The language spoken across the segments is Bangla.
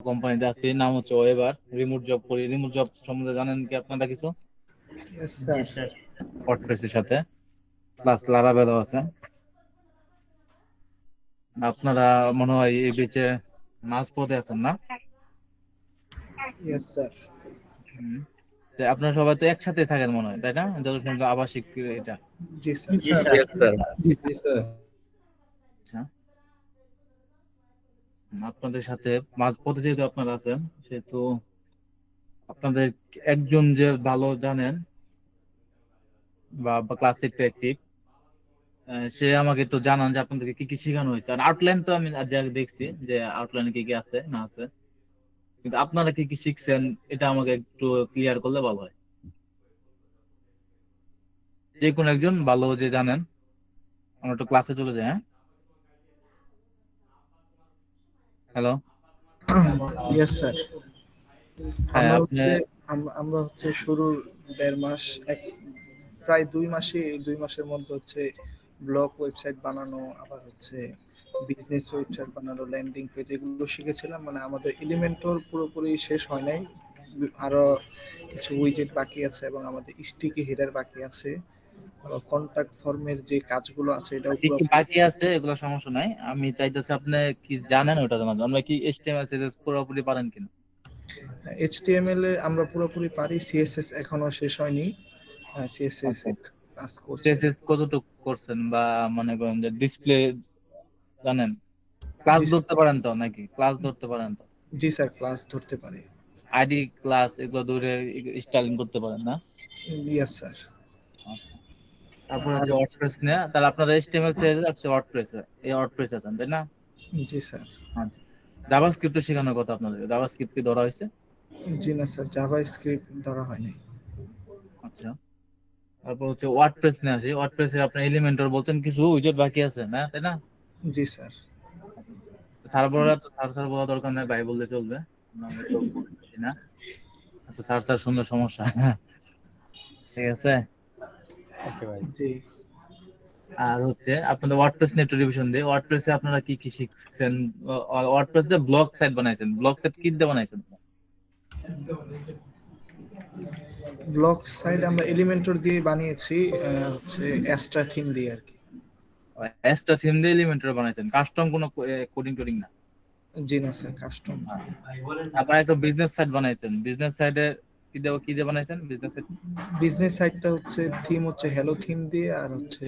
কোম্পানিতে আছি, নাম হচ্ছে ওয়েবার। রিমোট জব করি। রিমোট জব সম্বন্ধে জানেন কি আপনারা কিছু? ইয়েস জি স্যার। স্যার। ওয়ার্ডপ্রেসের সাথে প্লাস লারাভেলও আছে। আপনারা মনে হয় এই বিচে মাঝ পথে আছেন না? Yes sir. হুম। তো আপনারা সবাই তো একসাথে থাকেন মনে হয়, তাই না? যত শুনলাম আবাসিক এটা। জি স্যার। জি স্যার। Yes, sir. জি স্যার। আচ্ছা, আপনাদের সাথে মাঝ পথে যেহেতু আপনারা আছেন, সেহেতু আপনাদের একজন যে ভালো জানেন বা ক্লাসে একটু অ্যাক্টিভ, সে আমাকে একটু জানান যে আপনাদেরকে কি কি শেখানো হয়েছে। আর আউটলাইন তো আমি আগে দেখছি যে আউটলাইনে কি কি আছে না আছে, কিন্তু আপনারা কি কি শিখছেন এটা আমাকে একটু ক্লিয়ার করলে ভালো হয়। যে কোনো একজন ভালো যে জানেন, আমরা একটু ক্লাসে চলে যাই। হ্যাঁ, হ্যালো। Yes sir. হ্যাঁ, আমরা আপনি হচ্ছে আমরা হচ্ছে শুরুর 1.5 মাস প্রায় 2 মাসের মধ্যে হচ্ছে ব্লগ ওয়েবসাইট বানানো, আবার হচ্ছে বিজনেস ওয়েবসাইট বানানো, ল্যান্ডিং পেজ, এগুলো শিখেছিলাম। মানে আমাদের এলিমেন্টর পুরোপুরি শেষ হয় নাই, আরো কিছু উইজেট বাকি আছে এবং আমাদের স্টিকি হেডার বাকি আছে। কন্টাক্ট ফর্মের যে কাজগুলো আছে এটাও কি কি পুরোপুরি। বাকি আছে এগুলো সমস্যা নাই, আমি চাইতেছি আপনি কি জানেন ওটা জানার জন্য। আমরা কি এইচটিএমএল সিএসএস পুরোপুরি পারেন কিনা? এইচটিএমএল এ আমরা পুরোপুরি পারি, সিএসএস এখনো শেষ হয়নি। সিএসএস আচ্ছা, কাজ করছে। সিএসএস কতটুকু করছেন বা মনে করেন যে ডিসপ্লে জানেন? ক্লাস জি স্যার। ধরতে পারেন তো নাকি? ক্লাস ধরতে পারেন তো? জি স্যার, ক্লাস ধরতে পারি। আইডি ক্লাস এগুলো ধরে স্টাইলিং করতে পারেন না? Yes sir. আচ্ছা, তারপর আর হচ্ছে ওয়ার্ডপ্রেস নিয়ে, তাহলে আপনারা এইচটিএমএল সিএসএস আর ওয়ার্ডপ্রেস, এই ওয়ার্ডপ্রেস আছেন তাই না? জি স্যার। আচ্ছা, জাভাস্ক্রিপ্ট শেখানোর কথা আপনাদের, জাভাস্ক্রিপ্ট কি ধরা হয়েছে? জি না স্যার, জাভা স্ক্রিপ্ট ধরা হয়নি। আচ্ছা, তারপর হচ্ছে ওয়ার্ডপ্রেস নিয়ে আসি। ওয়ার্ডপ্রেসে আপনার এলিমেন্টর বলছেন কিছু উইজেট বাকি আছে না, তাই না? জি স্যার। স্যার বলার তো স্যার স্যার বলা দরকার নেই, ভাই বললে চলবে। আমি তো বুঝছি না। আচ্ছা, স্যার স্যার শুনলে সমস্যা। ঠিক আছে। ওকে ভাই। জি। আর হচ্ছে আপনাদের ওয়ার্ডপ্রেস নিয়ে একটু রিভিশন দিই। ওয়ার্ডপ্রেসে আপনারা কি কি শিখছেন? ওয়ার্ডপ্রেস দিয়ে ব্লগ সাইট বানাইছেন, ব্লগ সাইট কি দিয়ে বানাইছেন? ব্লক সাইড আমরা এলিমেন্টর দিয়ে বানিয়েছি, হচ্ছে অ্যাস্ট্রা থিম দিয়ে আর কি। এক্সট্রা থিম দিয়ে এলিমেন্টর বানাইছেন, কাস্টম কোনো কোডিং টোডিং না? জি না স্যার, কাস্টম। আপনারা একটা বিজনেস সাইট বানাইছেন, বিজনেস সাইটে কি দিয়ে বানাইছেন বিজনেস সাইট? বিজনেস সাইটটা হচ্ছে থিম হচ্ছে হ্যালো থিম দিয়ে, আর হচ্ছে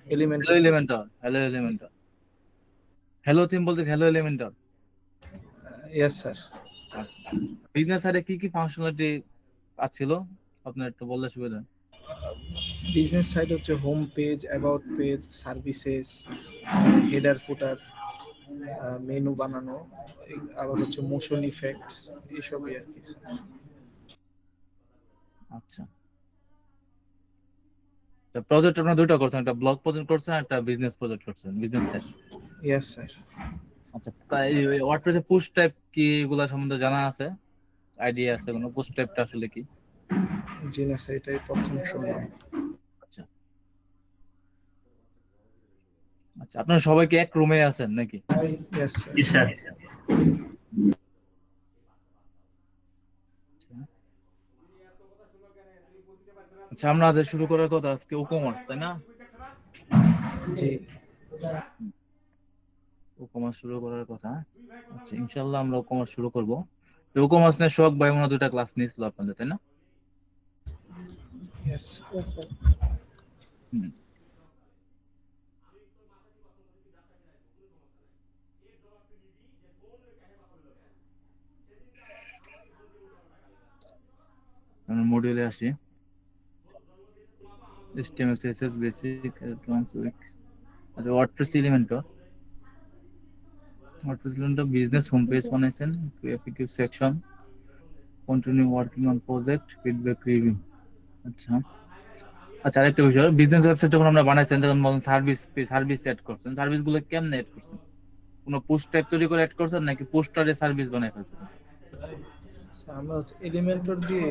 hello Elementor. Elementor, hello Elementor, hello theme বলতে হ্যালো এলিমেন্টর। Yes sir. আচ্ছা, বিজনেস সাইটে কি কি ফাংশনালিটি ছিল আপনার একটু বললে সুবিধা হয়। বিজনেস সাইট হচ্ছে home page, about page, services, header footer, menu বানানো, আবার হচ্ছে মোশন ইফেক্টস, এইসবই আর কি। আচ্ছা, প্রজেক্ট আপনারা দুইটা করছেন, একটা ব্লগ প্রজেক্ট করছেন, একটা বিজনেস প্রজেক্ট করছেন, বিজনেস সাইট। Yes sir. আচ্ছা, তাই ওয়ার্ডপ্রেসে পুশ টাইপ কি এগুলা সম্বন্ধে জানা আছে? আইডিয়া আছে কোনো? পুশ টাইপটা আসলে কি? জি না স্যার, এটাই প্রথম শুনলাম। আচ্ছা, আচ্ছা, আপনারা সবাই কি এক রুমে আছেন নাকি? Yes sir. জি স্যার। আচ্ছা, আমাদের শুরু করার কথা আজকে ই-কমার্স, তাই না? জি। ই-কমার্স শুরু করার কথা। আচ্ছা, ইনশাআল্লাহ আমরা ই-কমার্স শুরু করব। ই-কমার্স নিয়ে সোহাগ ভাই মনে হয় দুইটা ক্লাস নিয়েছিল আপনাদের, তাই না? Yes sir. হুম। আমরা মডিউলে আসি। HTML CSS basic, advance week. আচ্ছা, WordPress Elementor, WordPress Elementor business home page বানাইছেন, FAQ section, continue working on project, feedback review. আচ্ছা, আচ্ছা, আরেকটা বিষয়, বিজনেস ওয়েবসাইট যখন আমরা বানাইছেন তখন বলেন সার্ভিস এড করছেন, সার্ভিস গুলো কেমনে এড করছেন? কোনো পোস্ট টাইপ তৈরি করে এড করছেন নাকি পোস্টারে সার্ভিস বানাই ফেলছেন? আমরা হচ্ছে এলিমেন্টর দিয়ে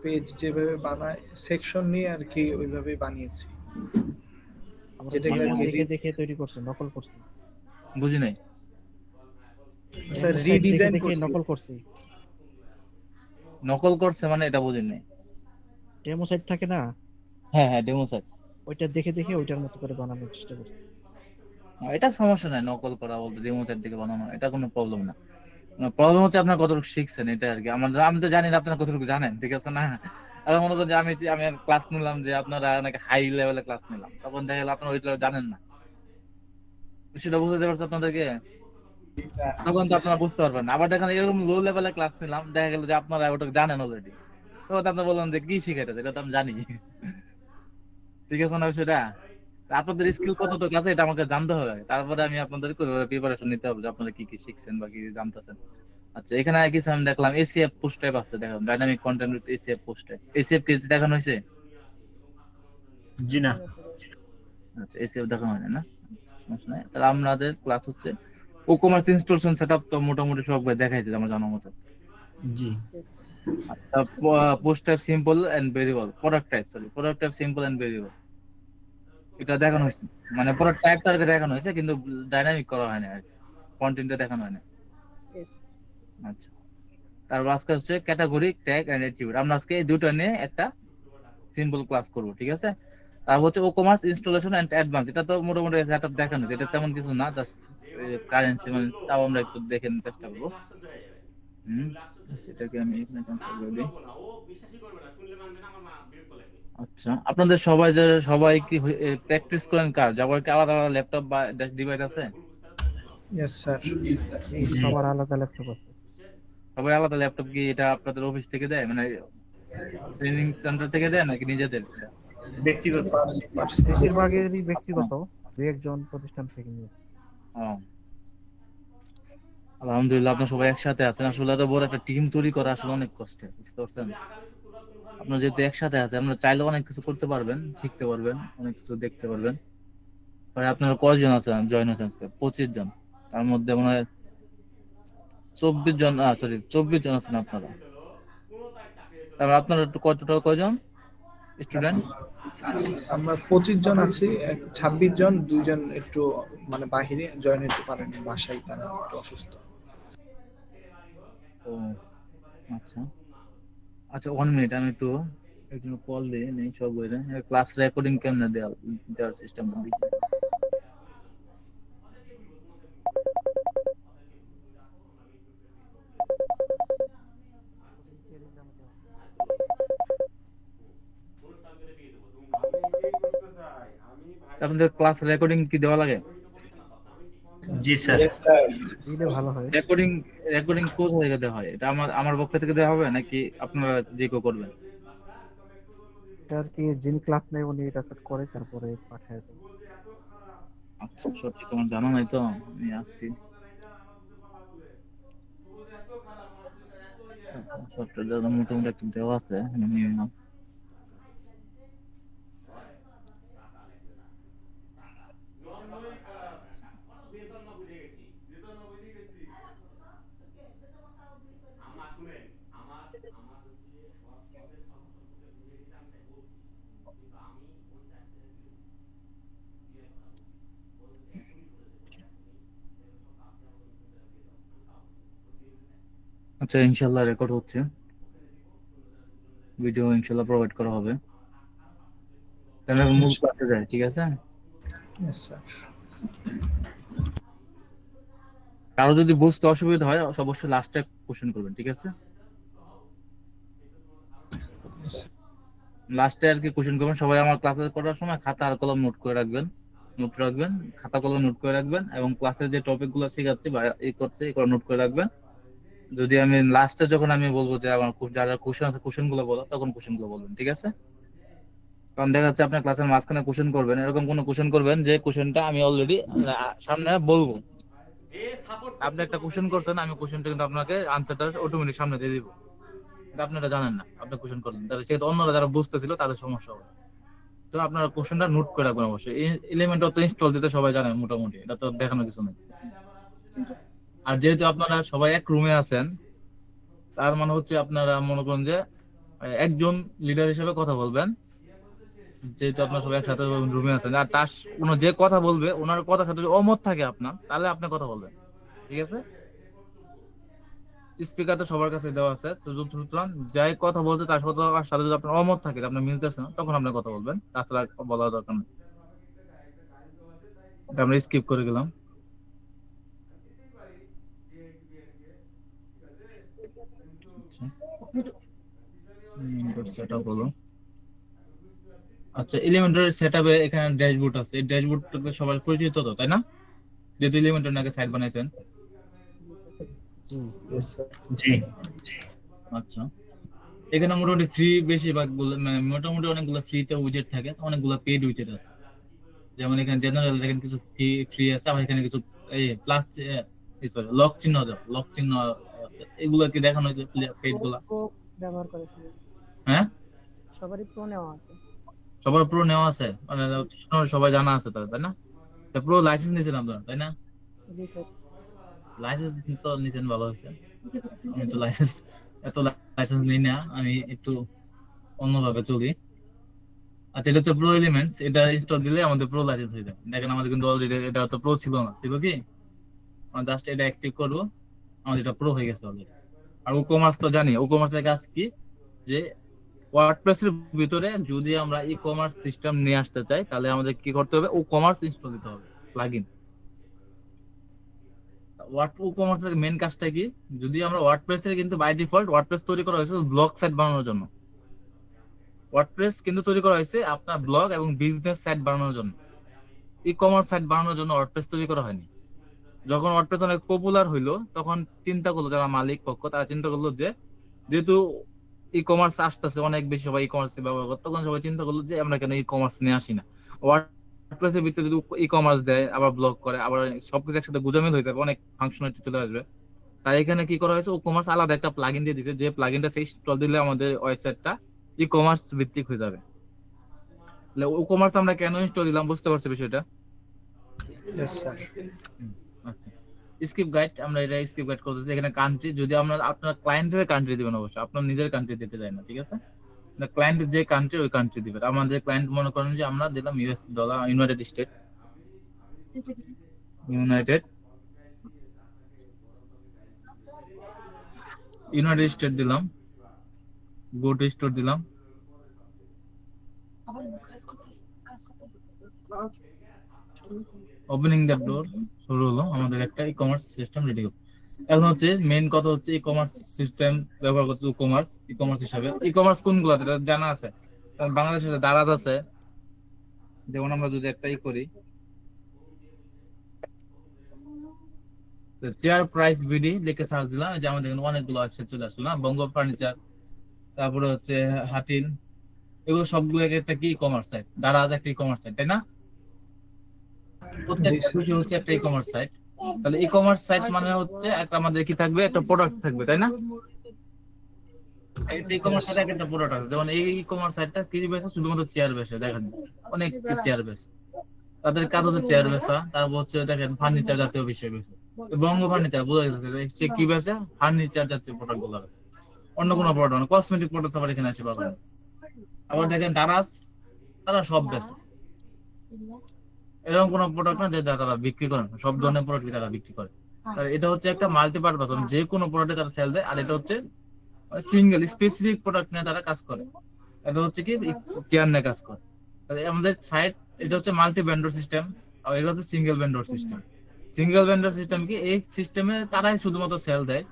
পেজ যেভাবে বানায় সেকশন নিয়ে আর কি ওইভাবেই বানিয়েছি, আমরা যেটাকে মানে আর কি দেখে দেখে তৈরি করছি, নকল করছি। বুঝি নাই। স্যার ডেমো সাইট দেখে রিডিজাইন দেখে করছি। নকল করছি। নকল করছে মানে এটা বুঝিনি। ডেমো সাইট থাকে না, হ্যাঁ হ্যাঁ, ডেমো সাইট। ওইটা দেখে দেখে ওইটার মতো করে বানানোর চেষ্টা করছি। এটা সমস্যা নাই, নকল করা বলতে ডেমো সাইট থেকে বানানো এটা কোনো প্রবলেম না। প্রবলেম হচ্ছে আপনার কতটুকু শিখছেন এটা আর কি। আমি তো জানি না আপনারা কতটুকু জানেন, ঠিক আছে না? আর মনে করেন যে আমি ক্লাস নিলাম, যে আপনারা অনেক হাই লেভেলে ক্লাস নিলাম, তখন দেখা গেল আপনারা ওইটা জানেন না, সেটা বুঝতে পারছে আপনাদেরকে, তখন তো আপনারা বুঝতে পারবেন না। আবার দেখেন এরকম লো লেভেলে ক্লাস নিলাম, দেখা গেল যে আপনারা ওটা জানেন অলরেডি, তো আপনি বললেন যে কি শিখাইতেছে, এটা তো আমি জানি, ঠিক আছে না সেটা? আপনাদের স্কিল কতটুকু আছে এটা আমাকে জানতে হবে, তারপরে আমি আপনাদের প্রিপারেশন নিতে হবে যে আপনারা কি কি শিখছেন বা কি জানতেছেন। আচ্ছা, এখানে কিছু আমি দেখলাম এসিএফ পোস্ট টাইপ আছে, দেখুন dynamic content with ACF post type. ACF কি দেখানো হয়েছে? জি না। আচ্ছা, এসিএফ দেখানো হয় না? সমস্যা নাই। তাহলে আমাদের ক্লাস হচ্ছে ও কমার্স ইনস্টলেশন সেটআপ, তো মোটামুটি সব দেখাইছে আমার জানার মতো। জি আচ্ছা, post type simple and variable, product type simple and variable, এটা দেখানো হয়েছে। মানে পুরো টাইপটাকে দেখানো হয়েছে, কিন্তু ডাইনামিক করা হয় না আর কি, কন্টেন্টটা দেখানো হয় না। আচ্ছা, তারপর আজকে হচ্ছে ক্যাটাগরি, ট্যাগ এন্ড অ্যাট্রিবিউট। আমরা আজকে এই দুটো নিয়ে একটা সিম্পল ক্লাস করব, ঠিক আছে? তারপর হচ্ছে ও কমার্স ইনস্টলেশন এন্ড অ্যাডভান্স, এটা তো মোটামুটি সেটআপ দেখানো, এটা তেমন কিছু না, জাস্ট কারেন্সি মানে তাও আমরা একটু দেখে নিতে চেষ্টা করব। সেটাকে আমি এখানে ক্যান্সেল করে দিই। আচ্ছা, আপনাদের সবাই কি প্র্যাকটিস করেন কার যাবার কি আলাদা আলাদা ল্যাপটপ বা ডিভাইস আছে? Yes sir. এই সবার আলাদা ল্যাপটপ আছে। সবাই আলাদা ল্যাপটপ কি এটা আপনাদের অফিস থেকে দেয়, মানে ট্রেনিং সেন্টার থেকে দেয় নাকি নিজেদের? ব্যক্তিগত। বেশিরভাগেরই ব্যক্তিগত, দু একজন প্রতিষ্ঠান থেকে নিয়েছে। ও, আলহামদুলিল্লাহ আপনার সবাই একসাথে আছেন। আসলে এত বড় একটা টিম তৈরি করা আসলে অনেক কষ্টের, বুঝতে পারছেন? আপনারা যেহেতু একসাথে আছেন, আপনারা চাইলে অনেক কিছু করতে পারবেন, শিখতে পারবেন, অনেক কিছু দেখতে পারবেন। আপনারা কয়জন আছেন জয়েন হয়েছেন আজকে? 25 জন। তার মধ্যে মনে হয় 24 জন, সরি 24 জন আছেন আপনারা। তারপর আপনারা টোটাল কয়জন স্টুডেন্ট? আমরা 25 জন আছি, 26 জন, 2 জন একটু মানে বাহিরে জয়েন হতে পারেন, বাসায় তারা একটু অসুস্থ। ও আচ্ছা আচ্ছা, 1 মিনিট, আমি একটু একজন কল দিয়ে নেই সব বলে। ক্লাস রেকর্ডিং কেমনে দেওয়ার সিস্টেম দিই। আপনাদের ক্লাস রেকর্ডিং কি দেওয়া লাগে? জি স্যার। দিলে ভালো হয়। রেকর্ডিং রেকর্ডিং কোথা থেকে দেওয়া হয়? এটা আমার পক্ষ থেকে দেওয়া হবে নাকি আপনারা যে কেউ করবেন? এটা আর কি যিনি ক্লাস নেয় উনি এটা সেট করে তারপরে পাঠায় দেয়। আচ্ছা, সঠিক আমার জানা নাই তো, আমি আসছি। সফটওয়্যার মোটামুটি একটা দেওয়া আছে minimum। আচ্ছা, ইনশাল্লাহ রেকর্ড হচ্ছে, ভিডিও ইনশাল্লাহ প্রোভাইড করা হবে। তাহলে মূল ক্লাসে যায়, ঠিক আছে? Yes sir. কারো যদি বুঝতে অসুবিধা হয় অবশ্যই লাস্টে কোশ্চেন করবেন, ঠিক আছে? লাস্টে আর কি কোশ্চেন করবেন সবাই। আমার ক্লাসে করার সময় খাতা আর কলম নোট রাখবেন, খাতা কলম নোট করে রাখবেন, এবং ক্লাসের যে টপিক গুলো শেখাচ্ছি বা এগুলো নোট করে রাখবেন। যদি আমি লাস্টে যখন আমি বলবো যে আমার যারা কোশ্চেন আছে কোশ্চেন গুলো বলো, তখন কোশ্চেন গুলো বলবেন, ঠিক আছে? কারণ দেখা যাচ্ছে আপনার ক্লাসের মাঝখানে কোশ্চেন করবেন, এরকম কোনো কোশ্চেন করবেন যে কোশ্চেনটা আমি অলরেডি সামনে বলবো। আপনি একটা কোশ্চেন করছেন, আমি কোশ্চেনটা কিন্তু আপনাকে আনসারটা অটোমেটিক সামনে দিয়ে দিব, কিন্তু আপনি এটা জানেন না, আপনি কোশ্চেন করলেন, তাহলে সেক্ষেত্রে অন্যরা যারা বুঝতেছিল তাদের সমস্যা হবে। তো আপনারা কোশ্চেনটা নোট করে রাখবেন অবশ্যই। এলিমেন্টর তো ইনস্টল দিতে সবাই জানেন মোটামুটি, এটা তো দেখানোর কিছু নেই। আর যেহেতু আপনারা সবাই এক রুমে আছেন, তার মানে হচ্ছে আপনারা মনে করেন যে একজন লিডার হিসেবে কথা বলবেন, যেহেতু আপনারা সবাই একসাথে রুমে আছেন। আর তার যে কথা বলবে ওনার কথার সাথে যদি অমত থাকে আপনার, তাহলে আপনি কথা বলবেন, ঠিক আছে? স্পিকার তো সবার কাছে দেওয়া আছে, তো সুতরাং যাই কথা বলছে তার সাথে যদি আপনার অমত থাকে, আপনার মিলতেছে না, তখন আপনি কথা বলবেন, তাছাড়া বলার দরকার নেই। এটা আমরা স্কিপ করে গেলাম। সেটআপ হলো। আচ্ছা, এলিমেন্টর সেটআপে এখানে ড্যাশবোর্ড আছে, এই ড্যাশবোর্ডটা সবাই পরিচিত তো, তাই না? যেহেতু এলিমেন্টর নাকি সাইট বানাইছেন। জি আচ্ছা, এখানে মোটামুটি ফ্রি বেশিরভাগ গুলো, মানে মোটামুটি অনেকগুলো ফ্রিতে উইজেট থাকে, অনেকগুলো পেইড উইজেট আছে। যেমন এখানে জেনারেল দেখেন কিছু ফ্রি ফ্রি আছে, আবার এখানে কিছু এই প্লাস সরি লক চিহ্ন দাও, লক চিহ্ন আছে, এগুলো কি দেখানো হয়েছে পেইড গুলা? প্রো ব্যবহার করেছি, হ্যাঁ, সবারই প্রো নেওয়া আছে। সবার প্রো নেওয়া আছে, মানে সবাই জানা আছে তার, তাই না? প্রো লাইসেন্স নিয়েছেন আপনারা, তাই না? জি স্যার। লাইসেন্স তো নিছেন, ভালো হয়েছে। আমি তো লাইসেন্স এত লাইসেন্স নিই না, আমি একটু অন্যভাবে চলি। আচ্ছা, এটা হচ্ছে প্রো এলিমেন্টস, এটা ইনস্টল দিলে আমাদের প্রো লাইসেন্স হয়ে যাবে। দেখেন আমাদের কিন্তু অলরেডি এটা তো প্রো ছিল না, ছিল কি? আমরা জাস্ট এটা অ্যাক্টিভ করবো, আমাদের এটা প্রো হয়ে গেছে অলরেডি। আর ই কমার্স তো জানি, ই কমার্সের কাজ কি, যে ওয়ার্ডপ্রেসের ভিতরে যদি আমরা ই কমার্স সিস্টেম নিয়ে আসতে চাই, তাহলে আমাদের কি করতে হবে, ও কমার্স ইনস্টল দিতে হবে, প্লাগইন। কমার্সের মেন কাজটা কি, যদি আমরা ওয়ার্ডপ্রেসের কিন্তু বাই ডিফল্ট ওয়ার্ডপ্রেস তৈরি করা হয়েছে ব্লগ সাইট বানানোর জন্য। ওয়ার্ডপ্রেস কিন্তু তৈরি করা হয়েছে আপনার ব্লগ এবং বিজনেস সাইট বানানোর জন্য, ই কমার্স সাইট বানানোর জন্য ওয়ার্ডপ্রেস তৈরি করা হয়নি। যখন ওয়ার্ডপ্রেস অনেক পপুলার হইলো, তখন চিন্তা করলো যারা মালিক পক্ষ, তারা চিন্তা করলো যে যেহেতু ই কমার্স আসতেছে, অনেক বেশি সবাই ই কমার্স ব্যবহার করে, তখন সবাই চিন্তা করলো যে আমরা কেন ই কমার্স নিয়ে আসি না। ওয়ার্ডপ্রেসের ভিতরে যদি ই কমার্স দেয়, আবার ব্লগ করে, আবার সবকিছু একসাথে গুজামিল হয়ে যাবে, অনেক ফাংশনালিটি চলে আসবে। তাই এখানে কি করা হয়েছে, ও কমার্স আলাদা একটা প্লাগইন দিয়ে দিয়েছে, যে প্লাগইনটা সেই ইনস্টল দিলে আমাদের ওয়েবসাইটটা ই কমার্স ভিত্তিক হয়ে যাবে। ও কমার্স আমরা কেন ইনস্টল দিলাম, বুঝতে পারছি বিষয়টা? Yes sir. আচ্ছা, স্কিপ গাইড, আমরা এটা স্কিপ গাইড করতেছি। এখানে কান্ট্রি, যদি আমরা আপনার ক্লায়েন্টের কান্ট্রি দিবেন, অবশ্যই আপনার নিজের কান্ট্রি দিতে চাই না, ঠিক আছে? ক্লায়েন্ট যে কান্ট্রি, ওই কান্ট্রি দিবেন। আমাদের ক্লায়েন্ট মনে করেন যে আমরা দিলাম US dollar, United state, United state দিলাম, গো টু স্টোর দিলাম। ওপেনিং দ্য ডোর শুরু হলো, আমাদের একটা ই কমার্স সিস্টেম রেডি হলো। এখন হচ্ছে মেইন কথা হচ্ছে ই কমার্স সিস্টেম ব্যবহার করতে, ই কমার্স হিসাবে ই কমার্স কোনগুলো জানা আছে? বাংলাদেশে দারাজ আছে, যেমন আমরা যদি একটা করি চেয়ার প্রাইস বিডি লিখে সার্চ দিলাম, যে আমাদের এখানে অনেকগুলো ওয়েবসাইট চলে আসলো না, বঙ্গ ফার্নিচার, তারপরে হচ্ছে হাতিল, এগুলো সবগুলো একটা কি ই কমার্স সাইট। দারাজ একটা ই কমার্স সাইট, তাই না? প্রত্যেকটা কিছু হচ্ছে একটা ই কমার্স সাইট। তাহলে ই কমার্স সাইট মানে হচ্ছে একটা আমাদের কি থাকবে, একটা প্রোডাক্ট থাকবে, তাই না? ই কমার্স সাইটে একটা প্রোডাক্ট আছে, যেমন এই ই কমার্স সাইটটা কি বেচে, শুধুমাত্র চেয়ার বেচে, দেখেন অনেক চেয়ার বেচে, তাদের কাজ হচ্ছে চেয়ার বেচা। তারপর হচ্ছে দেখেন ফার্নিচার জাতীয় বিষয় বেচে, বঙ্গ ফার্নিচার বোঝা যাচ্ছে সে কি বেচে, ফার্নিচার জাতীয় প্রোডাক্ট গুলো বেচে, অন্য কোনো প্রোডাক্ট না, কসমেটিক প্রোডাক্ট আবার এখানে আসে পাবেন। আবার দেখেন দারাজ, তারা সব বেচে, এরকম কোনো প্রোডাক্ট না যে তারা বিক্রি করে না, সব ধরনের প্রোডাক্ট তারা বিক্রি করে। এটা হচ্ছে একটা মাল্টিপারপাস, যে কোনো প্রোডাক্টে তারা সেল দেয়। আর এটা হচ্ছে সিঙ্গেল স্পেসিফিক প্রোডাক্ট নিয়ে তারা কাজ করে, এটা হচ্ছে কি চেয়ার নিয়ে কাজ করে। আমাদের সাইট এটা হচ্ছে মাল্টি ভেন্ডর সিস্টেম, আর এটা হচ্ছে single vendor system. Single vendor system কি, এই সিস্টেমে তারাই শুধুমাত্র সেল দেয়,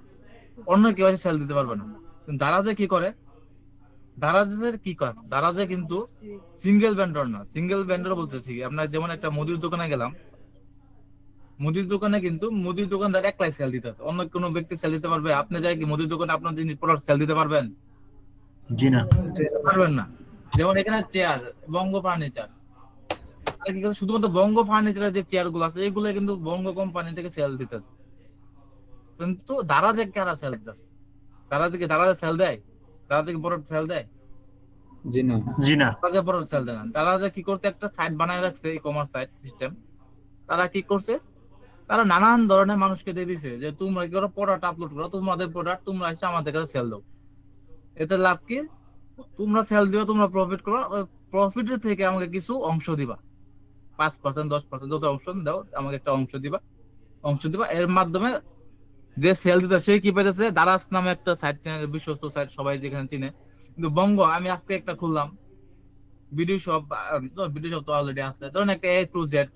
অন্য কেউ সেল দিতে পারবে না। দারাজে কি করে, দারাজের কি কাজ, দারাজে কিন্তু সিঙ্গেল ভেন্ডর না, সিঙ্গেল ভেন্ডর বলতেছি আপনার, যেমন একটা মুদির দোকানে গেলাম, মুদির দোকানে কিন্তু মুদির দোকানদার একলাই সেল দিতেছে, অন্য কোনো ব্যক্তি সেল দিতে পারবে? আপনি যাই কি মুদির দোকানে আপনার জিনিস প্রোডাক্ট সেল দিতে পারবেন? জি না, পারবেন না। যেমন এখানে চেয়ার বঙ্গ ফার্নিচার, আর কি করে, শুধুমাত্র বঙ্গ ফার্নিচারের যে চেয়ার গুলো আছে এগুলো কিন্তু বঙ্গ কোম্পানি থেকে সেল দিতেছে, কিন্তু দারাজে কারা সেল দিতেছে? দারাজে সেল দেয়? দারাজে কি প্রোডাক্ট সেল দেয়? জি না, জি না। দারাজে প্রোডাক্ট সেল দেয় না। দারাজে কি করছে, একটা সাইট বানায় রাখছে, ই কমার্স সাইট সিস্টেম। তারা কি করছে, তারা নানান ধরনের মানুষকে দিয়ে দিছে যে তোমরা কি করো, প্রোডাক্ট আপলোড করো, তোমাদের প্রোডাক্ট তোমরা এসে আমাদের কাছে সেল দাও। এতে লাভ কি, তোমরা সেল দিবা, তোমরা প্রফিট করো, ওই প্রফিটের থেকে আমাকে কিছু অংশ দিবা, 5% 10% যত অংশ দাও, আমাকে একটা অংশ দিবা। এর মাধ্যমে যে সেল দিতে সে কি পাইতেছে, দারাজ নামে একটা সাইট, বিশ্বস্ত সাইট, সবাই যেখানে চিনে। কিন্তু বঙ্গ আমি আজকে একটা খুললাম ভিডিও শপ, ভিডিও শপ তো অলরেডি আছে, ধরুন একটা এ টু জেড,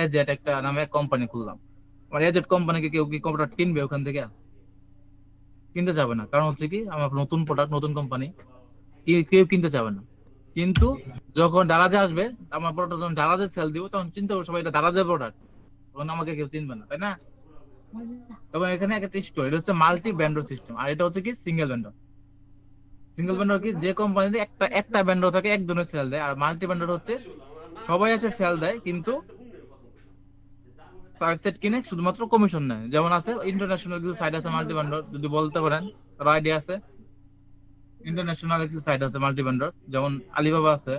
এ জেড একটা নামে কোম্পানি খুললাম। আমার এ জেড কোম্পানিকে কেউ কি কম্পিউটার কিনবে ওখান থেকে? কিনতে যাবে না। কারণ হচ্ছে কি, আমার নতুন প্রোডাক্ট, নতুন কোম্পানি, কেউ কিনতে যাবে না। কিন্তু যখন দারাজে আসবে, আমার প্রোডাক্ট যখন দারাজে সেল দিব, তখন চিন্তা করবো সবাই এটা দারাজের প্রোডাক্ট, তখন আমাকে কেউ চিনবে না, তাই না? তবে এখানে একটা স্টোর, এটা হচ্ছে মাল্টি ভেন্ডর সিস্টেম, আর এটা হচ্ছে কি সিঙ্গেল ভেন্ডর। সিঙ্গেল ভেন্ডর কি, যে কোম্পানিতে একটা ভেন্ডর থাকে একজনের সেল দেয়। আর মাল্টি ভেন্ডর হচ্ছে সবাই আছে সেল দেয়, কিন্তু সাইট কিনে শুধুমাত্র কমিশন নেয়। যেমন আছে ইন্টারন্যাশনাল কিছু সাইট আছে মাল্টি ভেন্ডর, যদি বলতে পারেন তার আইডিয়া আছে। ইন্টারন্যাশনাল কিছু সাইট আছে মাল্টি ভেন্ডর, যেমন আলিবাবা আছে,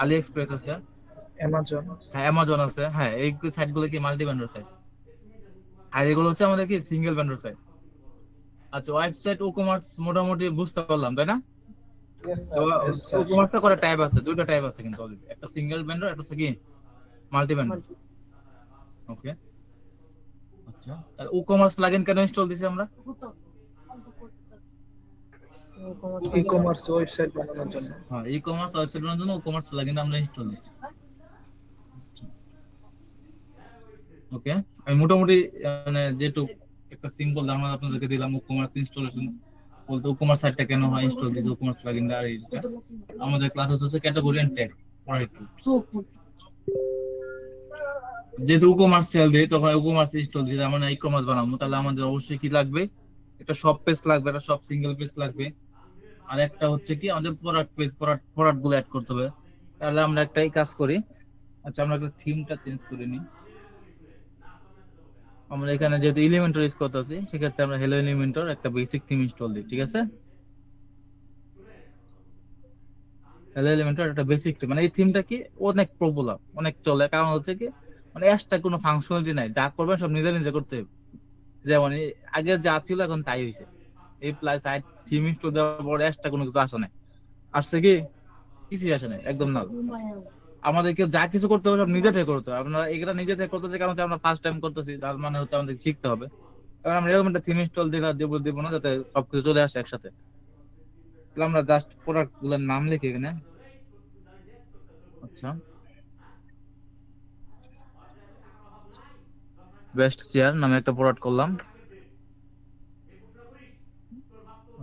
আলি এক্সপ্রেস আছে, অ্যামাজন। হ্যাঁ অ্যামাজন আছে। হ্যাঁ, এই সাইট গুলো কি মাল্টি ভেন্ডর সাইট, আর এগুলো হচ্ছে আমাদের কি সিঙ্গেল ভেন্ডর সাইট। আচ্ছা, ওয়েবসাইট ই কমার্স মোটামুটি বুঝতে পারলাম, তাই না? তো Yes, sir. ই কমার্সে করে টাইপ আছে, দুইটা টাইপ আছে কিন্তু already। একটা সিঙ্গেল ভেন্ডর, একটা হচ্ছে কি মাল্টি ভেন্ডর। ওকে, আচ্ছা, তাহলে ই কমার্স প্লাগইন কেন ইনস্টল দিছি আমরা? ই কমার্স ওয়েবসাইট বানানোর জন্য। হ্যাঁ, ই কমার্স ওয়েবসাইট বানানোর জন্য ই কমার্স প্লাগইন আমরা ইনস্টল দিছি। ওকে, আমি মোটামুটি মানে যেটুকু একটা সিম্পল ধারণা আপনাদেরকে দিলাম ই কমার্স ইনস্টলেশন বলতে, ই কমার্স সাইটটা কেন হয় ইনস্টল দিছি, ই কমার্স প্লাগইনটা। আর এইটা আমাদের ক্লাস হচ্ছে ক্যাটাগরি এন্ড ট্যাগ। যেহেতু ই কমার্স সেল দিই, তখন ই কমার্স ইনস্টল দিই, আমরা ই কমার্স বানাবো, তাহলে আমাদের অবশ্যই কি লাগবে, একটা শপ পেজ লাগবে, একটা শপ সিঙ্গেল পেজ লাগবে, আর একটা হচ্ছে কি আমাদের প্রোডাক্ট পেজ, প্রোডাক্ট গুলো অ্যাড করতে হবে। তাহলে আমরা একটাই কাজ করি। আচ্ছা, আমরা একটা থিমটা চেঞ্জ করে নিই। আমরা এখানে যেহেতু এলিমেন্টর ইউজ করতেছি, সেক্ষেত্রে আমরা হ্যালো এলিমেন্টর একটা বেসিক থিম ইনস্টল দিই, ঠিক আছে? হ্যালো এলিমেন্টর একটা বেসিক থিম, মানে এই থিমটা কি অনেক পপুলার, অনেক চলে। কারণ হচ্ছে কি, মানে এক্সট্রা কোনো ফাংশনালিটি নাই, যা করবেন সব নিজে নিজে করতে হবে। যেমন আগে যা ছিল এখন তাই হয়েছে। এই প্লাস সাইট থিম ইনস্টল দেওয়ার পরে এক্সট্রা কোনো কিছু আসে নাই। আসছে কি, কিছুই আসে নাই, একদম না। আমাদেরকে যা কিছু করতে হবে সব নিজে থেকে করতে হবে। আমরা এগুলা নিজে থেকে করতেছি, কারণ হচ্ছে আমরা ফার্স্ট টাইম করতেছি, তার মানে হচ্ছে আমাদের শিখতে হবে। কারণ আমরা এরকম একটা থিম ইনস্টল দিব না যাতে সবকিছু চলে আসে একসাথে। তাহলে আমরা জাস্ট প্রোডাক্ট গুলোর নাম লিখি এখানে। আচ্ছা, বেস্ট চেয়ার নামে একটা প্রোডাক্ট করলাম।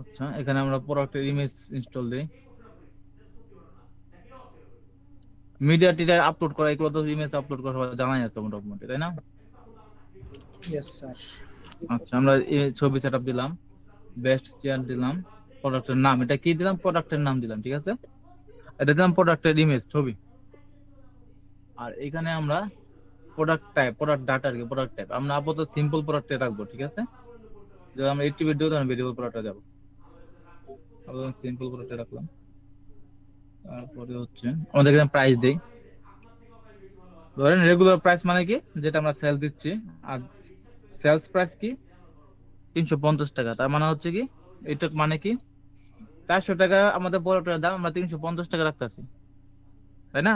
আচ্ছা, এখানে আমরা প্রোডাক্টের ইমেজ ইনস্টল দিই। মিডিয়া টিটা আপলোড করা, এগুলো তো ইমেজ আপলোড করা সবাই জানাই আছে মোটামুটি, তাই না? Yes sir. আচ্ছা, আমরা এই ছবি সেটআপ দিলাম, বেস্ট চেয়ার দিলাম, প্রোডাক্টের নাম এটা কি দিলাম, প্রোডাক্টের নাম দিলাম, ঠিক আছে? এটা দিলাম প্রোডাক্টের ইমেজ ছবি। আর এখানে আমরা প্রোডাক্ট টাইপ, প্রোডাক্ট ডাটা আর কি, প্রোডাক্ট টাইপ আমরা আপাতত সিম্পল প্রোডাক্টে রাখবো, ঠিক আছে? যদি আমরা একটি ভিডিও তখন ভেরিয়েবল প্রোডাক্টে যাব, আপাতত সিম্পল প্রোডাক্টে রাখলাম। তারপরে হচ্ছে আমাদের এখানে প্রাইস দেই, ধরেন রেগুলার প্রাইস মানে কি, যেটা আমরা সেল দিচ্ছি, আর সেলস প্রাইস কি 350 টাকা। তার মানে হচ্ছে কি, এটা মানে কি 400 টাকা আমাদের প্রোডাক্টের দাম, আমরা 350 টাকা রাখতেছি, তাই না?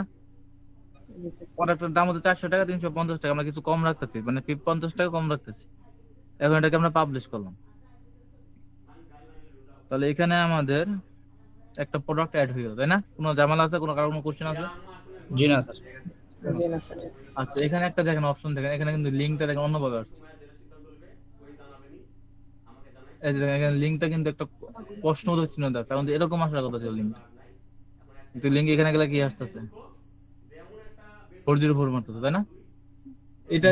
প্রোডাক্টের দাম হচ্ছে 400 টাকা, 350 টাকা আমরা কিছু কম রাখতেছি, মানে 50 টাকা কম রাখতেছি। এখন এটাকে আমরা পাবলিশ করলাম। তাহলে এখানে আমাদের একটা প্রোডাক্ট অ্যাড হয়ে গেল, তাই না? কোনো ঝামেলা আছে, কোনো কারো কোনো কোশ্চেন আছে? জি না স্যার। আচ্ছা, এখানে একটা দেখেন অপশন দেখেন, এখানে কিন্তু লিঙ্কটা দেখেন অন্যভাবে আসছে। এই যে দেখেন, এখানে লিঙ্কটা কিন্তু একটা প্রশ্নবোধক চিহ্ন দেওয়া আছে, কারণ এরকম আসার কথা ছিল লিঙ্কটা, কিন্তু লিঙ্ক এখানে গেলে কি আসতেছে 404 মারতেছে, তাই না? এটা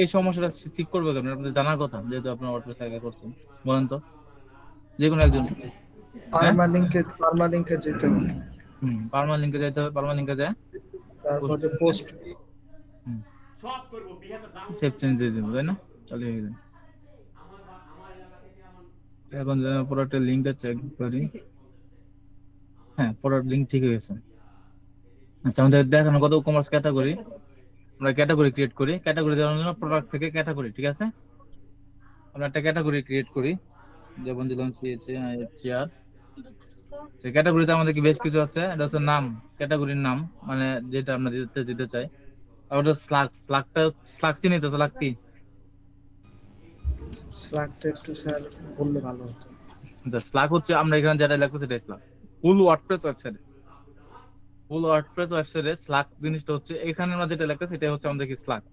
এই সমস্যাটা ঠিক করবে কেমন, আপনাদের জানার কথা, যেহেতু আপনার ওয়ার্ডপ্রেস আগে করছেন, বলেন তো যে কোনো একজন। পারমালিংকে যেতে হবে। পার্মানেন্ট লিংকে যাইতে হবে, পার্মানেন্ট লিংকে যায় তারপরে পোস্ট সেভ চেঞ্জ দিয়ে দিব, তাই না? চলে গেছে। এখন প্রোডাক্টের লিংকটা চেক করি। হ্যাঁ, প্রোডাক্ট লিংক ঠিক হয়ে গেছে। আচ্ছা, আমাদের দেখানো কত কমার্স ক্যাটাগরি, আমরা ক্যাটাগরি ক্রিয়েট করি। ক্যাটাগরি দেওয়ার জন্য প্রোডাক্ট থেকে ক্যাটাগরি, ঠিক আছে? আমরা একটা ক্যাটাগরি ক্রিয়েট করি, যেমন দিলাম চেয়ার। সেই ক্যাটাগরিতে আমাদের কি বেশ কিছু আছে, এটা হচ্ছে নাম, ক্যাটাগরির নাম, মানে যেটা আমরা দিতে চাই। আর ওটা স্লাগ চিনি তো, স্লাগ কি? স্ল্যাকটা একটু স্যার বললে ভালো হতো। স্ল্যাক হচ্ছে আমরা এখানে যেটা লিখতেছি সেটা স্ল্যাক। ফুল ওয়ার্ডপ্রেস ওয়েবসাইটে স্ল্যাক জিনিসটা হচ্ছে এখানে আমরা যেটা লিখতেছি সেটা হচ্ছে আমাদের কি স্ল্যাক।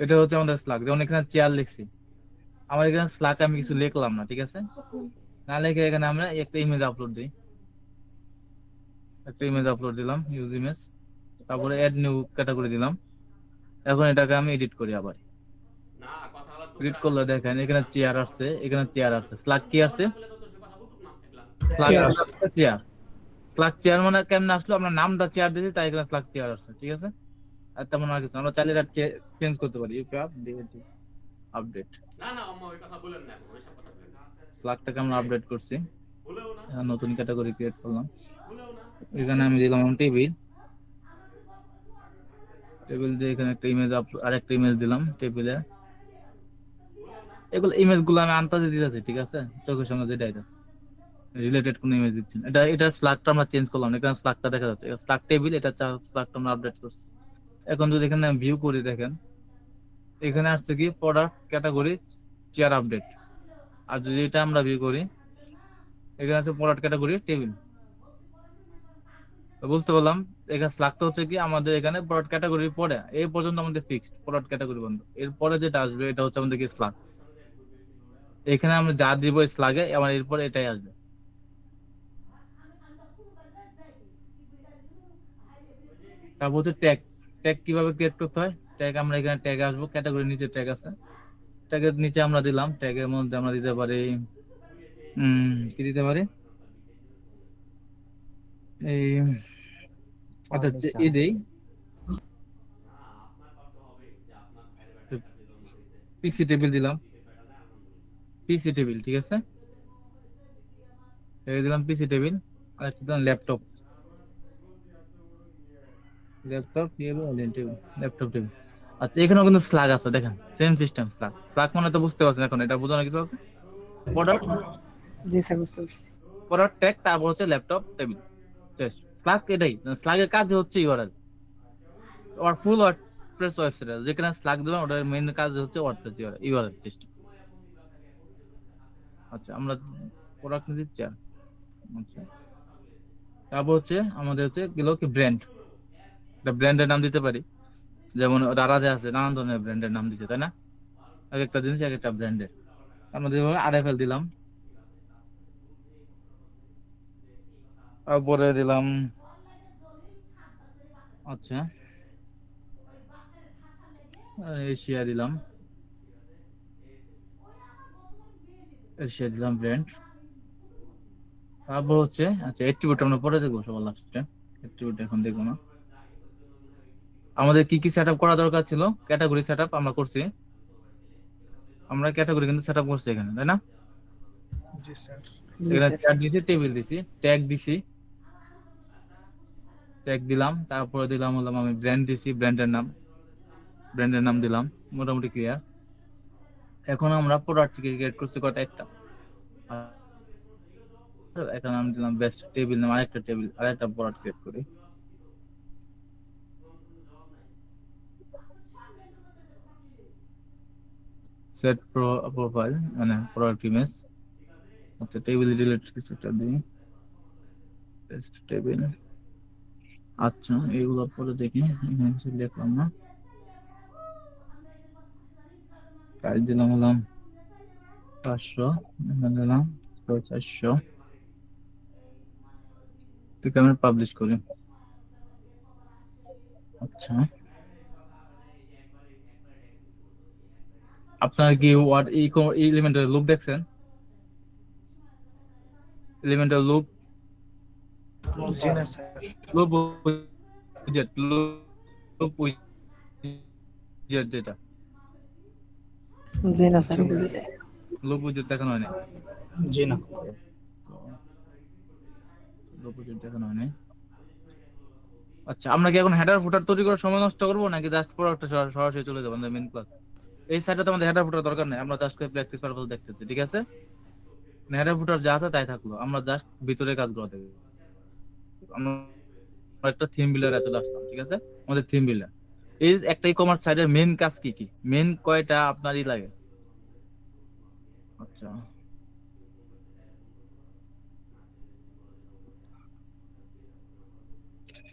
এটা হচ্ছে আমাদের স্ল্যাক। যেমন এখানে চেয়ার লিখছি, আমার এখানে স্ল্যাক আমি কিছু লিখলাম না, ঠিক আছে? না লিখে এখানে আমরা একটা ইমেজ আপলোড দিই, দিলাম ইউজ ইমেজ, তারপরে অ্যাড নিউ ক্যাটাগরি দিলাম। এখন এটাকে আমি এডিট করি আবার। এডিট করলে দেখেন এখানে চেয়ার আসছে, স্ল্যাক কি আসছে? স্ল্যাক চেয়ার মানে কেমন আসলো? আমরা নামটা চেয়ার দিয়েছি তাই এখানে স্ল্যাক চেয়ার আসছে, ঠিক আছে? আর তেমন আর কিছু আমরা চাইলে এটা চেঞ্জ করতে পারি। ইউ ক্যাপ আপডেট, স্ল্যাকটাকে আমরা আপডেট করছি, নতুন ক্যাটাগরি ক্রিয়েট করলাম। এখানে আমি দিলাম টেবিল দিয়ে এখানে একটা ইমেজ আরেকটা ইমেজ দিলাম টেবিলে। এগুলো ইমেজগুলো আমি আনতাজে দিতেছি, ঠিক আছে? চোখের সামনে যেটা আছে রিলেটেড কোন ইমেজ দিচ্ছি না। এটা স্ল্যাকটা আমরা চেঞ্জ করলাম, এখানে স্ল্যাকটা দেখা যাচ্ছে, স্ল্যাক টেবিল, এটা স্ল্যাকটা আমরা আপডেট করছি। এখন যদি এখানে ভিউ করি দেখেন এখানে আসছে কি প্রোডাক্ট ক্যাটাগরি চেয়ার আপডেট। আর যদি এটা আমরা ভিউ করি এখানে আছে প্রোডাক্ট ক্যাটাগরি টেবিল। বুঝতে পারলাম এখানে স্ল্যাকটা হচ্ছে কি আমাদের এখানে প্রোডাক্ট ক্যাটাগরির পরে এই পর্যন্ত আমাদের ফিক্সড প্রোডাক্ট ক্যাটাগরি বন্ধ। এরপরে যেটা আসবে এটা হচ্ছে আমাদের কি স্ল্যাক। এখানে আমরা যা দিব স্ল্যাগে আমার এরপরে এটাই আসবে। তারপর হচ্ছে ট্যাগ। ট্যাগ কিভাবে ক্রিয়েট করতে হয়? ট্যাগ আমরা এখানে ট্যাগ আসবো, ক্যাটাগরির নিচে ট্যাগ আছে, ট্যাগের নিচে আমরা দিলাম, ট্যাগের মধ্যে আমরা দিতে পারি কি দিতে পারি এই আচ্ছা এই দেই পিসি টেবিল দিলাম, পিসি টেবিল, ঠিক আছে? এই দিলাম পিসি টেবিল। আর একটা দিলাম ল্যাপটপ টেবিল। আচ্ছা এখানেও কিন্তু স্ল্যাগ আছে, দেখেন সেম সিস্টেম। স্ল্যাগ মানে তো বুঝতে পারছেন এখন, এটা বোঝানোর কিছু আছে? প্রোডাক্ট জি স্যার বুঝতে পারছি। প্রোডাক্ট ট্যাগ, তারপর হচ্ছে ল্যাপটপ টেবিল, জাস্ট স্ল্যাগ। এটাই স্ল্যাগের কাজ হচ্ছে ইউআরএল আর ফুল ওয়ার্ডপ্রেস ওয়েবসাইট যেখানে স্ল্যাগ দিবেন ওটার মেইন কাজ হচ্ছে ওয়ার্ডপ্রেস ইউআরএল সিস্টেম। আচ্ছা আমরা প্রোডাক্ট নিয়ে দিচ্ছি। আচ্ছা তারপর হচ্ছে আমাদের হচ্ছে গেল কি ব্র্যান্ড, একটা ব্র্যান্ডের নাম দিতে পারি। যেমন রারাজে আছে নানান ধরনের ব্র্যান্ডের নাম দিচ্ছে, তাই না? এক একটা জিনিস এক একটা ব্র্যান্ডের। আমাদের আরএফএল দিলাম, তারপরে দিলাম আচ্ছা এশিয়া দিলাম, ব্র্যান্ড। তারপর হচ্ছে আচ্ছা অ্যাট্রিবিউট আমরা পরে দেখবো সবার লাস্টে, অ্যাট্রিবিউট এখন দেখবো না। আমাদের কি কি সেটআপ করা দরকার ছিল? ক্যাটাগরি সেটআপ আমরা করছি, আমরা ক্যাটাগরি কিন্তু সেটআপ করছি এখানে, তাই না? জি স্যার। এখানে চেয়ার দিছি, টেবিল দিছি, ট্যাগ দিছি, ট্যাগ দিলাম, তারপরে দিলাম হলাম আমি ব্র্যান্ড দিছি, ব্র্যান্ডের নাম দিলাম, মোটামুটি ক্লিয়ার। এখন আমরা প্রোডাক্ট ক্রিয়েট করছি কয়টা? একটা। এখানে আমি দিলাম বেস্ট টেবিল নাম, আরেকটা প্রোডাক্ট ক্রিয়েট করি। সেট প্রোফাইল মানে প্রোডাক্ট ইমেজ। আচ্ছা টেবিল রিলেটেড কিছু একটা দিই, বেস্ট টেবিল। আচ্ছা এইগুলো পরে দেখি, এখানে কিছু লিখলাম না। প্রাইস দিলাম হলাম 500, এখানে দিলাম 400। থেকে আমি পাবলিশ করি। আচ্ছা আপনার কি ওয়ার্ড এলিমেন্টাল লুপ দেখছেন? এলিমেন্টাল লুপ, জি না স্যার। লুপ উইজেট, লুপ উইজেট যেটা জি না স্যার। লুপ উইজেট দেখানো হয়নি। জি না। লুপ উইজেট দেখানো হয়নি। আচ্ছা আমরা কি এখন হেডার ফুটার তৈরি করার সময় নষ্ট করবো নাকি জাস্ট প্রোডাক্টে সরাসরি চলে যাবো আমাদের মেইন ক্লাস? এই সাইডে তো আমাদের হেডার ফুটার দরকার নেই, আমরা জাস্ট প্র্যাকটিস পারপাস দেখতেছি, ঠিক আছে? হেডার ফুটার যা আছে তাই থাকলো, আমরা জাস্ট ভিতরে কাজগুলো দেখব। আমরা একটা থিম বিল্ডারে চলে আসলাম, ঠিক আছে? আমাদের থিম বিল্ডার এই একটা ই কমার্স সাইটের মেন কাজ কি কি, মেন কয়টা আপনারই লাগে? আচ্ছা,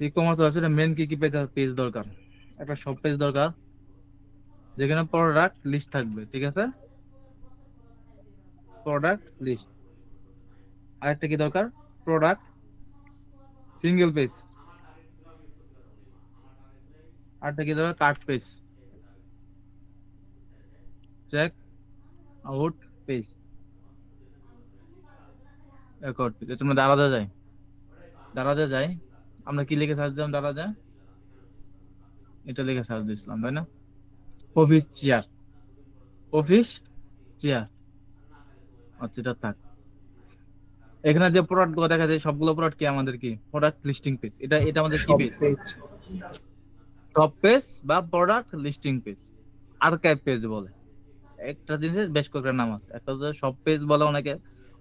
ই কমার্স ওয়েবসাইটে মেন কি কি পেজ দরকার? একটা সব পেজ দরকার যেখানে প্রোডাক্ট লিস্ট থাকবে, ঠিক আছে, প্রোডাক্ট লিস্ট। আরেকটা কি দরকার? Product single page. আরেকটা কি দরকার? Cart page, checkout page, record page. তোমরা দারাজা যায়, দারাজা যায়, আমরা কি লিখে সার্চ দিলাম? দারাজা, এটা লিখে সার্চ দিয়েছিলাম, তাই না? Office chair, office chair. আচ্ছা, এটা থাক। এখানে যে প্রোডাক্ট গুলো দেখা যায় সবগুলো প্রোডাক্ট কি আমাদের কি প্রোডাক্ট লিস্টিং পেজ। এটা এটা আমাদের কি সব পেজ? পেজ টপ পেজ বা product listing page, archive page বলে। একটা জিনিসের বেশ কয়েকটা নাম আছে। একটা হচ্ছে সব পেজ বলে অনেকে,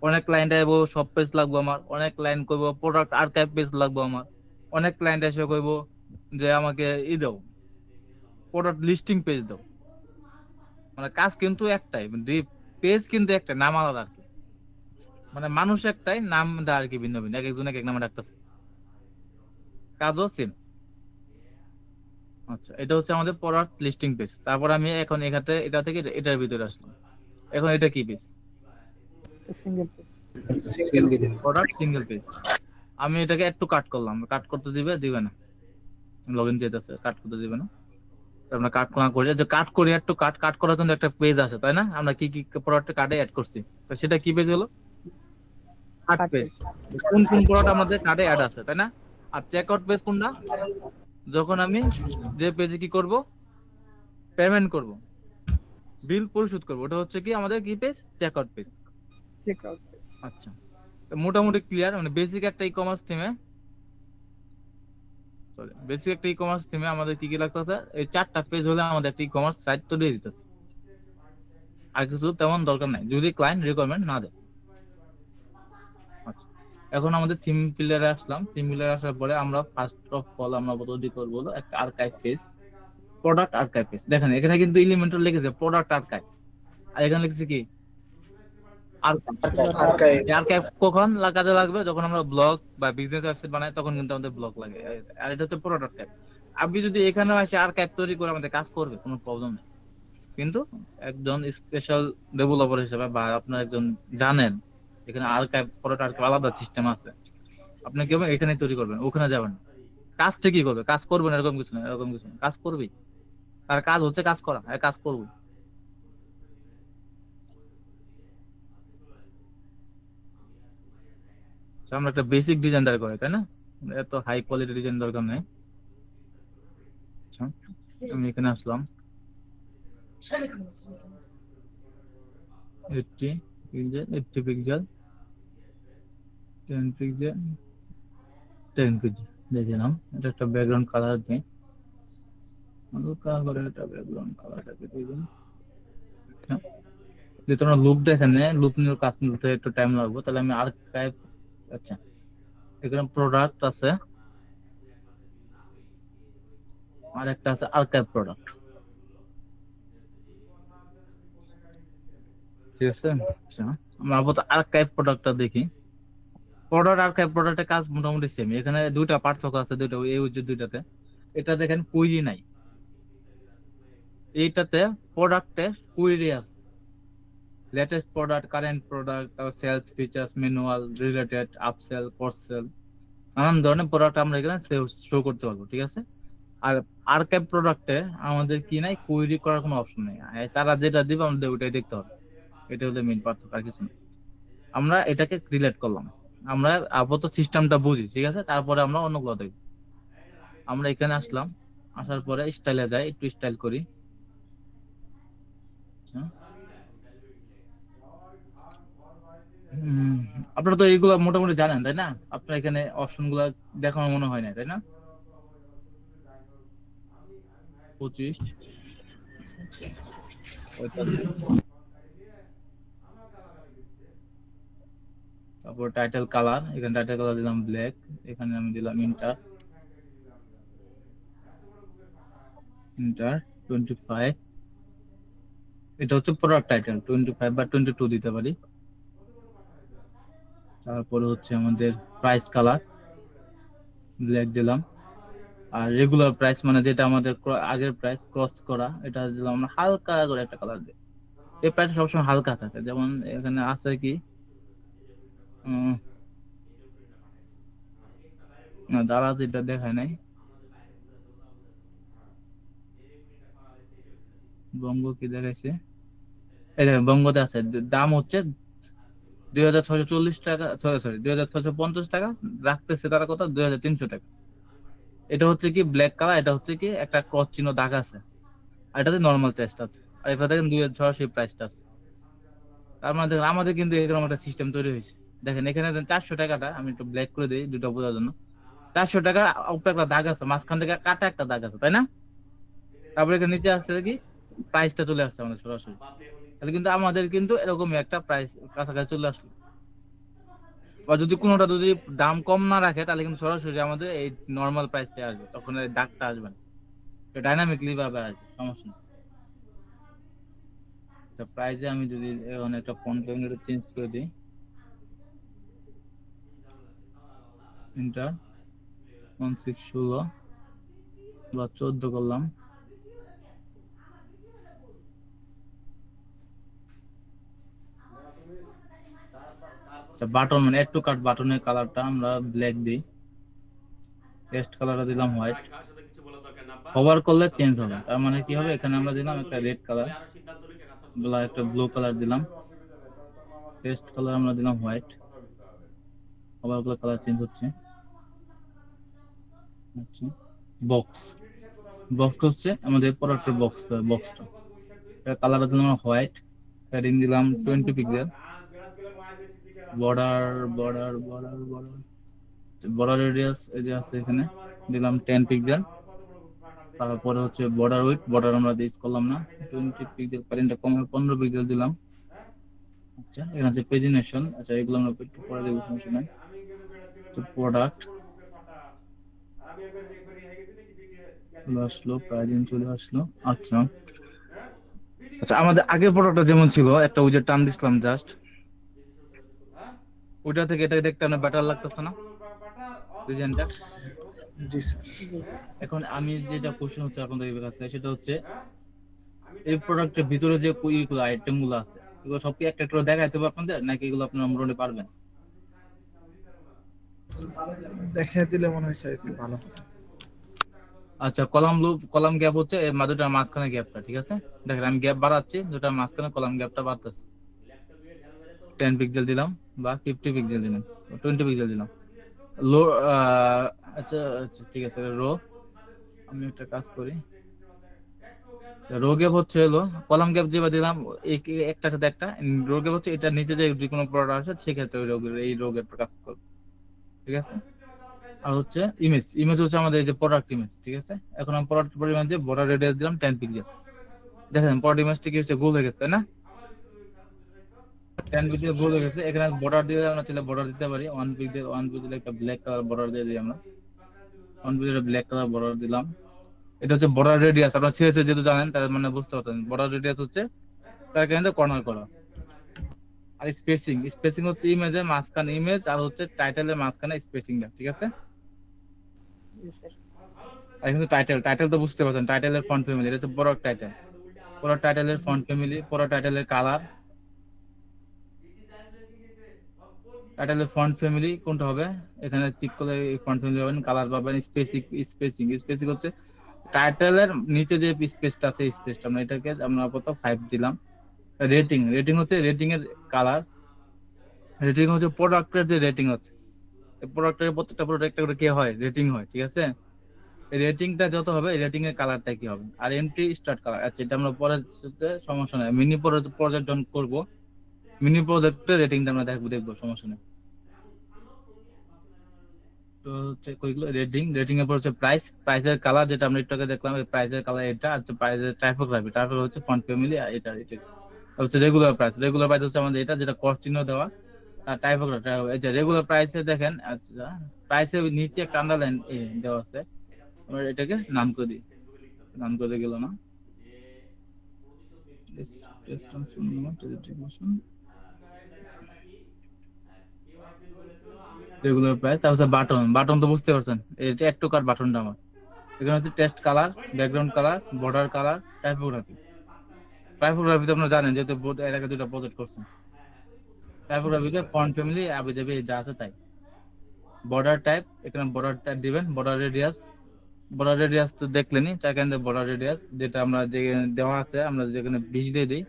অনেক ক্লায়েন্ট আইবো সব পেজ লাগবে আমার, অনেক ক্লায়েন্ট কইবো প্রোডাক্ট আর্কাইভ পেজ লাগবে আমার, অনেক ক্লায়েন্ট এসে কইবো যে আমাকে দাও, প্রোডাক্ট লিস্টিং পেজ দাও। মানে কাজ কিন্তু একটাই, পেজ কিন্তু একটা, নাম আলাদা আর কি। মানে মানুষ একটাই, নামটা আর কি ভিন্ন ভিন্ন, এক একজন এক এক নামে ডাকতেছে, কাজও সেম। আচ্ছা, এটা হচ্ছে আমাদের প্রোডাক্ট লিস্টিং পেজ। তারপর আমি এখন এখানে এটা থেকে এটার ভিতরে আসলাম। এখন এটা কি page? Single page. Single product single page. আমি এটাকে একটু কাট করলাম, কাট করতে দিবে না, লগইন যেতেছে, কাট করতে দিবে না। তো আমরা কাট না করি, যে কাট করি একটু কাট করার জন্য একটা পেজ আছে, তাই না? আমরা কি কি প্রোডাক্ট কার্ডে অ্যাড করছি, তো সেটা কি পেজ হলো? কাট কাট পেজ। পেজ। কোন কোন প্রোডাক্ট আমাদের কার্ডে অ্যাড আছে, তাই না? আর চেক আউট পেজ কোনটা? যখন আমি যে পেজে কি করব, পেমেন্ট করব, বিল পরিশোধ করব, ওটা হচ্ছে কি আমাদের কি page? Checkout page. Checkout page. আচ্ছা, তো মোটামুটি ক্লিয়ার। মানে বেসিক একটা ই কমার্স থিমে, সরি, বেসিক একটা ই কমার্স থিমে আমাদের কি কি লাগতেছে? এই 4টা পেজ হলে আমাদের একটা ই কমার্স সাইট তৈরি হয়ে যেতেছে। আর কিছু তেমন দরকার নাই যদি ক্লায়েন্ট রিকোয়ারমেন্ট না দেয়। আচ্ছা, এখন আমাদের থিম পিলারে আসলাম। থিম পিলারে আসার পরে আমরা ফার্স্ট অফ অল আমরা তৈরি করবো হলো একটা archive page, product archive page. দেখেন এখানে কিন্তু এলিমেন্টাল লিখেছে প্রোডাক্ট আর্কাইভ, আর এখানে লিখেছে কি আর্কাইভ। আর্কাইভ। কখন কাজে লাগবে? যখন আমরা ব্লগ বা বিজনেস ওয়েবসাইট বানাই, তখন কিন্তু আমাদের ব্লগ লাগে। আর এটা হচ্ছে প্রোডাক্ট আর্কাইভ। আপনি যদি এখানে এসে আর্কাইভ তৈরি করে আমাদের কাজ করবে, কোনো প্রবলেম নেই। কিন্তু একজন স্পেশাল ডেভেলপার হিসেবে বা আপনার একজন জানেন এখানে আর্কাইভ, প্রোডাক্ট আর্কাইভ আলাদা সিস্টেম আছে, আপনি কি হবে এখানে তৈরি করবেন, ওখানে যাবেন না। কাজ ঠিকই করবে, কাজ করবেন এরকম কিছু না, এরকম কিছু না, কাজ করবি। তার কাজ হচ্ছে কাজ করা, কাজ করবি। আমরা একটা বেসিক ডিজাইন দরকার করে, তাই না? এত হাই কোয়ালিটি ডিজাইন দরকার নেই। আচ্ছা, আমি এখানে আসলাম, 80 পিক্সেল, 10 পিক্সেল, 10 পিক্সেল দেখে নাও। এটা একটা ব্যাকগ্রাউন্ড কালার দিই, হালকা করে একটা ব্যাকগ্রাউন্ড কালারটাকে দিয়ে দিন। যদি তোমরা লুপ দেখেন, লুপ নিয়ে কাজ নিতে একটু টাইম লাগবে, তাহলে আমি আর্কাইভ। আচ্ছা, এখানে প্রোডাক্ট আছে, আর একটা আছে আর্কাইভ প্রোডাক্ট, ঠিক আছে? আচ্ছা, আমরা আপাতত আর্কাইভ প্রোডাক্টটা দেখি। প্রোডাক্ট আর্কাইভ প্রোডাক্টের কাজ মোটামুটি সেম। এখানে দুইটা পার্থক্য আছে, দুইটা এই যে দুইটাতে। এটা দেখেন কুইরি নাই, এইটাতে প্রোডাক্টে কুইরি আছে, লেটেস্ট প্রোডাক্ট, কারেন্ট প্রোডাক্ট, তারপর sales features, manual, related, upsell, cross-sell, নানান ধরনের প্রোডাক্ট আমরা এখানে শো করতে পারবো, ঠিক আছে? আর আর্কাইভ প্রোডাক্টে আমাদের কি নাই, কুইরি করার কোনো অপশন নেই। তারা যেটা দিবে আমাদের ওইটাই দেখতে হবে। এটা হলো মেইন পার্থক্য, আর কিছু না। আমরা এটাকে রিলেট করলাম, আমরা আপাতত সিস্টেমটা বুঝি, ঠিক আছে? তারপরে আমরা অন্যগুলো দেখব। আমরা এখানে আসলাম, আসার পরে স্টাইলে যাই, একটু স্টাইল করি। আচ্ছা, আপনারা তো এইগুলো মোটামুটি জানেন, তাই না? আপনার এখানে অপশন গুলা দেখানো মনে হয় না, তাই না? 25, 45। তারপর টাইটেল কালার, এখানে টাইটেল কালার দিলাম ব্ল্যাক, এখানে আমি দিলাম ইন্টার, ইন্টার 25, এটা হচ্ছে প্রোডাক্ট টাইটেল 25 বা 22 দিতে পারি। তারপরে হচ্ছে আমাদের প্রাইস কালার ব্ল্যাক দিলাম, আর রেগুলার প্রাইস মানে যেটা আমাদের আগের প্রাইস ক্রস করা, এটা দিলাম আমরা হালকা করে একটা কালার দিই। এই প্রাইসটা সবসময় হালকা থাকে, যেমন এখানে আছে কি না দাঁড়া, যেটা দেখায় নাই, বঙ্গ কি দেখাইছে, এই দেখেন বঙ্গতে আছে, দাম হচ্ছে 2640 টাকা, সরি 2650 টাকা, রাখতেছে তারা কত 2300 টাকা। এটা হচ্ছে কি ব্ল্যাক কালার, এটা হচ্ছে কি একটা ক্রস চিহ্ন দাগ আছে, আর এটাতে নর্মাল টেস্ট আছে, আর এটা দেখেন 2600 প্রাইসটা আছে। তার মানে দেখেন আমাদের কিন্তু এরকম একটা সিস্টেম তৈরি হয়েছে। দেখেন এখানে 400 টাকাটা আমি একটু ব্ল্যাক করে দিই দুটো বোঝার জন্য, 400 টাকা উপরে একটা দাগ আছে, মাঝখান থেকে কাটা একটা দাগ আছে, তাই না? তারপরে এখানে নিচে আসছে কি প্রাইসটা চলে আসছে আমাদের সরাসরি, তাহলে কিন্তু আমাদের কিন্তু এরকমই একটা প্রাইস কাছাকাছি চলে আসলো। বা যদি কোনোটা যদি দাম কম না রাখে তাহলে কিন্তু সরাসরি আমাদের এই নর্মাল প্রাইসটা আসবে, তখন এই দাগটা আসবে না, ডাইনামিকলি ভাবে আসবে, সমস্যা নেই। তো প্রাইসে আমি যদি এখন একটা ফন্ট ফ্যামিলি চেঞ্জ করে দিই, ইন্টার 1616 বা 14 করলাম, বাটন মানে এড টু কাট বাটনের কালারটা আমরা ব্ল্যাক দিই, টেক্সট কালারটা দিলাম হোয়াইট, কভার করলে চেঞ্জ হবে, তার মানে কি হবে এখানে আমরা দিলাম একটা রেড কালার, একটা ব্লু কালার দিলাম, টেক্সট কালার আমরা দিলাম হোয়াইট, কভার করলে কালার চেঞ্জ হচ্ছে। আচ্ছা, বক্স বক্স হচ্ছে আমাদের প্রোডাক্টের বক্সটা, কালারটা দিলাম হোয়াইট, প্যাডিং দিলাম 20 pixel, border border border border border radius এই যে আছে এখানে দিলাম 10 পিক্সেল। তারপরে হচ্ছে বর্ডার উইডথ, বর্ডার আমরা ইউজ করলাম না, 20 পিক্সেল, প্যাডিংটা কমে 15 পিক্সেল দিলাম। আচ্ছা, এখানে আছে পেজিনেশন, আচ্ছা এগুলো আমরা একটু পরে দেব, সমস্যা নাই। তো প্রোডাক্ট আসলো, প্রাইজিং চলে আসলো। আচ্ছা আচ্ছা, আমাদের আগের প্রোডাক্টটা যেমন ছিল একটা ওই যে টান দিছিলাম জাস্ট, ওইটা থেকে এটা দেখতে অনেক বেটার লাগতেছে না ডিজাইনটা? জি স্যার। এখন আমি যেটা কোশ্চেন হচ্ছে আপনাদের কাছে, সেটা হচ্ছে এই প্রোডাক্টের ভিতরে যে ইগুলো আইটেম গুলো আছে এগুলো সব কি একটা করে দেখাইতে হবে আপনাদের, নাকি এগুলো আপনারা মোটামুটি পারবেন? দেখিয়ে দিলে মনে হয় স্যার একটু ভালো হয়। আচ্ছা, কলাম গ্যাপ হচ্ছে এর দুটার মাঝখানে গ্যাপটা, ঠিক আছে? দেখেন আমি গ্যাপ বাড়াচ্ছি, দুটার মাঝখানে কলাম গ্যাপটা বাড়তেছে, 10 পিক্সেল দিলাম বা 50 পিক্সেল দিলাম, 20 পিক্সেল দিলাম। লো আচ্ছা আচ্ছা ঠিক আছে, রো আমি একটা কাজ করি, রো গ্যাপ হচ্ছে হলো কলাম গ্যাপ যেভাবে দিলাম একটার সাথে একটা, রো গ্যাপ হচ্ছে এটা নিচে যে কোনো প্রোডাক্ট আছে সেক্ষেত্রে এই রো গ্যাপটা কাজ করবে, ঠিক আছে? আর হচ্ছে ইমেজ হচ্ছে আমাদের এই যে প্রোডাক্ট ইমেজ, ঠিক আছে? এখন আমি প্রোডাক্ট পরিমাণ যে বর্ডার রেডিয়াস দিলাম 10 পিক্সেল, দেখেন প্রোডাক্ট ইমেজটা কি হচ্ছে, গোল হয়ে গেছে, তাই না? 10 পিক্সেল গোল হয়ে গেছে। এখানে বর্ডার দিয়ে আমরা চাইলে বর্ডার দিতে পারি 1 পিক্সেল একটা ব্ল্যাক কালার বর্ডার দিয়ে দিই আমরা, 1 পিক্সেল ব্ল্যাক কালার বর্ডার দিলাম। এটা হচ্ছে বর্ডার রেডিয়াস, আপনারা সিএসএস যেহেতু জানেন তার মানে বুঝতে পারতেন, বর্ডার রেডিয়াস হচ্ছে তার কেন্দ্রে কর্নার করা। আর স্পেসিং হচ্ছে ইমেজের মাঝখানে ইমেজ আর হচ্ছে টাইটেলের মাঝখানে স্পেসিংটা, ঠিক আছে? জি স্যার। আর কিন্তু টাইটেল তো বুঝতে পারছেন, টাইটেলের ফন্ট ফ্যামিলি, এটা হচ্ছে প্রোডাক্ট টাইটেল, প্রোডাক্ট টাইটেলের ফন্ট ফ্যামিলি, প্রোডাক্ট টাইটেলের কালার, টাইটেলের ফন্ট ফ্যামিলি কোনটা হবে এখানে ঠিক করলে ফন্ট ফ্যামিলি পাবেন, কালার পাবেন, স্পেসিং হচ্ছে টাইটেলের নিচে যে স্পেসটা আছে স্পেসটা, আমরা এটাকে আমরা আপাতত 5 দিলাম। রেটিং হচ্ছে রেটিং এর কালার, রেটিং হচ্ছে প্রোডাক্টের যে রেটিং হচ্ছে, প্রোডাক্টের প্রত্যেকটা প্রোডাক্ট করে কি হয় রেটিং হয়, ঠিক আছে? এই রেটিংটা যত হবে রেটিং এর কালারটা কি হবে, আর এন্ট্রি স্টার্ট কালার। আচ্ছা, এটা আমরা পরে সমস্যা নাই, মিনি প্রজেক্ট যখন করবো মিনি প্রজেক্টের রেটিংটা আমরা দেখবো, সমস্যা নেই। তো হচ্ছে কইগুলো রেটিং এর পর হচ্ছে প্রাইসের কালার, যেটা আমরা একটু আগে দেখলাম, এই প্রাইসের কালার এটা, আর প্রাইসের টাইপোগ্রাফি হচ্ছে ফন্ট ফ্যামিলি, আর এটা হচ্ছে রেগুলার প্রাইস হচ্ছে আমাদের এটা যেটা কস্ট চিহ্ন দেওয়া, আর টাইপোগ্রাফি এই যে রেগুলার প্রাইসে দেখেন। আচ্ছা, প্রাইসের নিচে একটা আন্ডারলাইন দেওয়া আছে, আমরা এটাকে নাম করে দিই রান করে গেল না। টেস্ট ট্রান্সফরমেশন রেগুলার প্রাইস, তারপর বাটন। বাটন তো বুঝতে পারছেন, এটা একটু কাট বাটনটা আমার এখানে হচ্ছে text colour, background colour, border colour, typography. টাইপোগ্রাফিতে আপনারা জানেন যেহেতু এর আগে দুটো প্রজেক্ট করছেন। টাইপোগ্রাফিতে ফন্ট ফ্যামিলি আবে যাবে যা আছে তাই। বর্ডার টাইপ, এখানে বর্ডার টাইপ দিবেন, বর্ডার রেডিয়াস। বর্ডার রেডিয়াস তো দেখলেনই, সেখানে বর্ডার রেডিয়াস যেটা আমরা যে দেওয়া আছে, আমরা যেখানে 20 দিয়ে দিই,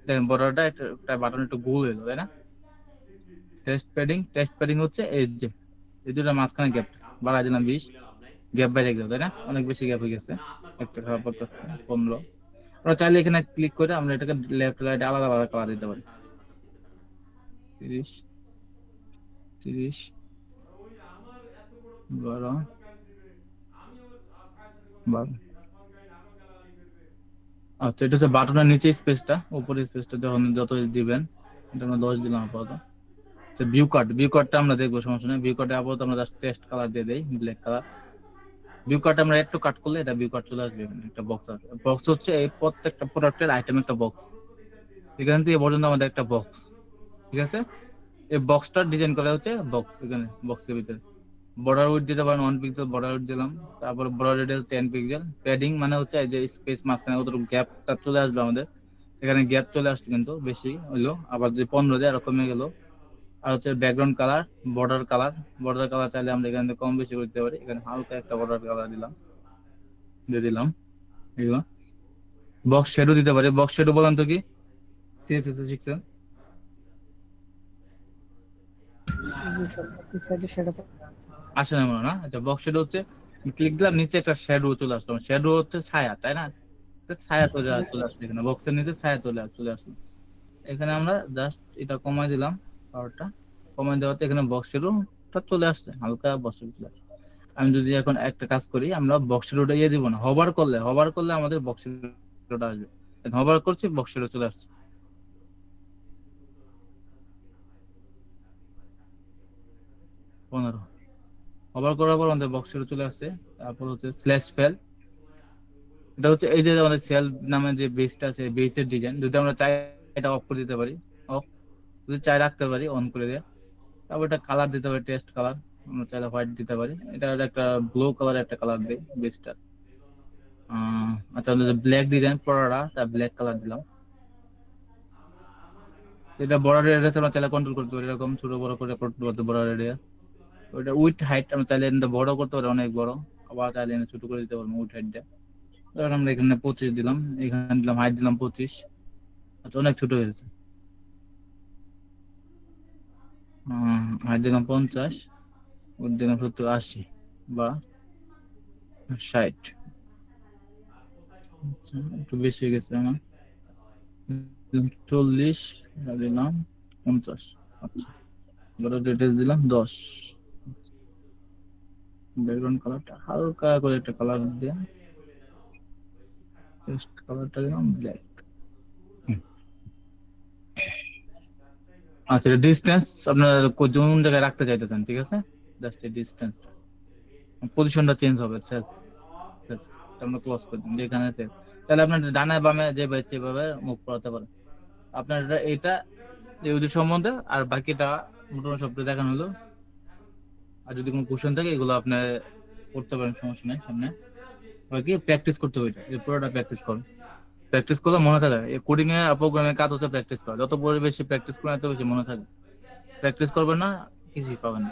দেখেন বর্ডারটা একটা বাটন একটু গোল হলো, তাই না? টেক্সট প্যাডিং হচ্ছে এই যে এই দুটো মাঝখানে গ্যাপ বাড়াই দিলাম 20, গ্যাপ বাইরে গেল, তাই না? অনেক বেশি গ্যাপ হয়ে গেছে, একটা খারাপ পড়তেছে 15। আমরা চাইলে এখানে ক্লিক করে আমরা এটাকে লেফট রাইট আলাদা আলাদা কালার দিতে পারি। 30 12 12। আচ্ছা, এটা হচ্ছে বাটনের নিচে স্পেসটা, উপরে স্পেসটা যখন যত দিবেন, এটা আমরা 10 দিলাম আপাতত। আচ্ছা, ভিউ কার্ডটা আমরা দেখবো, সমস্যা নেই। ভিউ কার্ডে আপাতত আমরা জাস্ট টেক্সট কালার দিয়ে দেই, ব্ল্যাক কালার। ভিউ কার্ড আমরা একটু কাট করলে এটা ভিউ কার্ড চলে আসবে। একটা বক্স আছে, বক্স হচ্ছে এই প্রত্যেকটা প্রোডাক্টের আইটেম একটা বক্স, এখান থেকে পর্যন্ত আমাদের একটা বক্স, ঠিক আছে? এই বক্সটার ডিজাইন করা হচ্ছে বক্স, এখানে বক্সের ভিতরে বর্ডার উইডথ দিতে পারেন 1 পিক্সেল বর্ডার উইডথ দিলাম, তারপর বর্ডার রেডিয়াস 10 পিক্সেল। প্যাডিং মানে হচ্ছে এই যে স্পেস মাঝখানে কতটুকু গ্যাপটা চলে আসবে আমাদের, এখানে গ্যাপ চলে আসছে কিন্তু বেশি হইলো, আবার যদি 15 দেয় আর কমে গেল। আর হচ্ছে ব্যাকগ্রাউন্ড কালার, বর্ডার কালার চাইলে আমরা এখান থেকে কম বেশি করতে পারি, এখানে হালকা একটা বর্ডার কালার দিয়ে দিলাম এগুলো। বক্স শ্যাডো দিতে পারি, বক্স শ্যাডো বলেন তো কি সিএসএস এ শিখছেন? জি স্যার, আপনি সাইডে সেটা আসে না মনে হয় না? আচ্ছা, বক্স শ্যাডো হচ্ছে ক্লিক দিলাম, নিচে একটা শ্যাডো চলে আসলো। শ্যাডো হচ্ছে ছায়া, তাই না? ছায়া চলে আসলো, এখানে বক্সের নিচে ছায়া চলে আসলো। এখানে আমরা জাস্ট এটা কমাই দিলাম, পাওয়ারটা কমাই দেওয়াতে এখানে বক্স শ্যাডোটা চলে আসছে, হালকা বক্স শ্যাডো চলে আসছে। আমি যদি এখন একটা কাজ করি, আমরা বক্স শ্যাডোটা ইয়ে দিব না, হভার করলে আমাদের বক্স শ্যাডোটা আসবে। হভার করছি, বক্স শ্যাডো চলে আসছে। 15 হভার করার পর আমাদের বক্স শ্যাডো চলে আসছে। তারপর হচ্ছে স্ল্যাশ ফেল, এটা হচ্ছে এই যে আমাদের সেল নামে যে বেসটা আছে, বেসের ডিজাইন। যদি আমরা চাই এটা অফ করে দিতে পারি, অফ। যদি চাই রাখতে পারি অন করে দিয়ে। তারপর এটা কালার দিতে পারি, টেক্সট কালার। আমরা চাইলে হোয়াইট দিতে পারি, এটা একটা ব্লু কালার একটা কালার দেই বেসটা। আচ্ছা, আমাদের ব্ল্যাক ডিজাইন পড়াটা, তার ব্ল্যাক কালার দিলাম। এটা বর্ডার রেডিয়াস আমরা চাইলে কন্ট্রোল করতে পারি, এরকম ছোট বড় করে করতে পারতে বর্ডার রেডিয়াস। ওইটা উইথ হাইট আমরা চাইলে এটা বড় করতে পারি, অনেক বড়। আবার চাইলে ছোট করে দিতে পারবো উইথ হাইটটা। ধর আমরা এখানে 25 দিলাম, এখানে দিলাম হাইট দিলাম 25। আচ্ছা, অনেক ছোট হয়েছে। হাইট দিলাম 50, উইথ দিলাম 70 80 বা 60। আচ্ছা, একটু বেশি হয়ে গেছে আমার, 40 দিলাম 50। আচ্ছা, বড় ডিটেলস দিলাম 10। ব্যাকগ্রাউন্ড কালারটা হালকা করে একটা কালার দিয়ে, টেক্সট কালারটা দিলাম ব্ল্যাক। আচ্ছা, ডিসটেন্স আপনারা কোন জায়গায় রাখতে চাইতেছেন, ঠিক আছে? জাস্ট এই ডিসটেন্স, পজিশনটা চেঞ্জ হবে। আমরা ক্লোজ করে দিন যেখানে, তাহলে আপনার ডানে বামে যেভাবে মুভ করাতে পারেন আপনার। এটা ইউজার সম্বন্ধে, আর বাকিটা মোটামুটি সবটা দেখানো হলো। আর যদি কোনো কোশ্চেন থাকে এগুলো আপনি করতে পারেন, সমস্যা নেই। সামনে বাকি প্র্যাকটিস করতে হবে, এই পুরোটা প্র্যাকটিস করলে মনে থাকে। এই কোডিং এ প্রোগ্রামে কাজ হচ্ছে প্র্যাকটিস করা, যত বেশি প্র্যাকটিস করেন তত বেশি মনে থাকে। প্র্যাকটিস করবেন না, কিছুই পাবেন না।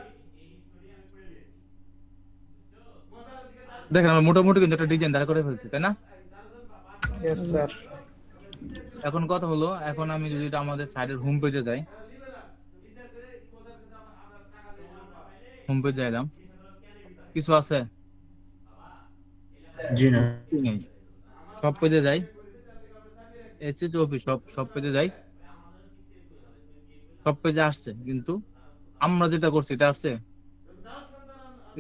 দেখেন আমরা মোটামুটি কিন্তু একটা ডিজাইন দাঁড় করে ফেলছি, তাই না? Yes sir. এখন কথা হলো, এখন আমি যদি আমাদের সাইডের হোম পেজে যাই, হোম পেজে এলাম, কিছু আছে? জি না। নেই। সব পেজে যাই, অফিস সব পেজে যাই, সব পেজে আসছে, কিন্তু আমরা যেটা করছি এটা আসছে,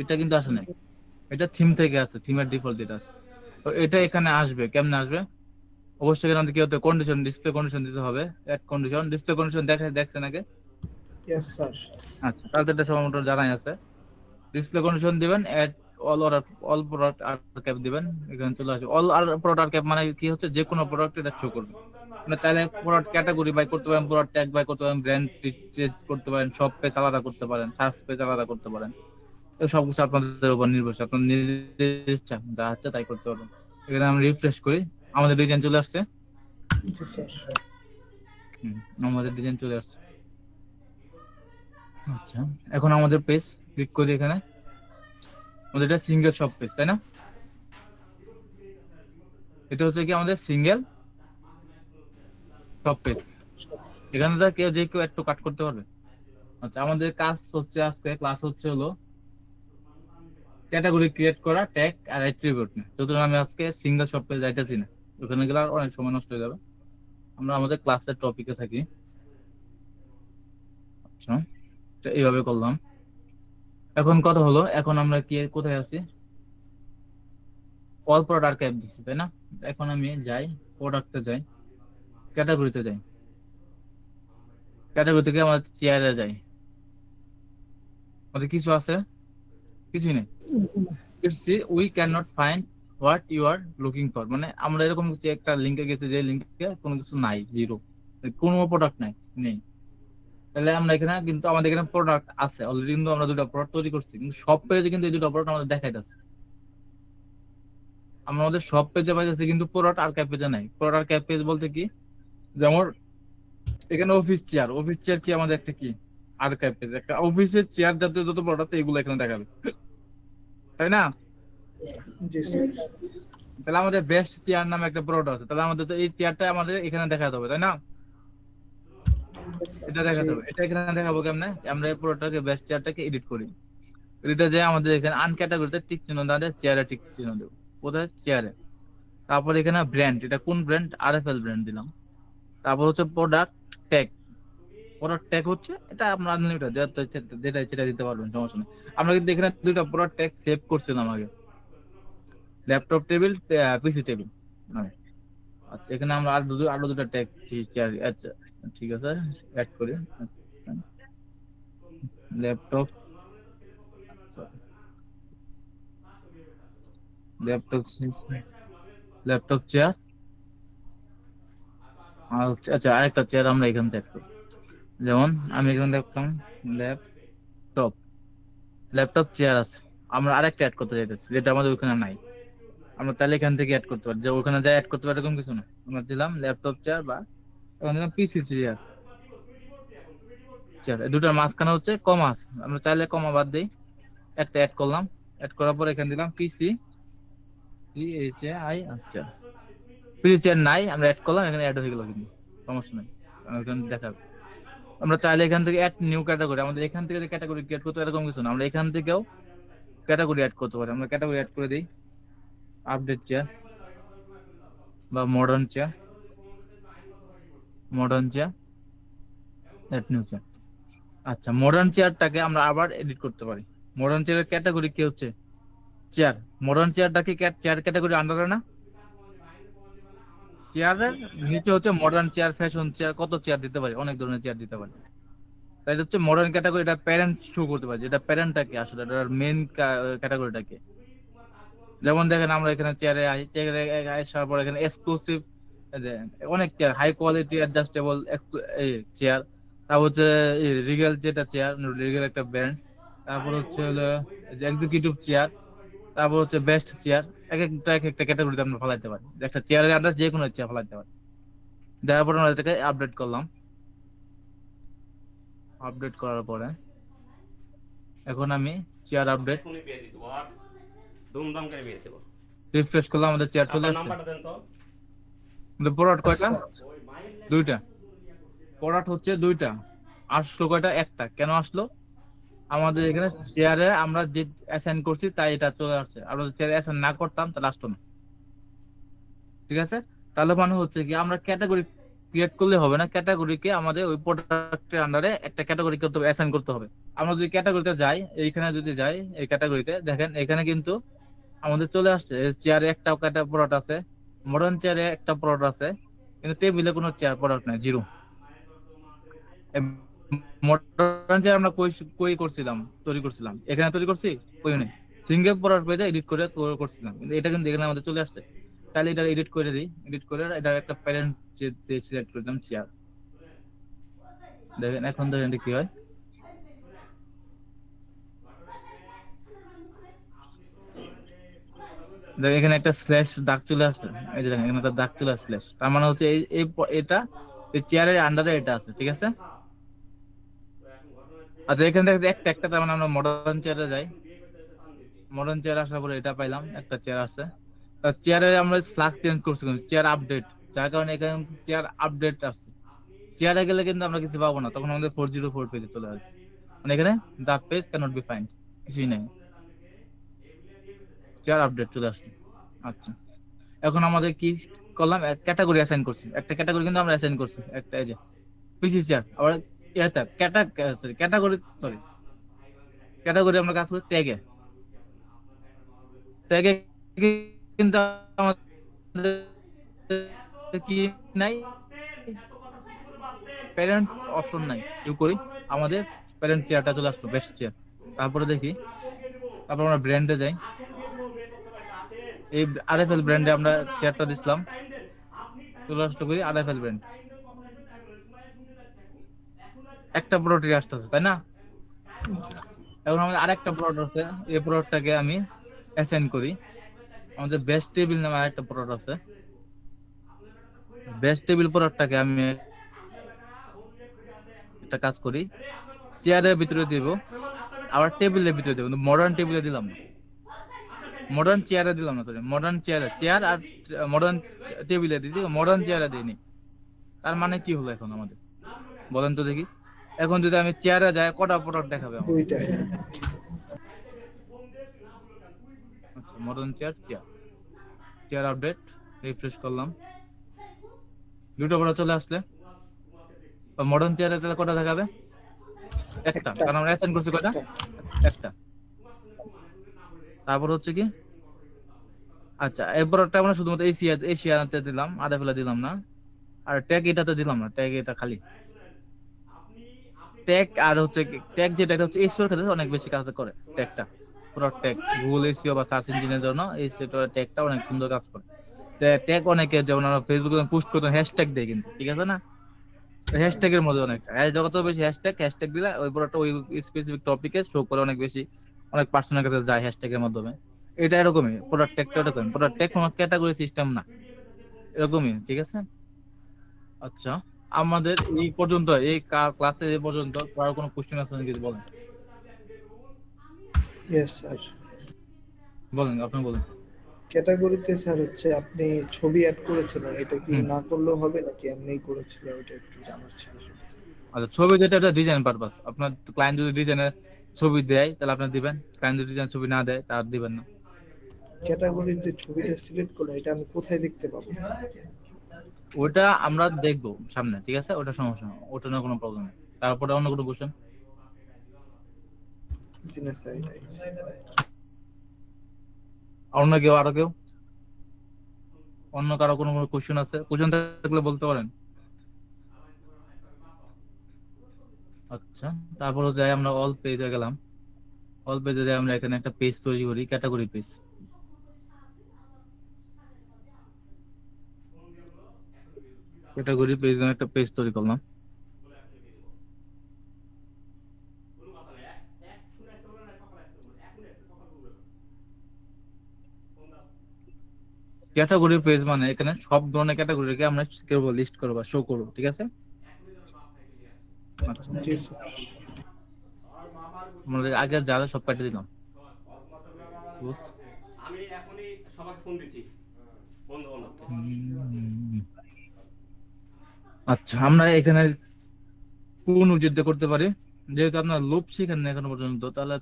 এটা কিন্তু আসে নাই। এটা থিম থেকে আসছে, থিমের ডিফল্ট যেটা আছে। তো এটা এখানে আসবে, কেমনে আসবে? অবশ্যই এখানে আমাদের কি হতে কন্ডিশন, ডিসপ্লে কন্ডিশন দিতে হবে। অ্যাড কন্ডিশন, ডিসপ্লে কন্ডিশন দেখছেন আগে? Yes sir. আচ্ছা, তাহলে এটা সবার মোটামুটি জানাই আছে। ডিসপ্লে কন্ডিশন দিবেন, অ্যাড অল প্রোডাক্ট আর্কাইভ দিবেন, এখানে চলে আসবে। অল প্রোডাক্ট আর্কাইভ মানে কি হচ্ছে, যে কোনো প্রোডাক্ট এটা শো করবে। মানে চাইলে প্রোডাক্ট ক্যাটাগরি বাই করতে পারেন, প্রোডাক্ট ট্যাগ বাই করতে পারেন, ব্র্যান্ড চেঞ্জ করতে পারেন, সব পেজ আলাদা করতে পারেন, সার্চ পেজ আলাদা করতে পারেন। তো সবকিছু আপনাদের উপর নির্ভরশীল, আপনার নিজের ইচ্ছা যা হচ্ছে তাই করতে পারবেন। এখানে আমরা রিফ্রেশ করি, আমাদের ডিজাইন চলে আসছে। জি স্যার। আমাদের ডিজাইন চলে আসছে। আচ্ছা, এখন আমাদের পেজ ক্লিক করি, এখানে আমাদের এটা সিঙ্গেল শপ পেজ, তাই না? এটা হচ্ছে কি আমাদের সিঙ্গেল শপ পেজ। এখানে তো কেউ যে কেউ একটু কাট করতে পারবে। আচ্ছা, আমাদের কাজ হচ্ছে, আজকে ক্লাস হচ্ছে হলো ক্যাটাগরি ক্রিয়েট করা, ট্যাগ আর অ্যাট্রিবিউট নিয়ে। সুতরাং আমি আজকে সিঙ্গেল শপ পেজ যাইতেছি না, ওখানে গেলে আর অনেক সময় নষ্ট হয়ে যাবে। আমরা আমাদের ক্লাসের টপিকে থাকি। আচ্ছা, তো এইভাবে করলাম। এখন কথা হলো, এখন আমরা কি কোথায় আছি? অল প্রোডাক্ট আর্কাইভ দিচ্ছি, তাই না? এখন আমি যাই, প্রোডাক্টে যাই, ক্যাটাগরিতে যাই, ক্যাটাগরি থেকে আমাদের চেয়ারে যাই। আমাদের কিছু আছে? কিছুই নেই। It's we can not find what you are looking for, মানে আমরা এরকম কিছু একটা লিঙ্কে গেছি, যে লিঙ্কে কোনো কিছু নাই, জিরো, কোনো প্রোডাক্ট নাই, নেই। তাহলে আমরা এখানে কিন্তু আমাদের এখানে প্রোডাক্ট আছে অলরেডি, কিন্তু আমরা দুটো প্রোডাক্ট তৈরি করছি, কিন্তু সব পেজে কিন্তু এই দুটো প্রোডাক্ট আমাদের দেখাইতেছে। আমরা আমাদের সব পেজে পাইতেছি, কিন্তু প্রোডাক্ট আর্কাইভ পেজে নাই। প্রোডাক্ট আর্কাইভ পেজ বলতে কি, যেমন এখানে অফিস চেয়ার, অফিস চেয়ার কি আমাদের একটা কি আর্কাইভ পেজ, একটা অফিসের চেয়ার জাতীয় যত প্রোডাক্ট আছে এগুলো এখানে দেখাবে, তাই না? জি স্যার। তাহলে আমাদের বেস্ট চেয়ার নামে একটা প্রোডাক্ট আছে, তাহলে আমাদের তো এই চেয়ারটা আমাদের এখানে দেখাতে হবে, তাই না? এটা দেখাতে হবে, এটা এখানে দেখাবো কেমনে? আমরা এই প্রোডাক্টটাকে বেস্ট চেয়ারটাকে এডিট করি। এটা যে আমাদের এখানে আনক্যাটাগরিতে টিক চিহ্ন দাঁড়ায়, চেয়ারে টিক চিহ্ন দেবো। কোথায়? চেয়ারে। তারপর এখানে ব্র্যান্ড, এটা কোন ব্র্যান্ড? আরএফএল ব্র্যান্ড দিলাম। তারপর হচ্ছে প্রোডাক্ট ট্যাগ, প্রোডাক্ট ট্যাগ হচ্ছে এটা আমরা আনলিমিটেড যেটা সেটা দিতে পারবেন, সমস্যা নেই। আমরা কিন্তু এখানে দুইটা প্রোডাক্ট ট্যাগ সেভ করছিলাম আগে, ল্যাপটপ টেবিল, পিসি টেবিল। আচ্ছা, এখানে আমরা আরো দুটো ট্যাগ, আচ্ছা ঠিক আছে, অ্যাড করি। ল্যাপটপ, ল্যাপটপ ল্যাপটপ চেয়ার, আচ্ছা আরেকটা চেয়ার আমরা এখানে ট্যাগ করি। যেমন আমি এখানে দেখতাম ল্যাপটপ, ল্যাপটপ চেয়ার আছে, আমরা আরেকটা অ্যাড করতে চাইতেছি যেটা আমাদের ওখানে নাই। আমরা তাহলে এখান থেকে অ্যাড করতে পারি, যে ওখানে যাই অ্যাড করতে পারি এরকম কিছু না। আমরা দিলাম ল্যাপটপ চেয়ার, বা এখন দিলাম পিসি চেয়ার, চেয়ার দুটার মাঝখানে হচ্ছে কমা আছে, আমরা চাইলে কমা বাদ দিই, একটা অ্যাড করলাম। অ্যাড করার পর এখানে দিলাম পিসি আই। আচ্ছা, পিসি চেয়ার নাই, আমরা অ্যাড করলাম, এখানে অ্যাড হয়ে গেল, কিন্তু সমস্যা নেই, এখানে দেখাবে। আমরা চাইলে এখান থেকে অ্যাড নিউ ক্যাটাগরি, আমাদের এখান থেকে ক্যাটাগরি ক্রিয়েট করতে এরকম কিছু না, আমরা এখান থেকেও ক্যাটাগরি অ্যাড করতে পারি। আমরা ক্যাটাগরি অ্যাড করে দিই, আপডেট চেয়ার বা modern chair, modern chair, add new chair. আচ্ছা, মডার্ন চেয়ারটাকে আমরা আবার এডিট করতে পারি। মডার্ন চেয়ারের ক্যাটাগরি কি হচ্ছে? চেয়ার। মডার্ন চেয়ারটাকে চেয়ার ক্যাটাগরি আন্ডারে না? চেয়ারের নিচে হচ্ছে মডার্ন চেয়ার, ফ্যাশন চেয়ার, কত চেয়ার দিতে পারি, অনেক ধরনের চেয়ার দিতে পারি। তাই হচ্ছে মডার্ন ক্যাটাগরি, এটা প্যারেন্ট শো করতে পারি, যেটা প্যারেন্টটাকে আসলে এটার মেইন ক্যাটাগরিটাকে। যেমন দেখেন আমরা এখানে চেয়ারে আসার পর এখানে এক্সক্লুসিভ অনেক chair, high quality adjustable chair, তারপর হচ্ছে রিগেল, যেটা চেয়ার রিগেল একটা ব্র্যান্ড, তারপর হচ্ছে হলো এক্সিকিউটিভ চেয়ার, তারপর হচ্ছে বেস্ট চেয়ার। এক একটা ক্যাটাগরিতে আমরা ফেলাইতে পারি, একটা চেয়ারের আন্ডার যে কোনো চেয়ার ফেলাইতে পারি। দেওয়ার পর আমরা এটাকে আপডেট করলাম। আপডেট করার পরে এখন আমি চেয়ার আপডেট ধুমধাম করে বিয়ে দেবো। রিফ্রেশ করলাম, আমাদের চেয়ার চলে আসছে। নাম্বারটা দেন তো। প্রোডাক্ট কয়টা? দুইটা। প্রোডাক্ট হচ্ছে দুইটা, আসলো কয়টা? একটা। কেন আসলো? আমাদের এখানে চেয়ারে আমরা যে অ্যাসাইন করছি তাই এটা চলে আসছে, আমরা যদি চেয়ারে অ্যাসাইন না করতাম তাহলে আসতো না। ঠিক আছে, তাহলে মানে হচ্ছে কি আমরা ক্যাটাগরি ক্রিয়েট করলে হবে না, ক্যাটাগরিকে আমাদের ওই প্রোডাক্টের আন্ডারে একটা ক্যাটাগরি করতে হবে, অ্যাসাইন করতে হবে। আমরা যদি ক্যাটাগরিতে যাই, এইখানে যদি যাই, এই ক্যাটাগরিতে দেখেন এখানে কিন্তু আমাদের চলে আসছে চেয়ারে একটা প্রোডাক্ট আছে, মডার্ন চেয়ারে একটা প্রোডাক্ট আছে, কিন্তু টেবিলে কোনো চেয়ার প্রোডাক্ট নাই, জিরো। মডার্ন চেয়ার আমরা কই করছিলাম, তৈরি করছিলাম, এখানে তৈরি করছি, কই নেই। সিঙ্গেল প্রোডাক্ট পেজে এডিট করে করছিলাম, কিন্তু এটা কিন্তু এখানে আমাদের চলে আসছে। তাহলে এটা এডিট করে দিই, এডিট করে এটা একটা প্যারেন্ট যে সিলেক্ট করে দিলাম চেয়ার। দেখেন এখন দেখেন এটা কি হয়। দেখেন এখানে একটা স্ল্যাশ দাগ চলে আসছে, এই যে দেখেন এখানে একটা দাগ চলে আসছে স্ল্যাশ, তার মানে হচ্ছে এটা এই চেয়ারের আন্ডারে এটা আছে, ঠিক আছে। আচ্ছা এখান থেকে একটা একটা তার মানে আমরা মডার্ন চেয়ারে যাই, মডার্ন চেয়ার আসার পরে এটা পাইলাম, একটা চেয়ার আছে। চেয়ারে আমরা স্লাগ চেঞ্জ করছি, চেয়ার আপডেট, যার কারণে এখানে চেয়ার আপডেট আসছে। চেয়ারে গেলে কিন্তু আমরা কিছু পাবো না, তখন আমাদের 404 পেজে চলে আসবে, মানে এখানে দা পেজ ক্যানট বি ফাইন্ড, কিছুই নাই, চেয়ার আপডেট চলে আসছে। আচ্ছা এখন আমাদের কি করলাম, ক্যাটাগরি অ্যাসাইন করছি, একটা ক্যাটাগরি কিন্তু আমরা অ্যাসাইন করছি, একটা এই যে পিসি চেয়ার। আবার এটা ক্যাটাগরি আমরা কাজ করি ট্যাগে, ট্যাগে কিন্তু আমাদের কি নাই, প্যারেন্ট অপশন নাই, ইউ করি আমাদের প্যারেন্ট চেয়ারটা চলে আসলো, বেস্ট চেয়ার। তারপরে দেখি, তারপর আমরা ব্র্যান্ডে যাই, এই আরএফএল ব্র্যান্ডে আমরা চেয়ারটা দিছিলাম, চলে আসলো করি আরএফএল ব্র্যান্ড। একটা প্রোডাক্ট আসতেছে তাই না, এখন আমাদের আরেকটা প্রোডাক্ট আছে, এই প্রোডাক্টটাকে আমি অ্যাসাইন করি। আমাদের বেস্ট টেবিল নামে আরেকটা প্রোডাক্ট আছে, বেস্ট টেবিল প্রোডাক্টটাকে আমি একটা কাজ করি, চেয়ারের ভিতরে দিব, আবার টেবিলের ভিতরে দেবো, মডার্ন টেবিলে দিলাম না, মডার্ন চেয়ারে দিলাম না, সরি মডার্ন চেয়ারে, চেয়ার আর মডার্ন টেবিলে দিই, মডার্ন চেয়ারে দিইনি। তার মানে কি হলো এখন আমাদের, বলেন তো দেখি। এখন যদি আমি চেয়ারে যাই কটা প্রোডাক্ট দেখাবে আমার? দুইটা। আচ্ছা modern chair, chair update, refresh করলাম, দুটো প্রোডাক্ট চলে আসলে। মডার্ন চেয়ারে তাহলে কটা দেখাবে? একটা, কারণ আমরা অ্যাসাইন করছি কয়টা, একটা। তারপর হচ্ছে কি, আচ্ছা এই প্রোডাক্টটা আমরা শুধুমাত্র এশিয়াতে দিলাম, আরএফএল দিলাম না, আর ট্যাগ এটাতে দিলাম না, ট্যাগ এটা খালি ট্যাগ। আর হচ্ছে ট্যাগ যেটা হচ্ছে এসইও এর ক্ষেত্রে অনেক বেশি কাজ করে, ট্যাগটা পুরো ট্যাগ গুগল এসইও বা সার্চ ইঞ্জিনের জন্য এই ট্যাগটা অনেক সুন্দর কাজ করে। ট্যাগ অনেকে যেমন আমরা ফেসবুকে পোস্ট করতে হ্যাশট্যাগ দেয় কিন্তু, ঠিক আছে না, হ্যাশট্যাগের মধ্যে অনেকটা যত বেশি হ্যাশট্যাগ দিলে ওই প্রোডাক্টটা ওই স্পেসিফিক টপিকে শো করে অনেক বেশি, অনেক পার্সোনাল কাছে যায় হ্যাশট্যাগের মাধ্যমে। এটা এরকমই, প্রোডাক্ট ট্যাগটা এরকম, প্রোডাক্ট ট্যাগ কোনো ক্যাটাগরি সিস্টেম না, এরকমই, ঠিক আছে। আচ্ছা আমাদের এই পর্যন্ত, এই ক্লাসে এই পর্যন্ত, আর কোনো কোশ্চেন আছে নাকি কিছু বলেন? Yes sir. বলেন, আপনি বলেন। ক্যাটাগরিতে স্যার হচ্ছে আপনি ছবি অ্যাড করেছিলেন, এটা কি না করলেও হবে নাকি এমনিই করেছিলেন, ওটা একটু জানার ছিল। আচ্ছা ছবি যেটা, এটা ডিজাইন পারপাস, আপনার ক্লায়েন্ট যদি ডিজাইনের ছবি দেয় তাহলে আপনি দিবেন, ক্লায়েন্ট যদি ডিজাইন ছবি না দেয় তার দিবেন না। ক্যাটাগরির যে ছবিটা সিলেক্ট করলেন এটা আমি কোথায় দেখতে পাবো? ওটা আমরা দেখবো সামনে, ঠিক আছে, ওটা সমস্যা না, ওটা না কোনো প্রবলেম নেই। তারপরে অন্য কোনো কোশ্চেন? জি না স্যার, এটাই। অন্য কেউ, আরো কেউ, অন্য কারো কোনো কোশ্চেন আছে? কোশ্চেন থাকলে বলতে পারেন। আচ্ছা তারপরে যাই আমরা অল পেজে গেলাম, অল পেজে যাই আমরা এখানে একটা পেজ তৈরি করি, ক্যাটাগরি পেজ। ক্যাটাগরি পেজ একটা পেজ তৈরি করলাম। ক্যাটাগরি পেজ মানে এখানে সব ধরনের ক্যাটাগরিকে আমরা করব, লিস্ট করব, শো করব, ঠিক আছে। আচ্ছা জি স্যার। আমাদের আগে যারা সব কাটে দিলাম, আমি এখনই সবাইকে ফোন দিচ্ছি বন্ধু বান্ধব। আচ্ছা আমরা এখানে কোন উচিত করতে পারি, যেহেতু আপনার লুপ শিখেন না এখনো পর্যন্ত, তাহলে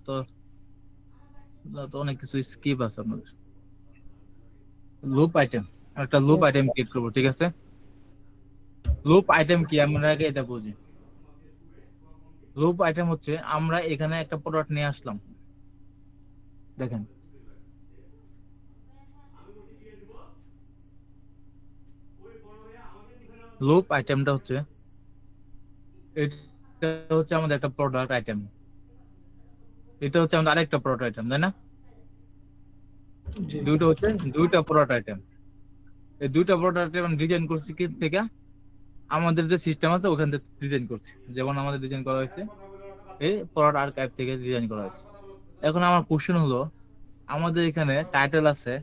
তো অনেক কিছু স্কিপ আছে আপনাদের। লুপ আইটেম, একটা লুপ আইটেম ক্রিয়েট করবো, ঠিক আছে। লুপ আইটেম কি আমরা আগে এটা বুঝি। লুপ আইটেম হচ্ছে আমরা এখানে একটা প্রোডাক্ট নিয়ে আসলাম, দেখেন লুপ আইটেমটা হচ্ছে, এটা হচ্ছে আমাদের একটা প্রোডাক্ট আইটেম, এটা হচ্ছে আমাদের আরেকটা প্রোডাক্ট আইটেম, তাই না। জি দুইটা হচ্ছে দুইটা প্রোডাক্ট আইটেম। এই দুইটা প্রোডাক্ট আইটেম ডিজাইন করছি কি থেকে আমাদের যে সিস্টেম আছে ওখান থেকে ডিজাইন করছি। যেমন আমাদের ডিজাইন করা হয়েছে এই প্রোডাক্ট আর্কাইভ থেকে ডিজাইন করা হয়েছে। এখন আমার কোশ্চেন হলো, আমাদের এখানে টাইটেল আছে,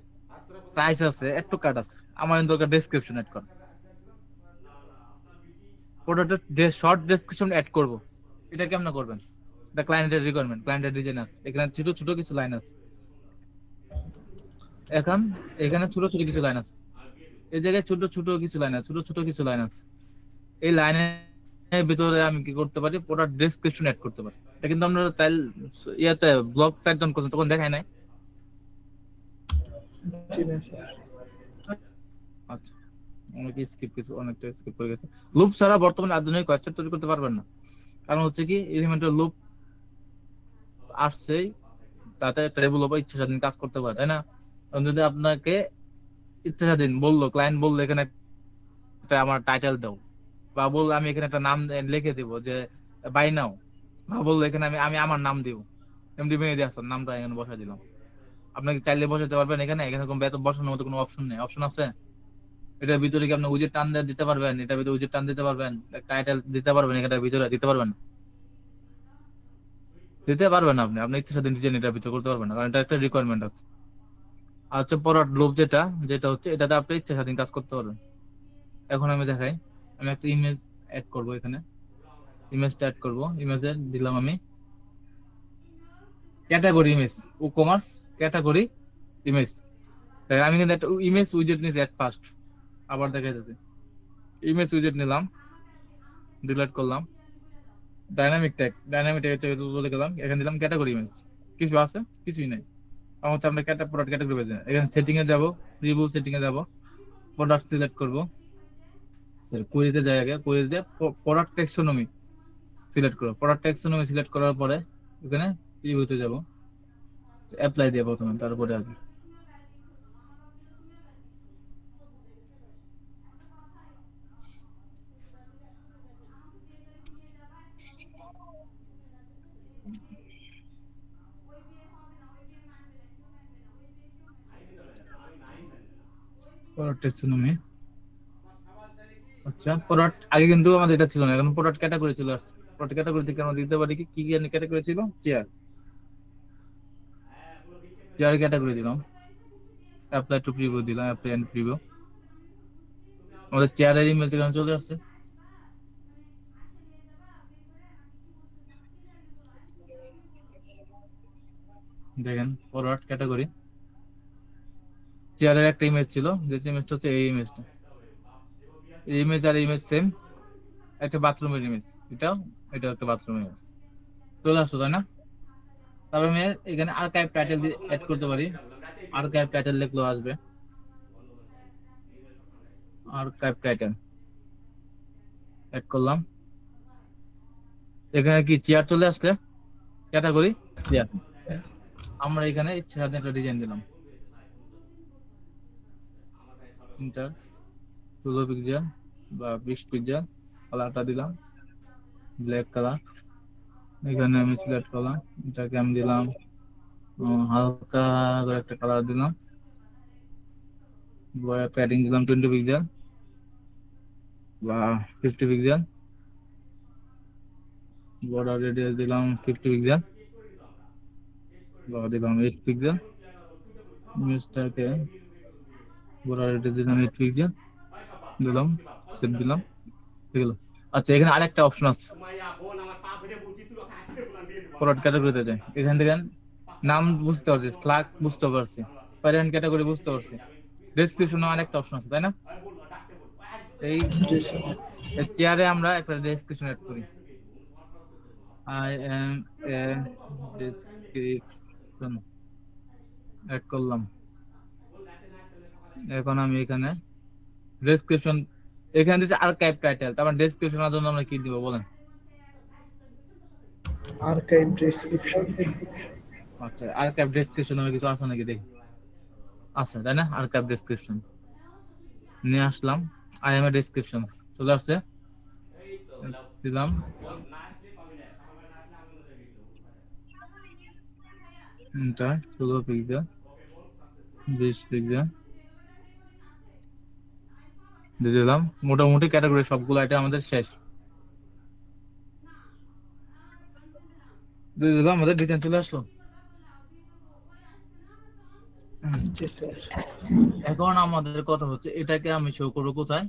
প্রাইস আছে, একটু কাট আছে, আমার দরকার ডেসক্রিপশন অ্যাড করা। প্রোডাক্টের শর্ট ডেসক্রিপশন অ্যাড করব, এটা কেমন করবেন? এটা ক্লায়েন্টের রিকোয়ারমেন্ট, ক্লায়েন্টের ডিজাইন আছে, এখানে ছোট ছোট কিছু লাইন আছে। এখন এখানে ছোট ছোট কিছু লাইন আছে, এই জায়গায় ছোট ছোট কিছু লাইন আছে, ছোট ছোট কিছু লাইন আছে। এই লাইনের ভিতরে আমি কি করতে পারি? প্রোডাক্ট ডেসক্রিপশন অ্যাড করতে পারি। এটা কিন্তু আমরা চাইল ইয়াতে ব্লগ সাইট ডাউন করছেন তখন দেখায় নাই। জি না স্যার। আচ্ছা, অনেকে স্কিপ কিছু অনেকটা স্কিপ করে গেছে। লুপ ছাড়া বর্তমানে আধুনিক ওয়েবসাইট তৈরি করতে পারবেন না। কারণ হচ্ছে কি, এলিমেন্টাল লুপ আসছেই, তাতে একটা ডেভেলপার ইচ্ছা স্বাধীন কাজ করতে পারে, তাই না? এখন যদি আপনাকে ইচ্ছা স্বাধীন বললো, ক্লায়েন্ট বললো এখানে একটা আমার টাইটেল দাও, বা বললো আমি এখানে একটা নাম লিখে দিব যে বাই নাও, বা বললো এখানে আমি আমি আমার নাম দিব, এমডি মেহেদী হাসান নামটা এখানে বসা দিলাম। আপনাকে চাইলে বসাতে পারবেন এখানে, এখানে কোনো বেতন বসানোর মতো কোনো অপশন নেই। অপশন আছে এটার ভিতরে কি আপনি উইজেট টান দিতে পারবেন? এটার ভিতরে উইজেট টান দিতে পারবেন, টাইটেল দিতে পারবেন, এটার ভিতরে দিতে পারবেন না, দিতে পারবেন না। আপনি আপনি ইচ্ছা স্বাধীন ডিজাইন এটার ভিতরে করতে পারবেন না, কারণ এটা একটা রিকোয়ারমেন্ট আছে। আর হচ্ছে প্রোডাক্ট লুপ, যেটা যেটা হচ্ছে এটাতে আপনি ইচ্ছা স্বাধীন কাজ করতে পারবেন। এখন আমি দেখাই, আমি একটা ইমেজ অ্যাড করব, এখানে ইমেজটা অ্যাড করব। ইমেজে দিলাম আমি ক্যাটাগরি ইমেজ, ও কমার্স ক্যাটাগরি ইমেজ। আমি কিন্তু একটা ইমেজ উইজেট নিয়েছি অ্যাড ফার্স্ট, আবার দেখা যাচ্ছে ইমেজ উইজেট নিলাম, ডিলিট করলাম। ডাইনামিক ট্যাগ, ডাইনামিক ট্যাগ চলে গেলাম, এখানে দিলাম ক্যাটাগরি ইমেজ। কিছু আছে? কিছুই নাই। আমার হচ্ছে আমরা প্রোডাক্ট ক্যাটাগরি পেয়েছি, এখানে সেটিং এ যাব, প্রিভিউ সেটিং এ যাব, প্রোডাক্ট সিলেক্ট করব, কোয়েরিতে যাই, আগে কোয়েরিতে প্রোডাক্ট ট্যাক্সোনমি সিলেক্ট করব। প্রোডাক্ট ট্যাক্সোনমি সিলেক্ট করার পরে এখানে প্রিভিউতে যাব, অ্যাপ্লাই দিয়ে প্রথমে, তারপরে আসবে প্রোডাক্ট ট্যাক্সোনমি। আচ্ছা, প্রোডাক্ট আগে কিন্তু আমাদের এটা ছিল না, এখন প্রোডাক্ট ক্যাটাগরি চলে আসছে। প্রোডাক্ট ক্যাটাগরি থেকে আমরা দিতে পারি কি কি ক্যাটাগরি ছিল? চেয়ার, চেয়ার ক্যাটাগরি দিলাম, অ্যাপ্লাই টু প্রিভিউ দিলাম, অ্যাপ্লাই এন্ড প্রিভিউ। আমাদের চেয়ারের ইমেজ এখানে চলে আসছে। দেখেন প্রোডাক্ট ক্যাটাগরি, চেয়ারের একটা ইমেজ ছিল, যে ইমেজটা হচ্ছে এই ইমেজটা, এই ইমেজ আর ইমেজ সেম, একটা বাথরুমের ইমেজ, এটাও এটা একটা বাথরুমের ইমেজ চলে আসতো, তাই না? তারপর আমি এখানে আর্কাইভ টাইটেল অ্যাড করতে পারি, আর্কাইভ টাইটেল লিখলেও আসবে। আর্কাইভ টাইটেল অ্যাড করলাম, এখানে কি চেয়ার চলে আসছে, ক্যাটাগরি চেয়ার। আমরা এখানে ইচ্ছা স্বাধীন একটা ডিজাইন দিলাম, ইন্টার 16 পিক্সেল বা 20 পিক্সেল, কালারটা দিলাম ব্ল্যাক কালার। এখানে আমি সিলেক্ট করলাম, এটাকে আমি দিলাম হালকা করে একটা কালার দিলাম, প্যাডিং দিলাম 20 পিক্সেল বা 50 পিক্সেল, বর্ডার রেডিয়াস দিলাম 50 পিক্সেল বা দিলাম 8 পিক্সেল। ইমেজটাকে বর্ডার রেডিয়াস দিলাম 8 পিক্সেল, দিলাম সেভ দিলাম, ঠিক আছে। আচ্ছা, এখানে আরেকটা অপশন আছে, প্রোডাক্ট ক্যাটাগরিতে যাই, এখান থেকে নাম বুঝতে পারছি, স্ল্যাগ বুঝতে পারছি, প্যারেন্ট ক্যাটাগরি বুঝতে পারছি, ডেসক্রিপশনে আরেকটা অপশন আছে, তাই না? এই জি স্যার। চেয়ারে আমরা একটা ডেসক্রিপশন অ্যাড করি, I am a description add করলাম। এখন আমি এখানে ডেসক্রিপশন, এখানে দিচ্ছে আর্কাইভ টাইটেল, তারপর ডেসক্রিপশনের জন্য আমরা কি দিব বলেন? Archive description. আচ্ছা, আর্কাইভ ডেসক্রিপশন এর কিছু আছে নাকি দেখি, আছে তাই না? আর্কাইভ ডেসক্রিপশন নিয়ে আসলাম, আই এম এ ডেসক্রিপশন চলে আসছে, দিলাম এন্টার 16 পিক্সেল 20 পিক্সেল দিয়ে দিলাম। মোটামুটি ক্যাটাগরি সবগুলো আইটেম আমাদের শেষ দিয়ে দিলাম, আমাদের ডিজাইন চলে আসলো। জি স্যার। এখন আমাদের কথা হচ্ছে এটাকে আমি শো করবো কোথায়?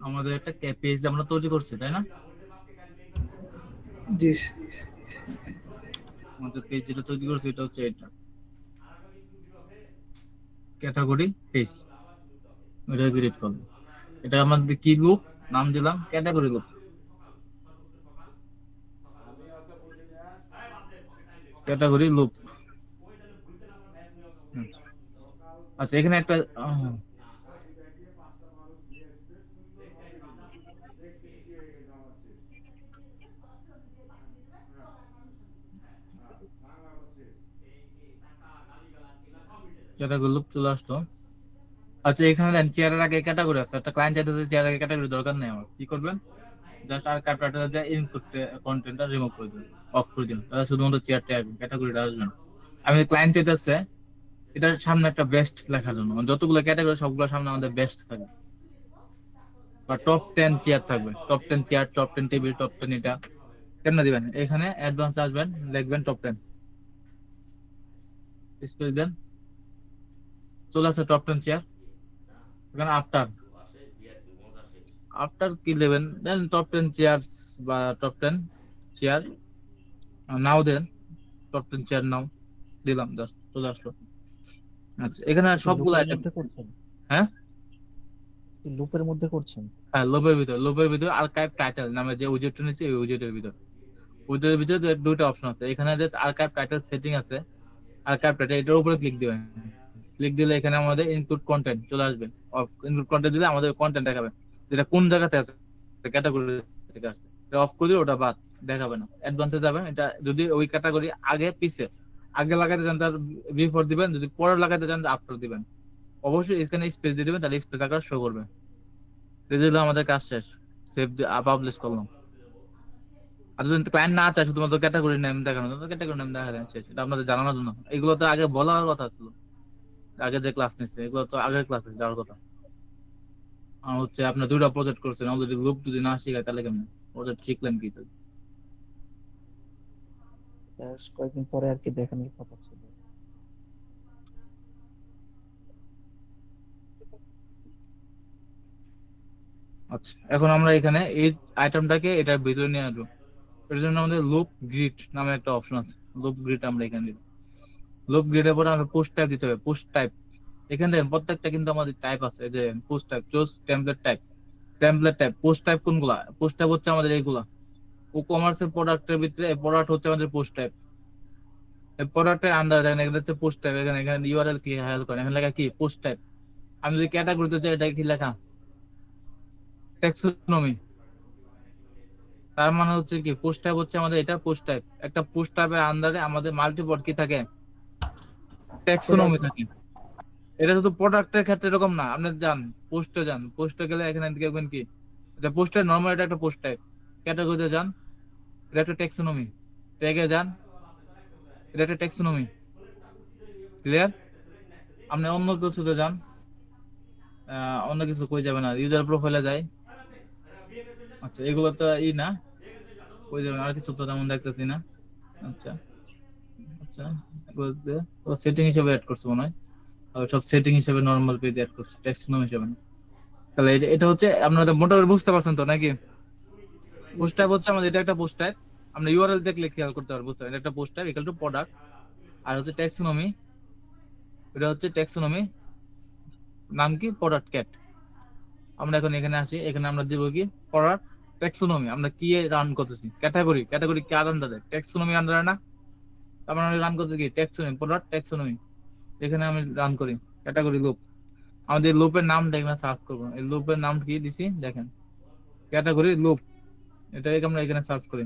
আমাদের একটা পেজ আমরা তৈরি করছি, তাই না? জি আমাদের পেজ যেটা তৈরি করছি এটা হচ্ছে এটা ক্যাটাগরি পেজ, এটা ক্রিয়েট করবো। এটা আমাদের কি লুক নাম দিলাম, ক্যাটাগরি লুক। Category look. আচ্ছা এখানে একটা ক্যাটাগরি লুক চলে আসতো। আচ্ছা এখানে দেন চেয়ারের আগে ক্যাটাগরি আছে, একটা ক্লায়েন্ট চাইতে চেয়ারের আগে ক্যাটাগরি দরকার নেই আমার, কি করবেন? জাস্ট আর ক্যাপটাটা যা ইনপুট কন্টেন্টটা রিমুভ করে দিন, অফ করে দিন, তাহলে শুধুমাত্র চেয়ারটা আসবে, ক্যাটাগরিটা আসবে না। আমি ক্লায়েন্ট চাইতেছে এটার সামনে একটা বেস্ট লেখার জন্য, মানে যতগুলো ক্যাটাগরি সবগুলোর সামনে আমাদের বেস্ট থাকবে, বা টপ 10 চেয়ার থাকবে, top 10 chair, top 10 table, top 10 এটা কেমনে দিবেন? এখানে অ্যাডভান্স আসবেন, লিখবেন টপ 10, স্পেস দেন, চলে আসে টপ 10 চেয়ার। এখানে আফটার আফটার কি দেবেন? দেন টপ 10 চেয়ারস বা টপ 10 চেয়ার নাও দেন, টপ 10 চেয়ার নাও দিলাম, জাস্ট চলে আসলো। আচ্ছা এখানে সবগুলো আইটেম, হ্যাঁ লুপের মধ্যে করছেন? হ্যাঁ লোপের ভিতর আর্কাইভ টাইটেল নামে যে উইজেটটা নিয়েছি ওই উইজেটের ভিতর, উইজেটের ভিতরে দুটো অপশন আছে। এখানে যে আর্কাইভ টাইটেল সেটিং আছে, আর্কাইভ টাইটেল এটার উপরে ক্লিক দিবেন। ক্লিক দিলে এখানে আমাদের ইনক্লুড কন্টেন্ট চলে আসবে। ইনক্লুড কন্টেন্ট দিলে আমাদের কন্টেন্ট দেখাবে, যেটা কোন জায়গাতে আছে, ক্যাটাগরি থেকে আসছে। এটা অফ করে দিলে ওটা বাদ দেখাবে না, অ্যাডভান্সে যাবেন। এটা যদি ওই ক্যাটাগরি আগে পিছে, আগে লাগাতে চান তার বিফোর দিবেন, যদি পরে লাগাতে চান আফটার দিবেন। অবশ্যই এখানে স্পেস দিয়ে দিবেন, তাহলে স্পেস আকার শো করবে। দিলে আমাদের কাজ শেষ, সেভ পাবলিশ করলাম। আর যদি ক্লায়েন্ট না চায় শুধুমাত্র ক্যাটাগরি নেম দেখানো, ক্যাটাগরি নেম দেখা দেন শেষ। এটা আপনাদের জানানোর জন্য, এগুলো তো আগে বলার কথা ছিল, আগে যে ক্লাস নিচ্ছে এগুলো তো আগের ক্লাসে যাওয়ার কথা। আর হচ্ছে আপনার দুইটা প্রজেক্ট করছেন, অলরেডি গ্রুপ যদি না শিখায় তাহলে কেমন প্রজেক্ট শিখলেন কি? বেশ কয়েকদিন পরে আর কি দেখানোর কথা ছিল। আচ্ছা এখন আমরা এখানে এই আইটেমটাকে এটার ভিতরে নিয়ে আসবো। এর জন্য আমাদের লুপ গ্রিড নামে একটা অপশন আছে, লুপ গ্রিড আমরা এখানে দিব। লুপ গ্রিডের পরে আমরা পোস্ট টাইপ দিতে হবে, পোস্ট টাইপ। এখানে প্রত্যেকটা কিন্তু আমাদের টাইপ আছে, যে post type, choose template type, template type, post type কোনগুলা? পোস্ট টাইপ হচ্ছে আমাদের এইগুলা। ও কমার্সের প্রোডাক্টের ভিতরে প্রোডাক্ট হচ্ছে আমাদের পোস্ট টাইপ। এই প্রোডাক্টের আন্ডার দেখেন এখানে হচ্ছে পোস্ট টাইপ, এখানে এখানে ইউআরএল কি হেল্প করেন, এখানে লেখা কি পোস্ট টাইপ। আমি যদি ক্যাটাগরিতে যাই, এটা কি লেখা? ট্যাক্সোনমি। তার মানে হচ্ছে কি পোস্ট টাইপ হচ্ছে আমাদের এটা পোস্ট টাইপ। একটা পোস্ট টাইপের আন্ডারে আমাদের মাল্টিপল কি থাকে? ট্যাক্সোনমি থাকে। এটা শুধু প্রোডাক্টের ক্ষেত্রে এরকম না, আপনি যান পোস্টে, যান পোস্টে গেলে এখানে দেখবেন কি পোস্টের নরমাল এটা একটা পোস্ট টাইপ। ক্যাটাগরিতে যান, এটা একটা ট্যাক্সোনমি। ট্যাগে যান, এটা একটা ট্যাক্সোনমি। ক্লিয়ার? আপনি অন্য কিছুতে যান, অন্য কিছু কই যাবে না, ইউজার প্রোফাইলে যাই। আচ্ছা এগুলো তো না কই যাবেন, আর কিছু তো তেমন দেখতেছি না। আচ্ছা আচ্ছা এগুলোতে সেটিং হিসেবে অ্যাড করছে মনে হয়, সব সেটিং হিসেবে নরমাল পেজ অ্যাড করছে, ট্যাক্সোনমি হিসেবে না। তাহলে এটা হচ্ছে আপনারা মোটামুটি বুঝতে পারছেন তো নাকি? পোস্ট টাইপ হচ্ছে আমাদের এটা একটা পোস্ট টাইপ। আমরা ইউআরএল দেখলে খেয়াল করতে পারবো, বুঝতে পারবেন এটা একটা post type equal to product. আর হচ্ছে ট্যাক্সোনমি, এটা হচ্ছে ট্যাক্সোনমি নাম কি? Product cat. আমরা এখন এখানে আসি, এখানে আমরা দিব কি প্রোডাক্ট ট্যাক্সোনমি। আমরা কি রান করতেছি? ক্যাটাগরি, ক্যাটাগরি কার আন্ডারে? ট্যাক্সোনমি আন্ডারে না? আমরা রান করতেছি কি ট্যাক্সোনমি, প্রোডাক্ট ট্যাক্সোনমি। এখানে আমি রান করি ক্যাটাগরি লুপ। আমাদের লুপের নাম দেখবেন, সার্চ করবো এই লুপের নাম কি দিছি দেখেন, ক্যাটাগরি লুপ। এটাকে আমরা এখানে সার্চ করি,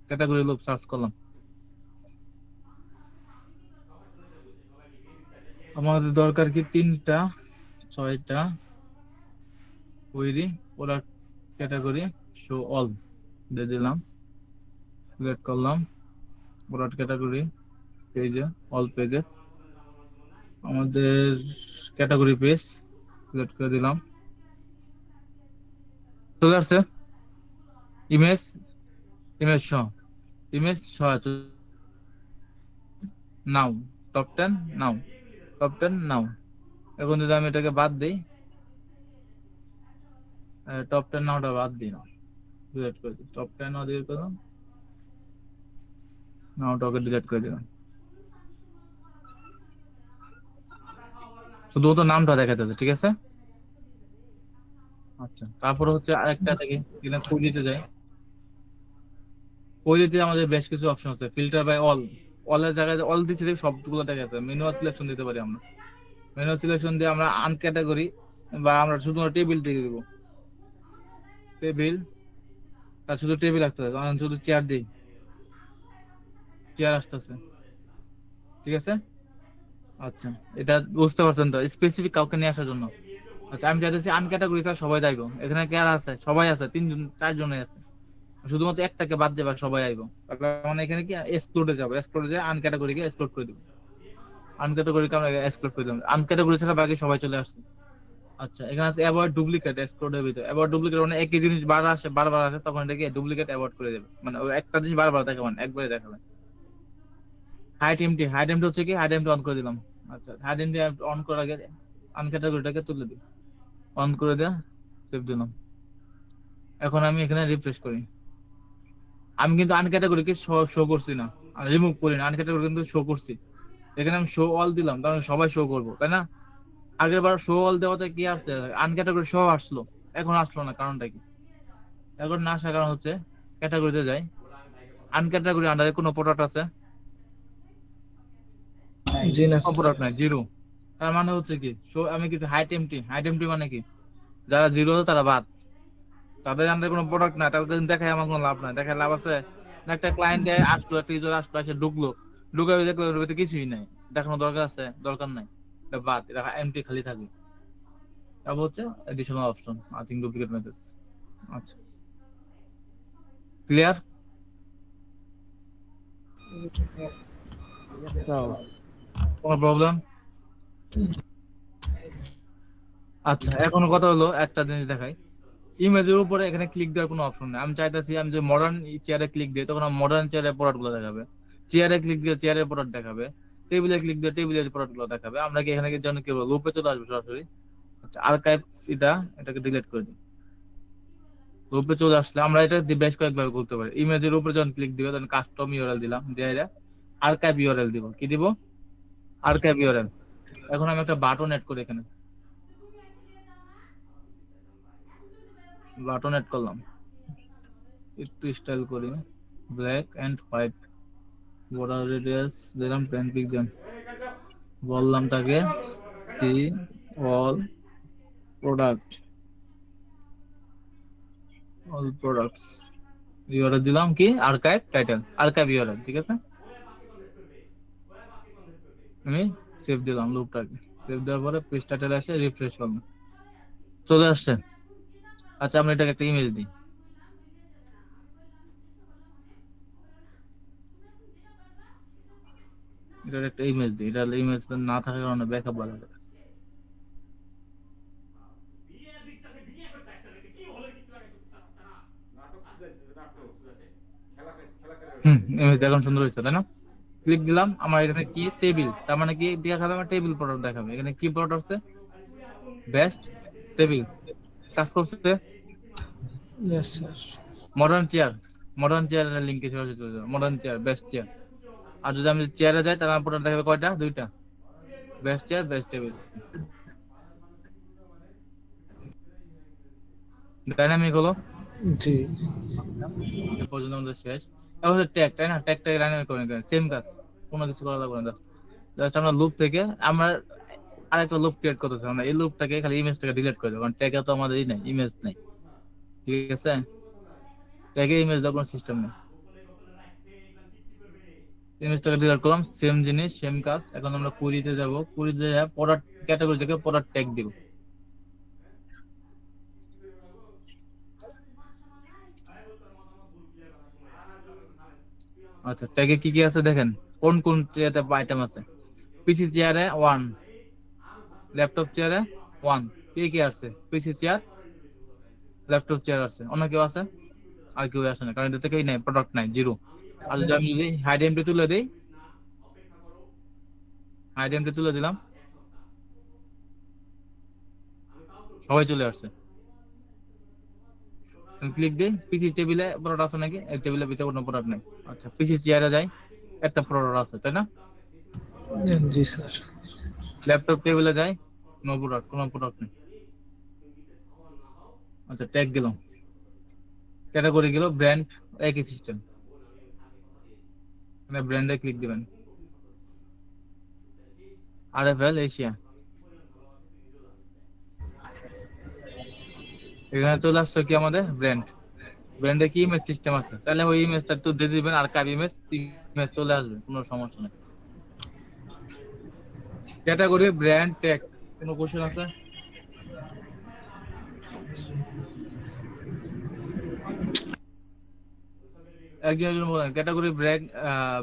ক্যাটাগরি লুপ সার্চ করলাম। আমাদের দরকার কি 3টা 6টা query, product category show all দিয়ে দিলাম, সিলেক্ট করলাম প্রোডাক্ট ক্যাটাগরি পেজে অল পেজেস। আমাদের ক্যাটাগরি পেজ সিলেক্ট করে দিলাম, চলে আসছে ইমেজ, ইমেজ সহ, ইমেজ সহ নাও, টপ 10 নাও, টপ 10 নাও। এখন যদি আমি এটাকে বাদ দিই, টপ 10 নাওটা বাদ দিই না, ডিলিট করে দিই, টপ 10 নাও ডিলিট করে দিলাম, নাওটাকে ডিলিট করে দিলাম, শুধুমাত্র নামটা দেখাতে আছে, ঠিক আছে। আচ্ছা, তারপরে হচ্ছে আরেকটা থেকে এখানে কুইলিতে যাই। কুইলিতে আমাদের বেশ কিছু অপশন আছে, ফিল্টার বাই অল, অলের জায়গায় অল দিচ্ছি দেখি সবগুলো দেখা যাচ্ছে। ম্যানুয়াল সিলেকশন দিতে পারি আমরা, ম্যানুয়াল সিলেকশন দিয়ে আমরা আনক্যাটাগরি বা আমরা শুধুমাত্র টেবিল থেকে দিব, টেবিল, তার শুধু টেবিল আসতে হবে, কারণ শুধু চেয়ার দিই, চেয়ার আসতেছে, ঠিক আছে। আচ্ছা, এটা বুঝতে পারছেন তো, স্পেসিফিক কাউকে নিয়ে আসার জন্য। আচ্ছা, আমি চাইতেছি আনক্যাটাগরি স্যার সবাই যাইবো, এখানে কে আর আছে, সবাই আছে, 3জন 4জনে আছে, শুধুমাত্র একটাকে বাদ যাবে, সবাই আইবো। মানে এখানে কি এক্সক্লুডে যাবো, এক্সক্লুডে যায় আনক্যাটাগরিকে এক্সক্লুড করে দিব, আনক্যাটাগরিকে আমরা এক্সক্লুড করে দিলাম, আনক্যাটাগরি ছাড়া বাকি সবাই চলে আসছে। আচ্ছা, এখানে আছে অ্যাভয়েড ডুপ্লিকেট, এক্সক্লুডের ভিতরে অ্যাভয়েড ডুপ্লিকেট, মানে একই জিনিস বারবার আসে তখন এটাকে ডুপ্লিকেট অ্যাভয়েড করে দেবে, মানে ওই একটা জিনিস বারবার দেখাবেন, একবারে দেখাবেন। হাইড এমটি, হাইড এমটি হচ্ছে কি, হাইড এমটি অন করে দিলাম। আচ্ছা, হাইড এমটি অন করার আগে আনক্যাটাগরিটাকে তুলে দিই, অন করে দেয়া, সেভ দিলাম। এখন আমি এখানে রিফ্রেশ করি, আমি কিন্তু আনক্যাটাগরিকে শো করছি না, রিমুভ করি না, আনক্যাটাগরি কিন্তু শো করছি। এখানে আমি শো অল দিলাম, তাহলে সবাই শো করবো, তাই না। আগের বার শো অল দেওয়াতে কি আসছে, আনক্যাটাগরি শো আসলো, এখন আসলো না, কারণটা কি? এখন না আসার কারণ হচ্ছে, ক্যাটাগরিতে যাই, আনক্যাটাগরি আন্ডারে কোনো প্রোডাক্ট আছে? জি না কোনো প্রোডাক্ট নাই, জিরো। তার মানে হচ্ছে কি, শো আমি কিন্তু হাইড এমটি, হাইড এমটি মানে কি, যারা জিরো তারা বাদ, তাদের আন্ডারে কোনো প্রোডাক্ট নাই, তাদের দেখায় আমার কোনো লাভ নাই, দেখায় লাভ আছে না? একটা ক্লায়েন্ট আসলো, একটা ইউজার আসলো, এসে ঢুকলো, ঢুকে দেখলো ওর ভিতরে কিছুই নাই, দেখানো দরকার আছে? দরকার নাই, এটা বাদ, এটা এমটি খালি থাকবে। তারপর হচ্ছে additional option, I think duplicate message. আচ্ছা, ক্লিয়ার? কোনো প্রবলেম? আচ্ছা, এখন কথা হলো, একটা জিনিস দেখাই, ইমেজের উপরে এখানে ক্লিক দেওয়ার কোনো অপশন নেই। আমি চাইতেছি আমি যে মডার্ন চেয়ারে ক্লিক দিই, তখন মডার্ন চেয়ারের প্রোডাক্ট গুলো দেখাবে, চেয়ারে ক্লিক দিয়ে চেয়ারের প্রোডাক্ট দেখাবে, টেবিলে ক্লিক দিয়ে টেবিলের প্রোডাক্ট গুলো দেখাবে। আমরা কি এখানে কি জন্য কি লুপে চলে আসবে সরাসরি? আচ্ছা, আর্কাইভ, এটাকে ডিলিট করে দিই। লুপে চলে আসলে আমরা এটা বেশ কয়েকভাবে করতে পারি। ইমেজের উপরে যখন ক্লিক দিবে, তখন কাস্টম ইউআরএল দিলাম, দিয়ে আর্কাইভ ইউআরএল দিব, কি দিব? Archive URL. এখন আমি একটা বাটন এড করি, এখানে বাটন এড করলাম, একটু স্টাইল করি, black and white, border radius দিলাম 10 পিক্সেল, বললাম তাকে see all product, all products, URL দিলাম কি, আর্কাইভ টাইটেল, আর্কাইভ ইউআরএল, ঠিক আছে। আমি সেভ দিলাম লুপটাকে, সেভ দেওয়ার পরে পেজ টাইটেল আসে, রিফ্রেশ করলাম, চলে আসছে। আচ্ছা, আমরা এটাকে একটা ইমেজ দিই, এটার একটা ইমেজ দিই, এটা ইমেজ না থাকার কারণে ব্যাকআপ ভালো লাগে। ইমেজ এখন সুন্দর হয়েছে, তাই না? ক্লিক দিলাম, আমার এখানে কি টেবিল, তার মানে কি দেখাবে, আমার টেবিল প্রোডাক্ট দেখাবে। এখানে কি প্রোডাক্ট আছে, বেস্ট টেবিল, কাজ করছে। Yes sir. Modern chair, modern চেয়ারের লিঙ্কে চলে যাবে, মডার্ন চেয়ার, বেস্ট চেয়ার। আর যদি আমি চেয়ারে যাই, তাহলে আমার প্রোডাক্ট দেখাবে কয়টা, 2টা, best chair, best table. Dynamic হলো, জি এ পর্যন্ত আমাদের শেষ। এখন হচ্ছে ট্যাগ, তাই না? ট্যাগটাকে ডাইনামিক করে নিতে সেম কাজ, কোনো কিছু করা লাগবে না, জাস্ট আমরা লুপ থেকে আমরা আরেকটা লুপ ক্রিয়েট করতেছি, আমরা এই লুপটাকে খালি ইমেজটাকে ডিলিট করে দেবো, কারণ ট্যাগে তো আমাদের নাই, ইমেজ নাই, ঠিক আছে। ট্যাগে ইমেজ দেওয়ার কোনো সিস্টেম নেই, ইমেজটাকে ডিলিট করলাম, সেম জিনিস সেম কাজ। এখন আমরা কুইরিতে যাব, কুইরিতে যাব প্রোডাক্ট ক্যাটাগরি থেকে প্রোডাক্ট ট্যাগ দিব। আচ্ছা, ট্যাগে কি কি আছে দেখেন, কোন কোন চেয়ারে আইটেম আছে। পিসি চেয়ারে 1, ল্যাপটপ চেয়ারে 1 কি আছে পিসি চেয়ার ল্যাপটপ চেয়ার আছে অন্য কেউ আছে আর কেউ আসে না কারণ এটা থেকেই নাই প্রোডাক্ট নাই জিরো আর যদি আমি যদি হাইড এমটি তুলে দেই হাইড এমটি তুলে দিলাম সবাই চলে আসছে ক্লিক দিই পিসি টেবিলে প্রোডাক্ট আছে নাকি এই টেবিলের ভিতরে কোনো প্রোডাক্ট নেই আচ্ছা পিসি চেয়ারে যাই একটা প্রোডাক্ট আছে তাই না জি স্যার। ল্যাপটপ টেবিলে যাই নো প্রোডাক্ট কোনো প্রোডাক্ট নেই আচ্ছা ট্যাগ দিলাম ক্যাটাগরি গেল ব্র্যান্ড একই সিস্টেম এখানে ব্র্যান্ডে ক্লিক দিবেন আরএফএল এশিয়া এখানে চলে আসছে কি আমাদের ব্র্যান্ডে কি ইমেজ সিস্টেম আছে তাহলে ওই ইমেজটা একটু দিয়ে দিবেন আর কাপ ইমেজ চলে আসবে কোনো সমস্যা নেই ক্যাটাগরি ব্র্যান্ড ট্যাগ কোনো কোশ্চেন আছে একজন বলেন ক্যাটাগরি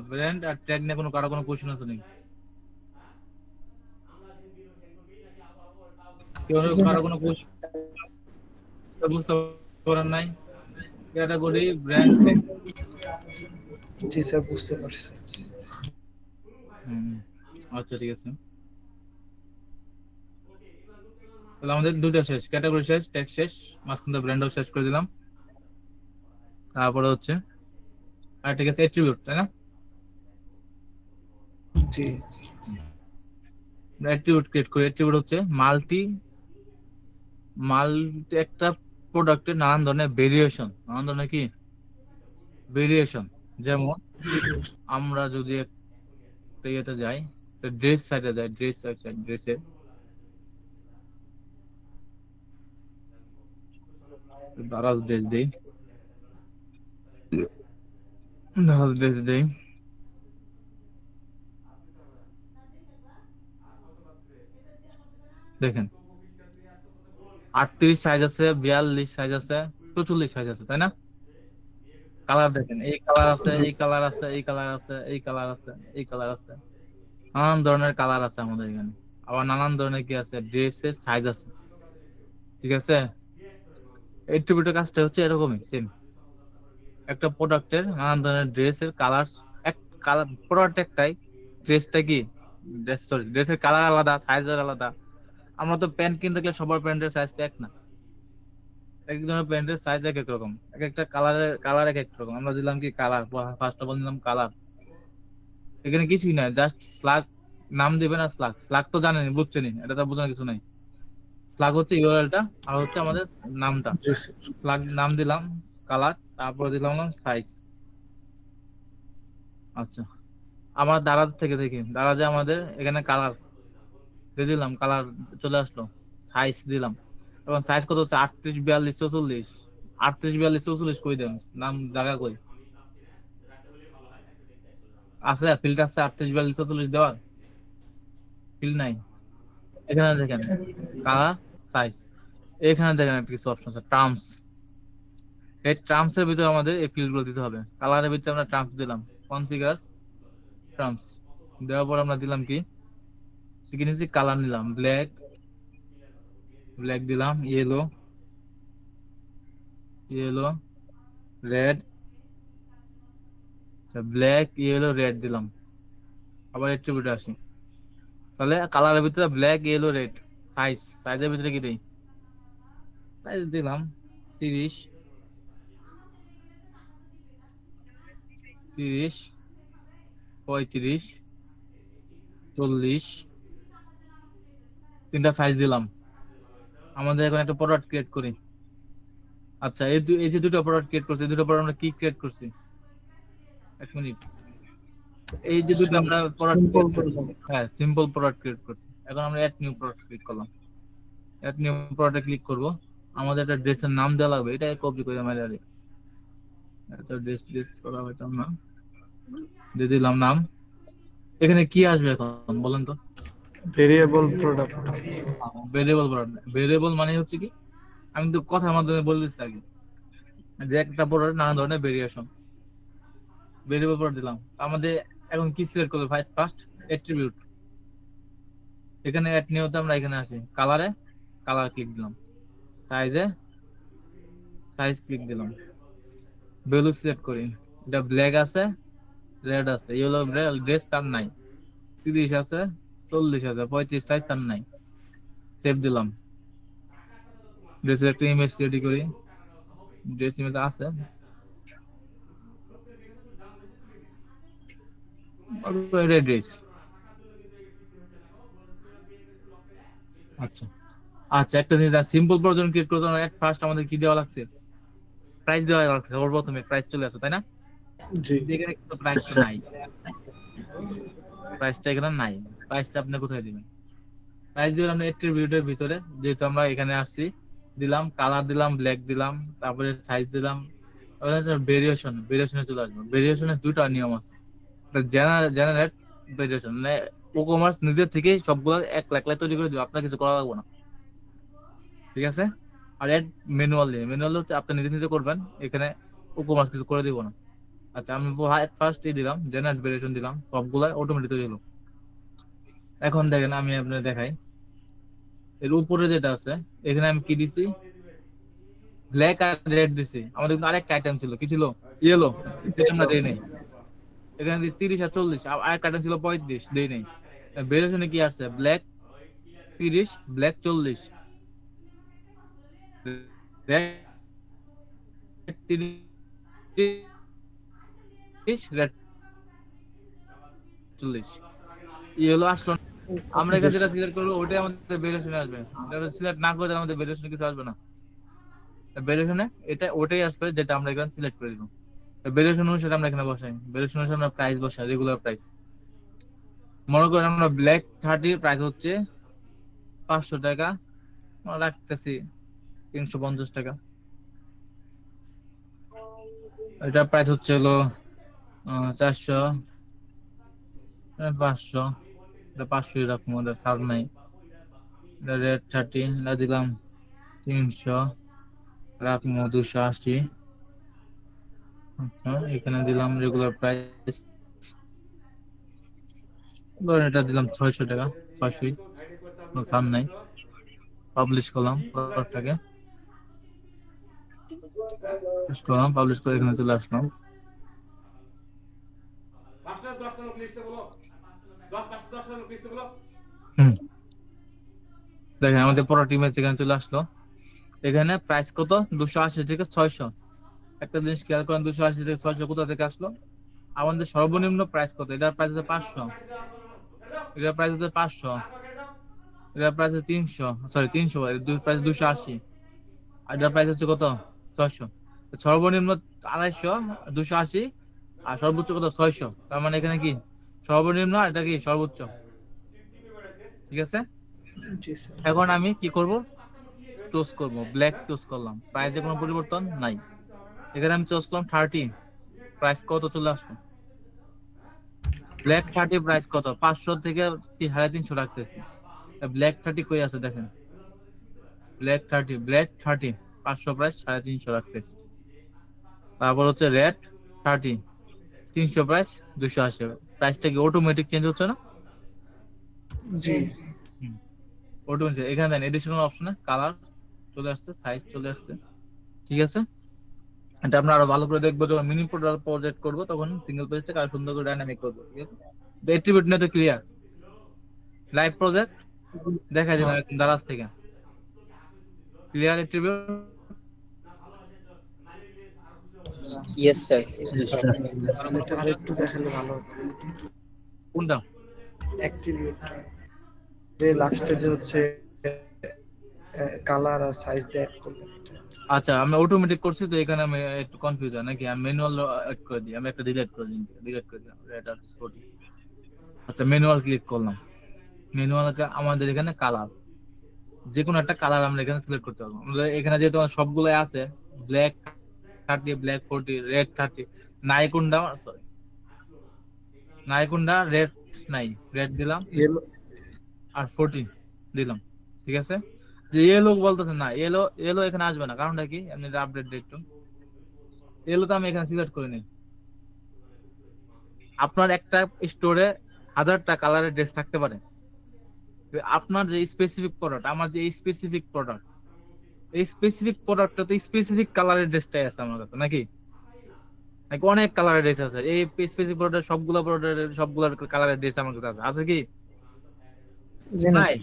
ব্র্যান্ড আর ট্যাগ নিয়ে কোনো কারো কোনো কোশ্চেন আছে নাকি কেউ কারো কোনো কোশ্চেন বুঝতে পারেন নাই ক্যাটাগরি ব্র্যান্ড ট্যাগ জি স্যার বুঝতে পারছি। আচ্ছা ঠিক আছে তাহলে আমাদের দুটো শেষ ক্যাটাগরি শেষ ট্যাগ শেষ মাঝখানে ব্র্যান্ডও শেষ করে দিলাম তারপরে হচ্ছে আর ঠিক আছে অ্যাট্রিবিউট তাই না জি অ্যাট্রিবিউট ক্রিয়েট করি অ্যাট্রিবিউট হচ্ছে মাল্টি একটা প্রোডাক্টের নানান ধরনের ভেরিয়েশন নানান ধরনের কি ভেরিয়েশন যেমন আমরা যদি একটা ইয়েতে যাই ড্রেস সাইডে যাই ড্রেসের দারাজ ড্রেস দেই দেখেন 38 সাইজ আছে 42 সাইজ আছে 44 সাইজ আছে তাই না কালার দেখেন এই কালার আছে এই কালার আছে এই কালার আছে এই কালার আছে এই কালার আছে নানান ধরনের কালার আছে আমাদের এখানে আবার নানান ধরনের কি আছে ড্রেসের সাইজ আছে ঠিক আছে অ্যাট্রিবিউটের কাজটা হচ্ছে এরকমই সেম একটা প্রোডাক্টের নানান ধরনের ড্রেসের কালার প্রোডাক্ট একটাই ড্রেসটা কি ড্রেসের কালার আলাদা সাইজের আলাদা আমরা তো প্যান্ট কিনতে গেলে সবার প্যান্টের সাইজ এক না এক ধরনের প্যান্টের সাইজ এক এক রকম এক একটা কালার এক এক রকম আমরা দিলাম কি কালার ফার্স্ট অফ অল দিলাম কালার এখানে কিছুই নাই জাস্ট স্লাগ নাম দিবেন আর স্লাগ তো জানেন বুঝছেনই এটা তো বোঝার কিছু নাই স্লাগ হচ্ছে ইউআরএলটা আর হচ্ছে আমাদের নামটা স্লাগ নাম দিলাম কালার তারপরে দিলাম সাইজ আচ্ছা আমার দারাজ থেকে দেখি দারাজে আমাদের এখানে কালার দিয়ে দিলাম কালার চলে আসলো সাইজ দিলাম এখন সাইজ কত হচ্ছে 38 42 44 38 42 44 কই দেন নাম জায়গা কই আছে ফিল্ড আছে 38 42 44 দেওয়ার ফিল্ড নাই এখানে দেখেন কালার সাইজ এখানে দেখেন একটা কিছু অপশন আছে টার্মস এই টার্মস এর ভিতরে আমাদের এই ফিল্ড গুলো দিতে হবে কালারের ভিতরে আমরা টার্মস দিলাম কনফিগার টার্মস দেওয়ার পর আমরা দিলাম কি সিগনেচি কালার নিলাম ব্ল্যাক দিলাম yellow red black yellow red দিলাম আবার অ্যাট্রিবিউট আসি তাহলে কালারের ভিতরে ব্ল্যাক ইয়েলো রেড সাইজের ভিতরে কি দেই সাইজ দিলাম 30 35 40 তিনটা সাইজ দিলাম আমাদের এখন একটা প্রোডাক্ট ক্রিয়েট করি আচ্ছা এই যে দুটো প্রোডাক্ট ক্রিয়েট করছি দুটো প্রোডাক্ট আমরা কি ক্রিয়েট করছি এক মিনিট এই যে দুটো আমরা প্রোডাক্ট হ্যাঁ সিম্পল প্রোডাক্ট ক্রিয়েট করছি এখন আমরা অ্যাড নিউ প্রোডাক্ট ক্লিক করলাম অ্যাড নিউ প্রোডাক্ট ক্লিক করব আমাদের একটা ড্রেসের নাম দেওয়া লাগবে এটা কপি করে আমরা এটা ড্রেস করা হয়তো না দিয়ে দিলাম নাম এখানে কি আসবে এখন বলেন তো ভেরিয়েবল প্রোডাক্ট ভেরিয়েবল মানে হচ্ছে কি আমি তো কথার মাধ্যমে বলে দিচ্ছি আগে যে একটা প্রোডাক্ট নানা ধরনের ভেরিয়েশন ভেরিয়েবল প্রোডাক্ট দিলাম আমাদের এখন কি সিলেক্ট করবে ফার্স্ট অ্যাট্রিবিউট এখানে অ্যাড নিয়ে হতে আমরা এখানে আসি, কালারে কালার ক্লিক দিলাম, সাইজে সাইজ ক্লিক দিলাম, ভ্যালু সিলেক্ট করি, এটা ব্ল্যাক আছে, রেড আছে, ইয়েলো ড্রেস তার নাই, 30 আছে, 40 আছে, 35 সাইজ তার নাই, সেভ দিলাম। ড্রেসের একটা ইমেজ রেডি করি, ড্রেস ইমেজ আছে, ড্রেস। আচ্ছা আচ্ছা, একটা জিনিস সিম্পল প্রয়োজন ক্রিয়েট করতে এট ফার্স্ট আমাদের কি দেওয়া লাগছে, প্রাইস দেওয়া লাগছে, সর্বপ্রথমে প্রাইস চলে আসে, তাই না? জি এখানে কিন্তু প্রাইস নাই, প্রাইসটা এখানে নাই, প্রাইসটা আপনি কোথায় দিবেন? প্রাইস দিলাম আমরা অ্যাট্রিবিউটের ভিতরে, যেহেতু আমরা এখানে আসছি, দিলাম কালার, দিলাম ব্ল্যাক, দিলাম তারপরে সাইজ দিলাম, ভেরিয়েশনে চলে আসবে। ভেরিয়েশনের দুটো নিয়ম আছে, জেনারেট ভেরিয়েশন, মানে ই-কমার্স নিজের থেকেই সবগুলো এক লাখ তৈরি করে দিবে, আপনার কিছু করা লাগবে না, ঠিক আছে? আর এড ম্যানুয়াল হচ্ছে আপনি নিজে নিজে করবেন, এখানে ই-কমার্স কিছু করে দিব না। আচ্ছা, আমি ফার্স্ট দিলাম জেনারেট ভেরিয়েশন, দিলাম, সবগুলো অটোমেটিক তৈরি হলো। এখন দেখেন, আমি আপনাদের দেখাই, এর উপরে যেটা আছে এখানে আমি কি দিছি, ব্ল্যাক আর রেড দিছি। আমাদের কিন্তু আরেকটা আইটেম ছিল, কি ছিল? ইয়েলো, যেটা আমরা দেই নাই। এখানে 30 আর 40, আরেকটা আইটেম ছিল 35, দেই নাই। ভেরিয়েশনে কি আসছে? Black 30, black 40, red 30, red 40, yellow আসলো না। আমরা এখানে যেটা সিলেক্ট করবো ওইটাই আমাদের ভেরিয়েশনে আসবে, এটা সিলেক্ট না করে আমাদের ভেরিয়েশনে কিছু আসবে না। ভেরিয়েশনে এটা ওটাই আসবে যেটা আমরা এখানে সিলেক্ট করে দিব। ভেরিয়েশন অনুসারে আমরা এখানে বসাই, ভেরিয়েশন অনুসারে আমরা প্রাইস বসাই, রেগুলার প্রাইস। মনে করেন আমরা ব্ল্যাক 30 প্রাইস হচ্ছে 500 টাকা, আমরা রাখতেছি 350 টাকা। এটা প্রাইস হচ্ছে হলো 400, 500, এটা 500 রাখবো, এটা ছাড় নাই। এটা রেড 30, এটা দিলাম 300, রাখবো 280। আচ্ছা, এখানে দিলাম রেগুলার প্রাইস, ধরেন এটা দিলাম 600 টাকা, 600, কোনো ছাড় নাই। পাবলিশ করলাম প্রোডাক্টটাকে, পাবলিশ করে এখানে চলে আসলাম। দেখেন আমাদের প্রোডাক্ট ইমেজ এখানে চলে আসলো। এখানে প্রাইস কত? 280 থেকে 600। একটা জিনিস খেয়াল করেন, 280 থেকে 600 কোথা থেকে আসলো? আমাদের সর্বনিম্ন প্রাইস কত? এটার প্রাইস হচ্ছে 500, এটার প্রাইস হচ্ছে 500, এটার প্রাইস হচ্ছে 300, সরি 300, প্রাইস 280, আর এটার প্রাইস হচ্ছে কত? 600। সর্বনিম্ন 250, 280, আর সর্বোচ্চ কত? 600। তার মানে এখানে কি সর্বনিম্ন, আর এটা কি সর্বোচ্চ, ঠিক আছে? জি স্যার। এখন আমি কি করব? চুজ করব, ব্ল্যাক চুজ করলাম, প্রাইসে কোনো পরিবর্তন নাই। এখানে আমি চুজ করলাম 30, প্রাইস কত চলে আসলো? ব্ল্যাক 30 প্রাইস কত? 500 থেকে 350 রাখতেছি। ব্ল্যাক 30 কই আছে দেখেন, ব্ল্যাক 30, 500 প্রাইস 350 রাখতেছি। তারপর হচ্ছে রেড 30, 300 প্রাইস 280। প্রাইসটা কি অটোমেটিক চেঞ্জ হচ্ছে না? জি অটোমেটিক। এখানে দেন এডিশনাল অপশনে কালার চলে আসছে, সাইজ চলে আসছে, ঠিক আছে? এটা আমরা আরো ভালো করে দেখবো যখন মিনি প্রজেক্ট করবো, তখন সিঙ্গেল পেজটাকে আরো সুন্দর করে ডাইনামিক করবো, ঠিক আছে? তো অ্যাট্রিবিউট নিয়ে তো ক্লিয়ার। লাইভ প্রজেক্ট দেখাই দিলাম একদম দারাজ থেকে, ক্লিয়ার অ্যাট্রিবিউট। Yes sir. এটা আরেকটু দেখালে ভালো হতো। কোনটা? অ্যাক্টিভিটি যে লাস্টে যে হচ্ছে কালার আর সাইজ দিয়ে করবেন। আচ্ছা, আমি অটোমেটিক করছি তো এখানে আমি একটু কনফিউজ হয় নাকি, আমি ম্যানুয়াল এড করে দিই, আমি একটা ডিলিট করে দিলাম এটা সরি। আচ্ছা, ম্যানুয়াল ক্লিক করলাম, ম্যানুয়ালকে আমাদের এখানে কালার, যে কোনো একটা কালার আমরা এখানে সিলেক্ট করতে পারবো। আমাদের এখানে যেহেতু সবগুলাই আছে, ব্ল্যাক 30, ব্ল্যাক 40, রেড 30, নাইকুন্ডা, সরি নাইকুন্ডা রেড নাই, রেড দিলাম ইয়েলো আর 40 দিলাম, ঠিক আছে? যে ইয়েলো বলতেছে না, ইয়েলো এখানে আসবে না, কারণটা কি? আপনি আপডেট একটু, ইয়েলো তো আমি এখানে সিলেক্ট করে নিই। আপনার একটা স্টোরে 1000টা কালারের ড্রেস থাকতে পারে, আপনার যে স্পেসিফিক প্রোডাক্ট, আমার যে স্পেসিফিক প্রোডাক্ট, এই স্পেসিফিক প্রোডাক্টটা তো স্পেসিফিক কালারের ড্রেসটাই আছে আমার কাছে, নাকি নাকি অনেক কালারের ড্রেস আছে? এই স্পেসিফিক প্রোডাক্ট সবগুলোর কালারের ড্রেস আমার কাছে আছে কি জি না নাই?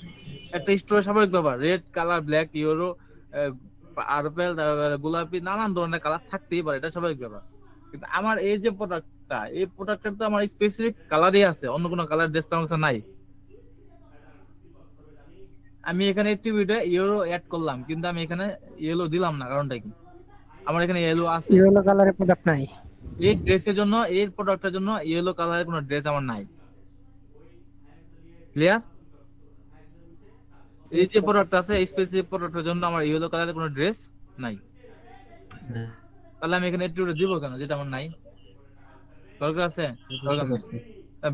একটা স্টোরের স্বাভাবিক ব্যাপার, red colour, black, yellow, purple, গোলাপি, নানান ধরনের কালার থাকতেই পারে, এটা স্বাভাবিক ব্যাপার। কিন্তু আমার এই যে প্রোডাক্টটা, এই প্রোডাক্টের তো আমার স্পেসিফিক কালারই আছে, অন্য কোনো কালার ড্রেস তো আমার কাছে নাই। আমি এখানে অ্যাট্রিবিউটে ইয়েলো অ্যাড করলাম, কিন্তু আমি এখানে ইয়েলো দিলাম না, কারণটা কি? আমার এখানে ইয়েলো আছে। ইয়েলো কালারের প্রোডাক্ট নাই। এই ড্রেসের জন্য, এই প্রোডাক্টের জন্য ইয়েলো কালারের কোনো ড্রেস আমার নাই। ক্লিয়ার? এই যে প্রোডাক্ট আছে, এই স্পেসিফিক প্রোডাক্টের জন্য আমার ইয়েলো কালারের কোনো ড্রেস নাই। তাহলে আমি এখানে অ্যাট্রিবিউট দিব কেন, যেটা আমার নাই? দরকার আছে? দরকার নেই।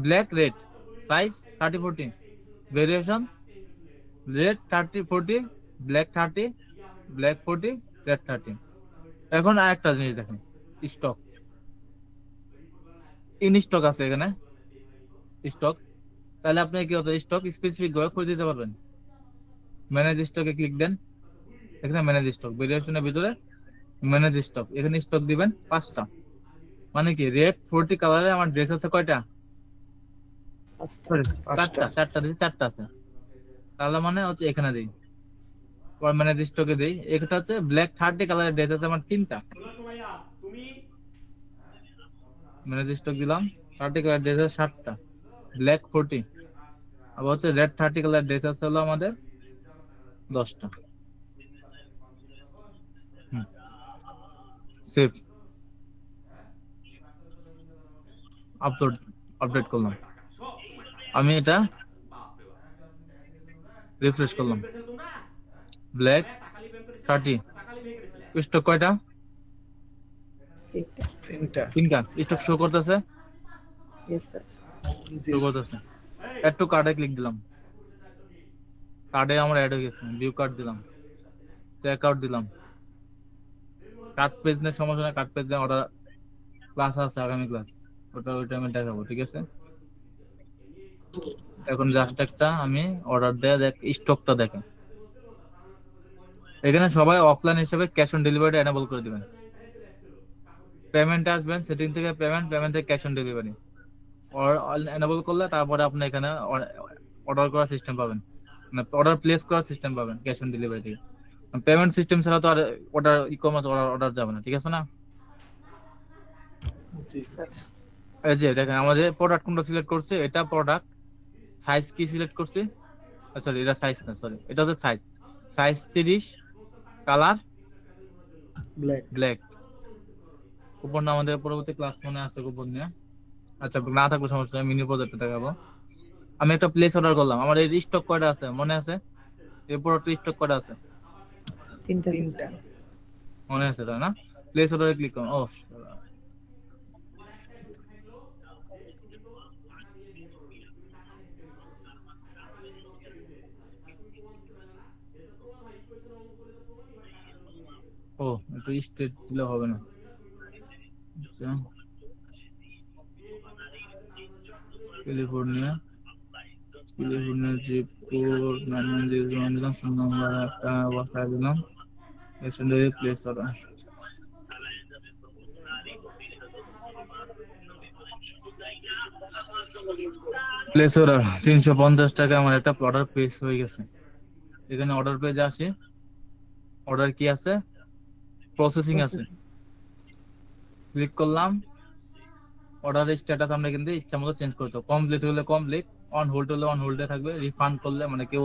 Black, red, size 30-40, variation red 30-40, black 30, black 40, red 30। এখন আরেকটা জিনিস দেখেন, স্টক, ইন স্টক আছে এখানে, স্টক। তাহলে আপনি কি হতো, স্টক স্পেসিফিক ভাবে খুঁজে দিতে পারবেন। ম্যানেজ স্টকে ক্লিক দেন, এখানে ম্যানেজ স্টক, ভেরিয়েশনের ভিতরে ম্যানেজ স্টক, এখানে স্টক দিবেন 5টা। মানে কি, রেড 40 কালারে আমার ড্রেস আছে কয়টা? 4টা দিয়েছি, 4টা আছে। তাহলে মানে হচ্ছে এখানে দিই, পর ম্যানেজ স্টকে দিই, এটা হচ্ছে ব্ল্যাক 30 কালারের ড্রেস আছে আমার 3টা, ম্যানেজ স্টক দিলাম, 30 কালার ড্রেস আছে 7টা, ব্ল্যাক 40, আবার হচ্ছে রেড 30 কালার ড্রেস আছে হলো আমাদের 10টা। সেভ, আপডেট করলাম, আমি এটা রিফ্রেশ করলাম, ব্ল্যাক 30, স্টক কয়টা? 3টা স্টক শো করতেছে, ইয়েস স্যার। শো করতেছে। অ্যাড টু কার্ডে ক্লিক দিলাম, কার্ডে আমার অ্যাড হয়ে গেছে, ভিউ কার্ড দিলাম, চেক আউট দিলাম। কার্ড পেজ নিয়ে সমস্যা না, কার্ড পেজ নিয়ে অর্ডার ক্লাস আছে, আগামী ক্লাস, ওইটা আমি দেখাবো, ঠিক আছে? এখন জাস্ট একটা আমি অর্ডার দেখ, স্টকটা দেখেন। এখানে সবাই অফলাইন হিসেবে ক্যাশ অন ডেলিভারি এনেবল করে দিবেন। পেমেন্টে আসবেন, সেটিং থেকে পেমেন্ট থেকে ক্যাশ অন ডেলিভারি এনেবল করলে তারপরে আপনি এখানে অর্ডার করার সিস্টেম পাবেন, মানে অর্ডার প্লেস করার সিস্টেম পাবেন ক্যাশ অন ডেলিভারি থেকে। পেমেন্ট সিস্টেম ছাড়া তো আর অর্ডার, ই-কমার্স অর্ডার যাবে না, ঠিক আছে না? জি স্যার। এই যে দেখেন আমাদের প্রোডাক্ট কোনটা সিলেক্ট করছে, এটা প্রোডাক্ট। সাইজ কি সিলেক্ট করছি, সরি এটা সাইজ না, সরি এটা হচ্ছে size, size 30, colour black. Coupon আমাদের পরবর্তী ক্লাস মনে আছে কুপন নিয়ে, আচ্ছা না থাকলে সমস্যা নেই, মিনি প্রজেক্টে দেখাবো। আমি একটা প্লেস অর্ডার করলাম, আমার এই স্টক কয়টা আছে মনে আছে? এই প্রোডাক্টের স্টক কয়টা আছে? 3টা। মনে আছে তাই না? প্লেস অর্ডারে ক্লিক করুন। ও একটু স্টেট দিলে হবে না। আচ্ছা, ক্যালিফোর্নিয়া জিপ কোড 990 দিলাম, ফোন নাম্বার একটা বসায় দিলাম, extended place order. Place order 350 টাকা, আমার একটা অর্ডার প্লেস হয়ে গেছে। এখানে অর্ডার পেজে আসে, অর্ডার কি আছে, প্রসেসিং আছে, ক্লিক করলাম। অর্ডারের স্ট্যাটাস আমরা কিন্তু ইচ্ছা মতো চেঞ্জ করতে, কমপ্লিট হলে কমপ্লিট, অন হোল্ড হলে অন হোল্ডে থাকবে, রিফান্ড করলে মানে কেউ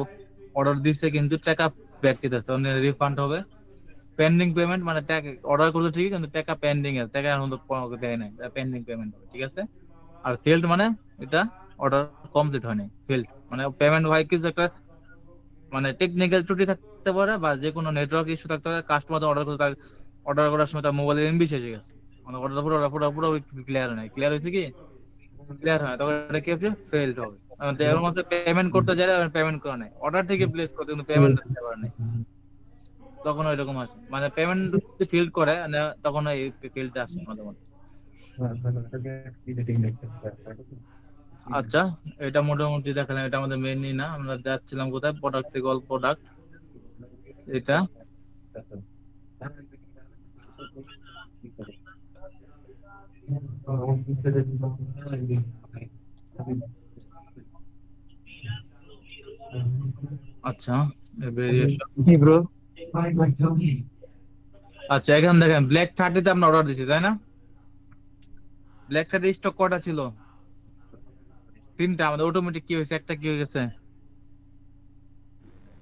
অর্ডার দিচ্ছে কিন্তু টাকা ব্যাক দিতেছে, মানে রিফান্ড হবে। পেন্ডিং পেমেন্ট মানে টাকা অর্ডার করলে ঠিকই কিন্তু টাকা পেন্ডিং আছে, টাকা এখন তো দেয় নাই, পেন্ডিং পেমেন্ট হবে, ঠিক আছে? আর ফেল্ড মানে এটা অর্ডার কমপ্লিট হয় নাই, ফেল্ড মানে পেমেন্ট হয় কিছু একটা, মানে টেকনিক্যাল ত্রুটি থাকতে পারে বা যে কোনো নেটওয়ার্ক ইস্যু থাকতে পারে, কাস্টমার অর্ডার করার সময় তার মোবাইলে এমবি শেষ হয়ে গেছে, মানে অর্ডার পুরো ক্লিয়ার হয় নাই, ক্লিয়ার হয়েছে কি ক্লিয়ার হয়, তখন এটা কি হবে, ফেল্ড হবে। এর মধ্যে পেমেন্ট করতে যায় পেমেন্ট করা নাই, অর্ডার থেকে প্লেস করতে কিন্তু পেমেন্ট করতে পারে নাই, তখন এরকম আসে, মানে পেমেন্ট ফিল্ড করে তখন এই ফিল্ডটা আসে আমাদের মধ্যে। আচ্ছা, এটা মোটামুটি দেখালাম, এটা আমাদের মেইনই না, আমরা যাচ্ছিলাম কোথায়, প্রোডাক্ট থেকে অল প্রোডাক্ট। এটা আচ্ছা, ভেরিয়েশন। জি ব্রো। আচ্ছা, এখানে দেখেন ব্ল্যাক 30 তে আমরা অর্ডার দিছি, তাই না? ব্ল্যাক 30 স্টক কটা ছিল? 3টা। আমাদের অটোমেটিক কি হয়েছে? একটা কি হয়ে গেছে?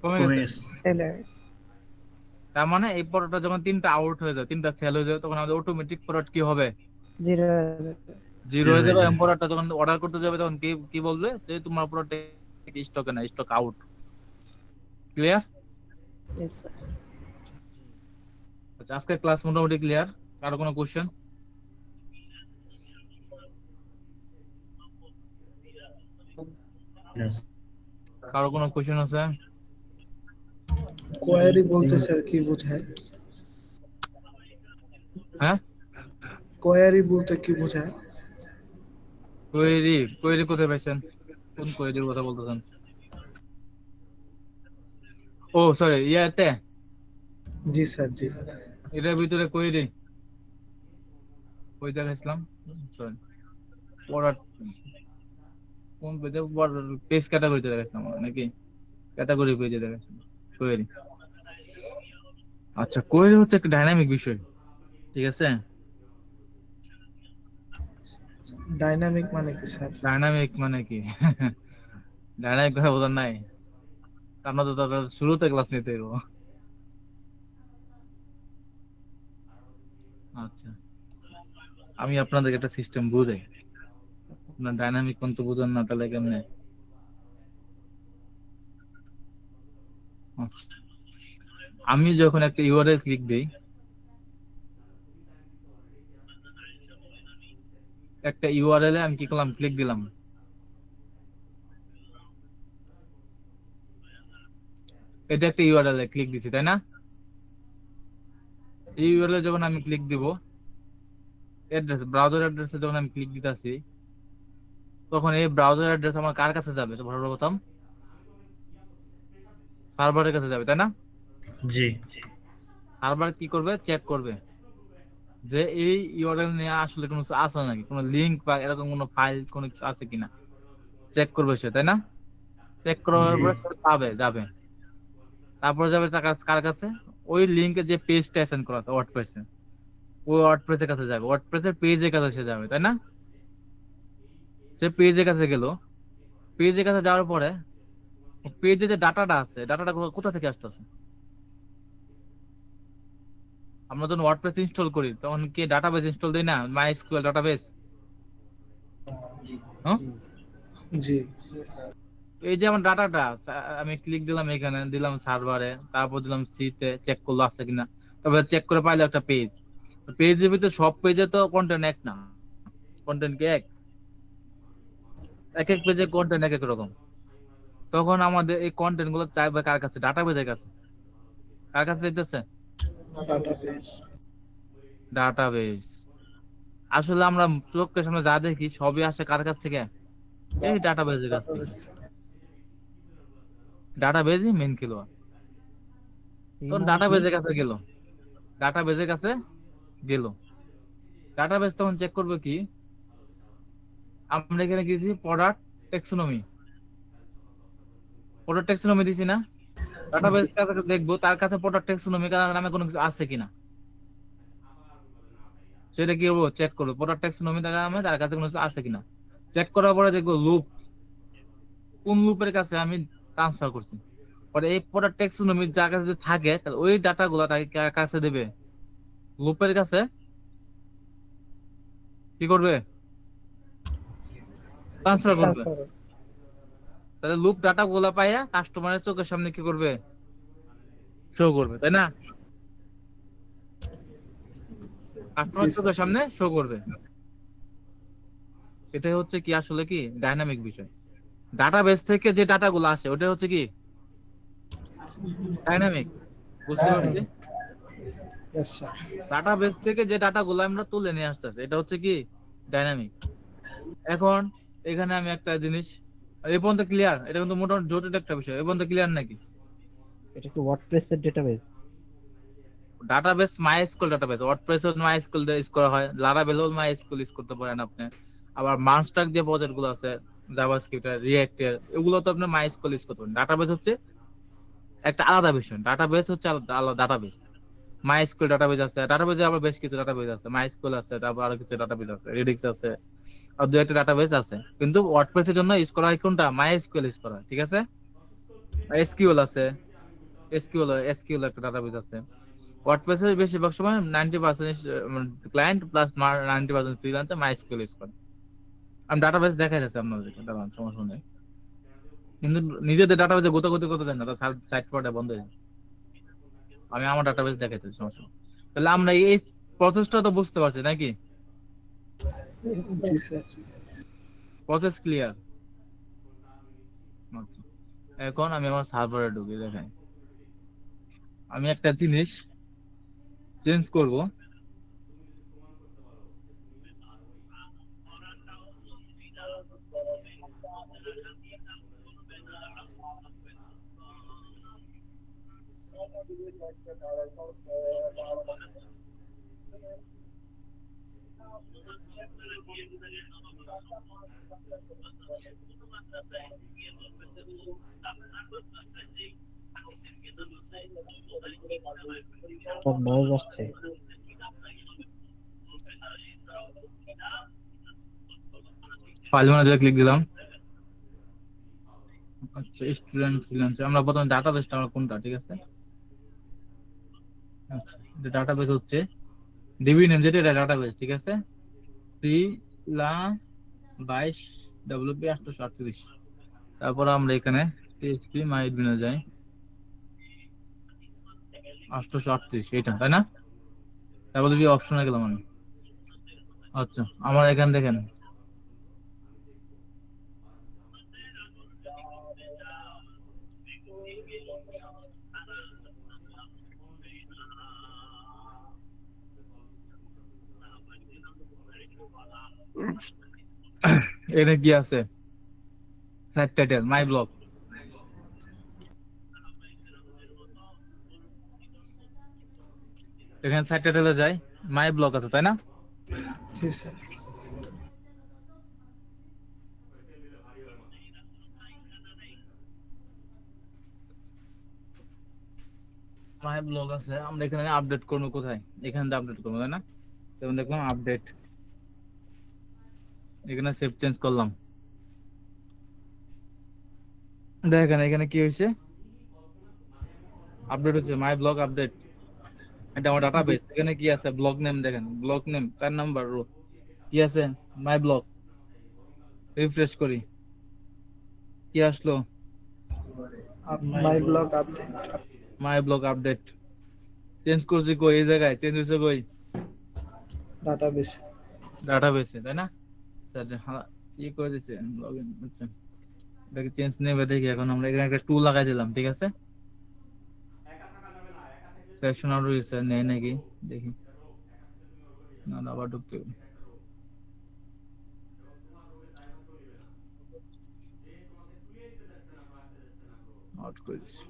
কমে কমে গেছে। গেছে। চলে গেছে। তার মানে এই প্রোডাক্টটা যখন 3টা আউট হয়ে যায়, 3টা সেল হয়ে যায়, তখন আমাদের অটোমেটিক প্রোডাক্ট কি হবে? 0 জিরো হয়ে যাবে। এবং প্রোডাক্টটা যখন অর্ডার করতে যাবে তখন কি কি বলবে? যে তোমার প্রোডাক্ট স্টকে না, stock out. Clear? Yes sir. আচ্ছা, আজকে ক্লাস মোটামুটি ক্লিয়ার। কারো কোনো কোশ্চেন? Yes. কারো কোনো কোশ্চেন আছে? কোয়ারি বলতে স্যার কি বোঝায়? হ্যাঁ, কোয়ারি বলতে কি বোঝায়? কোয়েরি। কোয়েরি কোথায় পাইছেন? কোন কোয়েরির কথা বলতেছেন? ও সরি, ইয়াতে জি স্যার, জি। এটার ভিতরে কোয়েরি কই দেখাইছিলাম? সরি, প্রোডাক্ট কোন পেজে? পেজ ক্যাটাগরিতে দেখাইছিলাম নাকি? ক্যাটাগরি পেজে দেখাইছিলাম কোয়েরি। আচ্ছা, কোয়েরি হচ্ছে একটা ডাইনামিক বিষয়, ঠিক আছে? ডাইনামিক মানে কি স্যার? ডাইনামিক মানে কি? ডাইনামিক কথা বোঝার নাই? আমরা তো তাদের শুরুতে ক্লাস নিতে হইব। আচ্ছা, আমি আপনাদেরকে একটা সিস্টেম বুঝাই। আপনার ডাইনামিক কোন তো বুঝেন না, তাহলে কেমনে? আচ্ছা, আমি যখন একটা ইউআরএল ক্লিক দিই, একটা ইউআরএল এ আমি কি করলাম? ক্লিক দিলাম। এটা একটা ইউআরএল এ ক্লিক দিছি, তাই না? এই ইউআরএল যখন আমি ক্লিক দিব, অ্যাড্রেস, ব্রাউজার অ্যাড্রেসে যখন আমি ক্লিক দিতেছি, তখন এই ব্রাউজার অ্যাড্রেস আমার কার কাছে যাবে? সর্বপ্রথম সার্ভারের কাছে যাবে, তাই না? জি। সার্ভার কি করবে? চেক করবে যে এই ইউআরএল নিয়ে আসলে কোনো কিছু আছে নাকি, কোনো লিংক বা এরকম কোনো ফাইল কোনো কিছু আছে কিনা চেক করবে সে, তাই না? চেক করার পরে পাবে, যাবে। তারপরে যাবে কার কাছে? ওই লিংকে যে পেজটা অ্যাসাইন করা আছে ওয়ার্ডপ্রেসে, ওই ওয়ার্ডপ্রেসের কাছে যাবে, ওয়ার্ডপ্রেসের পেজের কাছে সে যাবে, তাই না? সে পেজের কাছে গেল। পেজের কাছে যাওয়ার পরে পেজে যে ডাটাটা আছে, ডাটাটা কোথা থেকে আসতেছে? আমরা যখন ওয়ার্ডপ্রেস ইনস্টল করি তখন কি ডাটাবেস ইনস্টল দেই না? MySQL database. হ্যাঁ, জি। এই যে আমার ডাটাটা আমি ক্লিক দিলাম, এখানে দিলাম সার্ভারে, তারপর দিলাম সি তে, চেক করলো আছে কিনা, তারপর চেক করে পাইলো একটা পেজ। পেজের ভিতরে সব পেজে তো কন্টেন্ট এক না, কন্টেন্ট কি এক? এক এক পেজে কন্টেন্ট এক এক রকম। তখন আমাদের এই কন্টেন্ট গুলো চাইবে কার কাছে? ডাটাবেসের কাছে। কার কাছে দিতেছে? ডাটাবেস। ডাটাবেস। আসলে আমরা চোখের সামনে যা দেখি সবই আসে কার কাছ থেকে? এই ডাটাবেসের কাছ থেকে। ডাটাবেসই মেন খেলোয়াড়। তখন ডাটাবেসের কাছে গেল, ডাটাবেসের কাছে গেল। ডাটাবেস তখন চেক করবে কি? আমরা এখানে গেছি প্রোডাক্ট টেক্সোনমি, প্রোডাক্ট টেক্সোনমি দিছি না? ডাটাবেস কাছে দেখবো তার কাছে প্রোডাক্ট টেক্সোনমি নামে কোনো কিছু আছে কিনা, সেটা কি করবো? চেক করবো প্রোডাক্ট টেক্সোনমি নামে তার কাছে কোনো কিছু আছে কিনা। চেক করার পরে দেখবো লুপ, কোন লুপের কাছে আমি ট্রান্সফার করছি। পরে এই প্রোডাক্ট টেক্সোনমি যার কাছে যদি থাকে তাহলে ওই ডাটা গুলা তাকে কার কাছে দেবে? লুপের কাছে কি করবে? ট্রান্সফার করবে। তাহলে লুপ ডাটা গুলা পাইয়া কাস্টমারের চোখের সামনে কি করবে? শো করবে, তাই না? কাস্টমারের চোখের সামনে শো করবে। এটাই হচ্ছে কি আসলে কি ডাইনামিক বিষয়। ডাটাবেস থেকে যে ডাটা গুলো আসে ওটা হচ্ছে কি ডাইনামিক, বুঝতে পারছি? Yes sir. ডাটাবেস থেকে যে ডাটা গুলো আমরা তুলে নিয়ে আসতেছি এটা হচ্ছে কি ডাইনামিক। এখন এখানে আমি একটা জিনিস, এই পর্যন্ত ক্লিয়ার? এটা কিন্তু মোটামুটি জটিল একটা বিষয়। এই পর্যন্ত ক্লিয়ার নাকি? এটা কি ওয়ার্ডপ্রেস এর database? Database MySQL database, WordPress MySQL দিয়ে ইউজ করা হয়, লারাভেল মাইস্কুল ইউজ করতে পারেন আপনি। আবার মানস্টার যে প্রজেক্ট গুলো আছে, জাভাস্ক্রিপ্ট, রিঅ্যাক্ট, এগুলো তো আপনি মাইস্কুল ইউজ করতে পারেন। ডাটাবেস হচ্ছে একটা আলাদা বিষয়, ডাটাবেস হচ্ছে আলাদা ডাটাবেস। মাইস্কুল ডাটাবেস আছে, ডাটাবেসে আবার বেশ কিছু ডাটাবেস আছে, মাইস্কুল আছে, তারপর আরো কিছু ডাটাবেস আছে, রেডিক্স আছে, আর দু একটা ডাটাবেস আছে। কিন্তু ওয়ার্ডপ্রেস এর জন্য ইউজ করা হয় কোনটা? মাইস্কুল ইউজ করা হয়, ঠিক আছে? এসকিউএল আছে, এসকিউএল একটা ডাটাবেস আছে। ওয়ার্ডপ্রেস এর বেশিরভাগ সময় 90% client plus 90% freelancer MySQL use করে। আমি ডাটাবেস দেখাই যাচ্ছে আপনাদেরকে, দাঁড়ান, সমস্যা নেই। কিন্তু নিজেদের ডাটাবেসে গোতাগুতি করতে দেন না, তার সাইট ফরটা বন্ধ হয়ে যায়। আমি আমার ডাটাবেস দেখাইতে, সমস্যা নেই। তাহলে আমরা এই প্রসেসটা তো বুঝতে পারছি নাকি? জি স্যার। Process clear? এখন আমি আমার সার্ভারে ঢুকি, দেখাই। আমি একটা জিনিস চেঞ্জ করব। সব নয়েজ আসছে। ফাইল ম্যানেজারে ক্লিক দিলাম। আচ্ছা, স্টুডেন্ট ফ্রিল্যান্সার, আমরা প্রথমে ডাটাবেসটা আমরা কোনটা, ঠিক আছে? আচ্ছা, এটা ডাটাবেস হচ্ছে ডিবি নেম, যেটা এটা ডাটাবেস, ঠিক আছে? লা 22 ডব্লিউপি 838। তারপর আমরা এখানে পিএইচপি মাইডবিনে যাই, 838 এটা, তাই না? তারপর যদি অপশনে গেলাম আমি। আচ্ছা, আমার এখানে দেখেন এখানে কি আছে? Site title my blog. এখানে সাইট টাইটেলে যাই, মাই ব্লগ আছে, তাই না? জি স্যার। মাই ব্লগ আছে, আমরা এখানে আপডেট করবো কোথায়? এখানে আপডেট করবো, তাই না? যেমন দেখলাম আপডেট, এখানে সেভ চেঞ্জ করলাম। দেখেন এখানে কি হয়েছে, আপডেট হচ্ছে মাই ব্লগ আপডেট। এটা আমার ডাটাবেস। এখানে কি আছে? ব্লগ নেম, দেখেন ব্লগ নেম 4 নাম্বার রো কি আছে? My blog. রিফ্রেশ করি, কি আসলো? My blog update. My blog update. Change করছি কই? এই জায়গায় চেঞ্জ হয়েছে কই? ডাটাবেস। ডাটাবেসে, তাই না? কি করে দিছে লগইন। আচ্ছা, এটাকে চেঞ্জ নেবে দেখি। এখন আমরা এখানে একটা টু লাগাই দিলাম, ঠিক আছে? সেকশন আউট হয়েছে, নেই নাকি দেখি। না, আবার ঢুকতে হবে। আউট করে দিচ্ছি।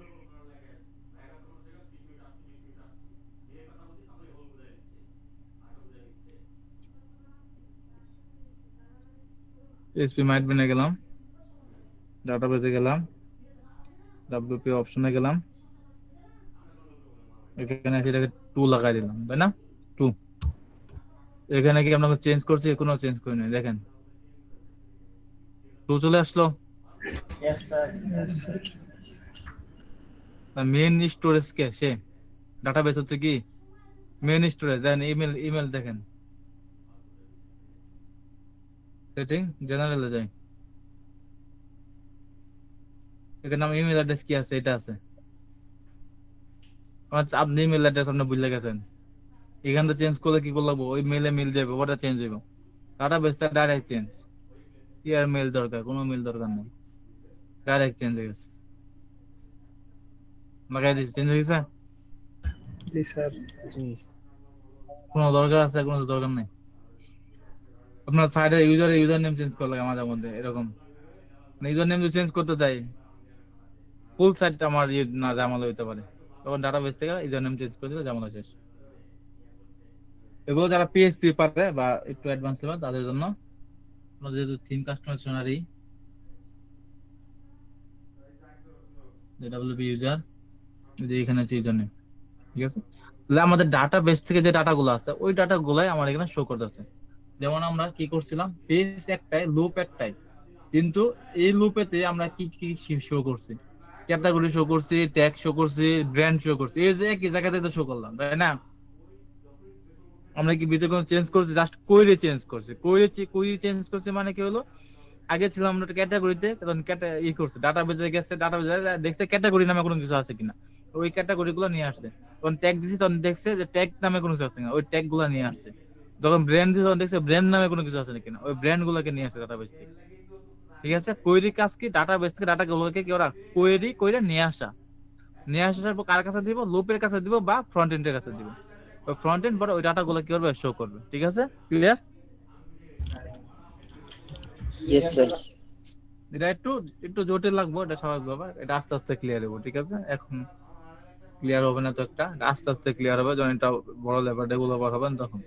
PHP মাইডবিনে গেলাম, ডাটাবেসে গেলাম, ডব্লিউপি অপশনে গেলাম, এখানে এটাকে টু লাগাই দিলাম, তাই না? টু। এখানে কি আমরা চেঞ্জ করছি? কোনো চেঞ্জ করি নাই, দেখেন টু চলে আসলো। Yes sir. মেইন স্টোরেজ কে সে ডাটাবেস হচ্ছে কি মেইন স্টোরেজ। দেখেন ইমেল দেখেন, সেটিং জেনারেলে যাই, এখানে আমার ইমেল অ্যাড্রেস কি আছে? এটা আছে আমার। আপনি ইমেল অ্যাড্রেস আপনি ভুলে গেছেন, এখান থেকে চেঞ্জ করলে কি করবো? ওই মেলে মিল যাবে, ওটা চেঞ্জ হইব। ডাটাবেসটা ডাইরেক্ট চেঞ্জ, কি আর মেল দরকার? কোনো মেল দরকার নেই, ডাইরেক্ট চেঞ্জ হয়ে গেছে। লাগাই দিচ্ছি, চেঞ্জ হয়ে গেছে। জি স্যার। জি। কোনো দরকার আছে? কোনো দরকার নেই। আপনার সাইডে ইউজার নেম চেঞ্জ করলে আমাদের মধ্যে এরকম, মানে ইউজার নেম যদি চেঞ্জ করতে চাই ফুল সাইটটা আমার না ঝামেলা হইতে পারে, তখন ডাটাবেস থেকে ইউজার নেম চেঞ্জ করে দিলে ঝামেলা শেষ। এগুলো যারা পিএইচডি পারে বা একটু অ্যাডভান্স লেভেল তাদের জন্য, যেহেতু theme customer dictionary WP user, যে এখানে আছে ইউজার নেম, ঠিক আছে। তাহলে আমাদের ডাটাবেস থেকে যে ডাটাগুলো আছে ওই ডাটাগুলাই আমার এখানে শো করতেছে। যেমন আমরা কি করছিলাম, পেজ একটাই, লুপ একটাই, কিন্তু এই লুপেতে আমরা কি কি শো করছি, ক্যাটাগরি শো করছি, ট্যাগ শো করছি, ব্র্যান্ড শো করছি, এই যে একই জায়গাতে তো শো করলাম, তাই না? আমরা কি ভিতরে কোনো চেঞ্জ করছি? জাস্ট কোয়েরি চেঞ্জ করছি। কোয়েরি চেঞ্জ করছি মানে কি হলো, আগে ছিলাম আমরা ক্যাটাগরিতে, তখন ই করছে ডাটাবেজে গেছে, ডাটাবেজে দেখছে ক্যাটাগরি নামে কোনো কিছু আছে কিনা, ওই ক্যাটাগরি গুলো নিয়ে আসছে। তখন ট্যাগ দিছি, তখন দেখছে যে ট্যাগ নামে কোনো কিছু আছে কিনা, ওই ট্যাগ গুলো নিয়ে আসছে। যখন ব্র্যান্ড দিছে তখন দেখছে ব্র্যান্ড নামে কোনো কিছু আছে কিনা, ওই ব্র্যান্ড গুলোকে নিয়ে আসছে ডাটাবেজ থেকে। ঠিক আছে, কোয়েরি কাজ কি, ডাটাবেস থেকে ডাটা গুলোকে কি ওরা কোয়েরি করে নিয়ে আসার পর কার কাছে দিব, লুপের কাছে দিব বা ফ্রন্ট এন্ডের কাছে দিব। ওই ফ্রন্ট এন্ড পরে ওই ডাটা গুলো কি করবে, শো করবে। ঠিক আছে, ক্লিয়ার? Yes, sir. এটা একটু একটু জটিল লাগবে, এটা স্বাভাবিক ব্যাপার, এটা আস্তে আস্তে ক্লিয়ার হবে। ঠিক আছে, এখন ক্লিয়ার হবে না তো, একটা আস্তে আস্তে ক্লিয়ার হবে যখন এটা বড় লেভেল ডেভেলপার হবেন তখন।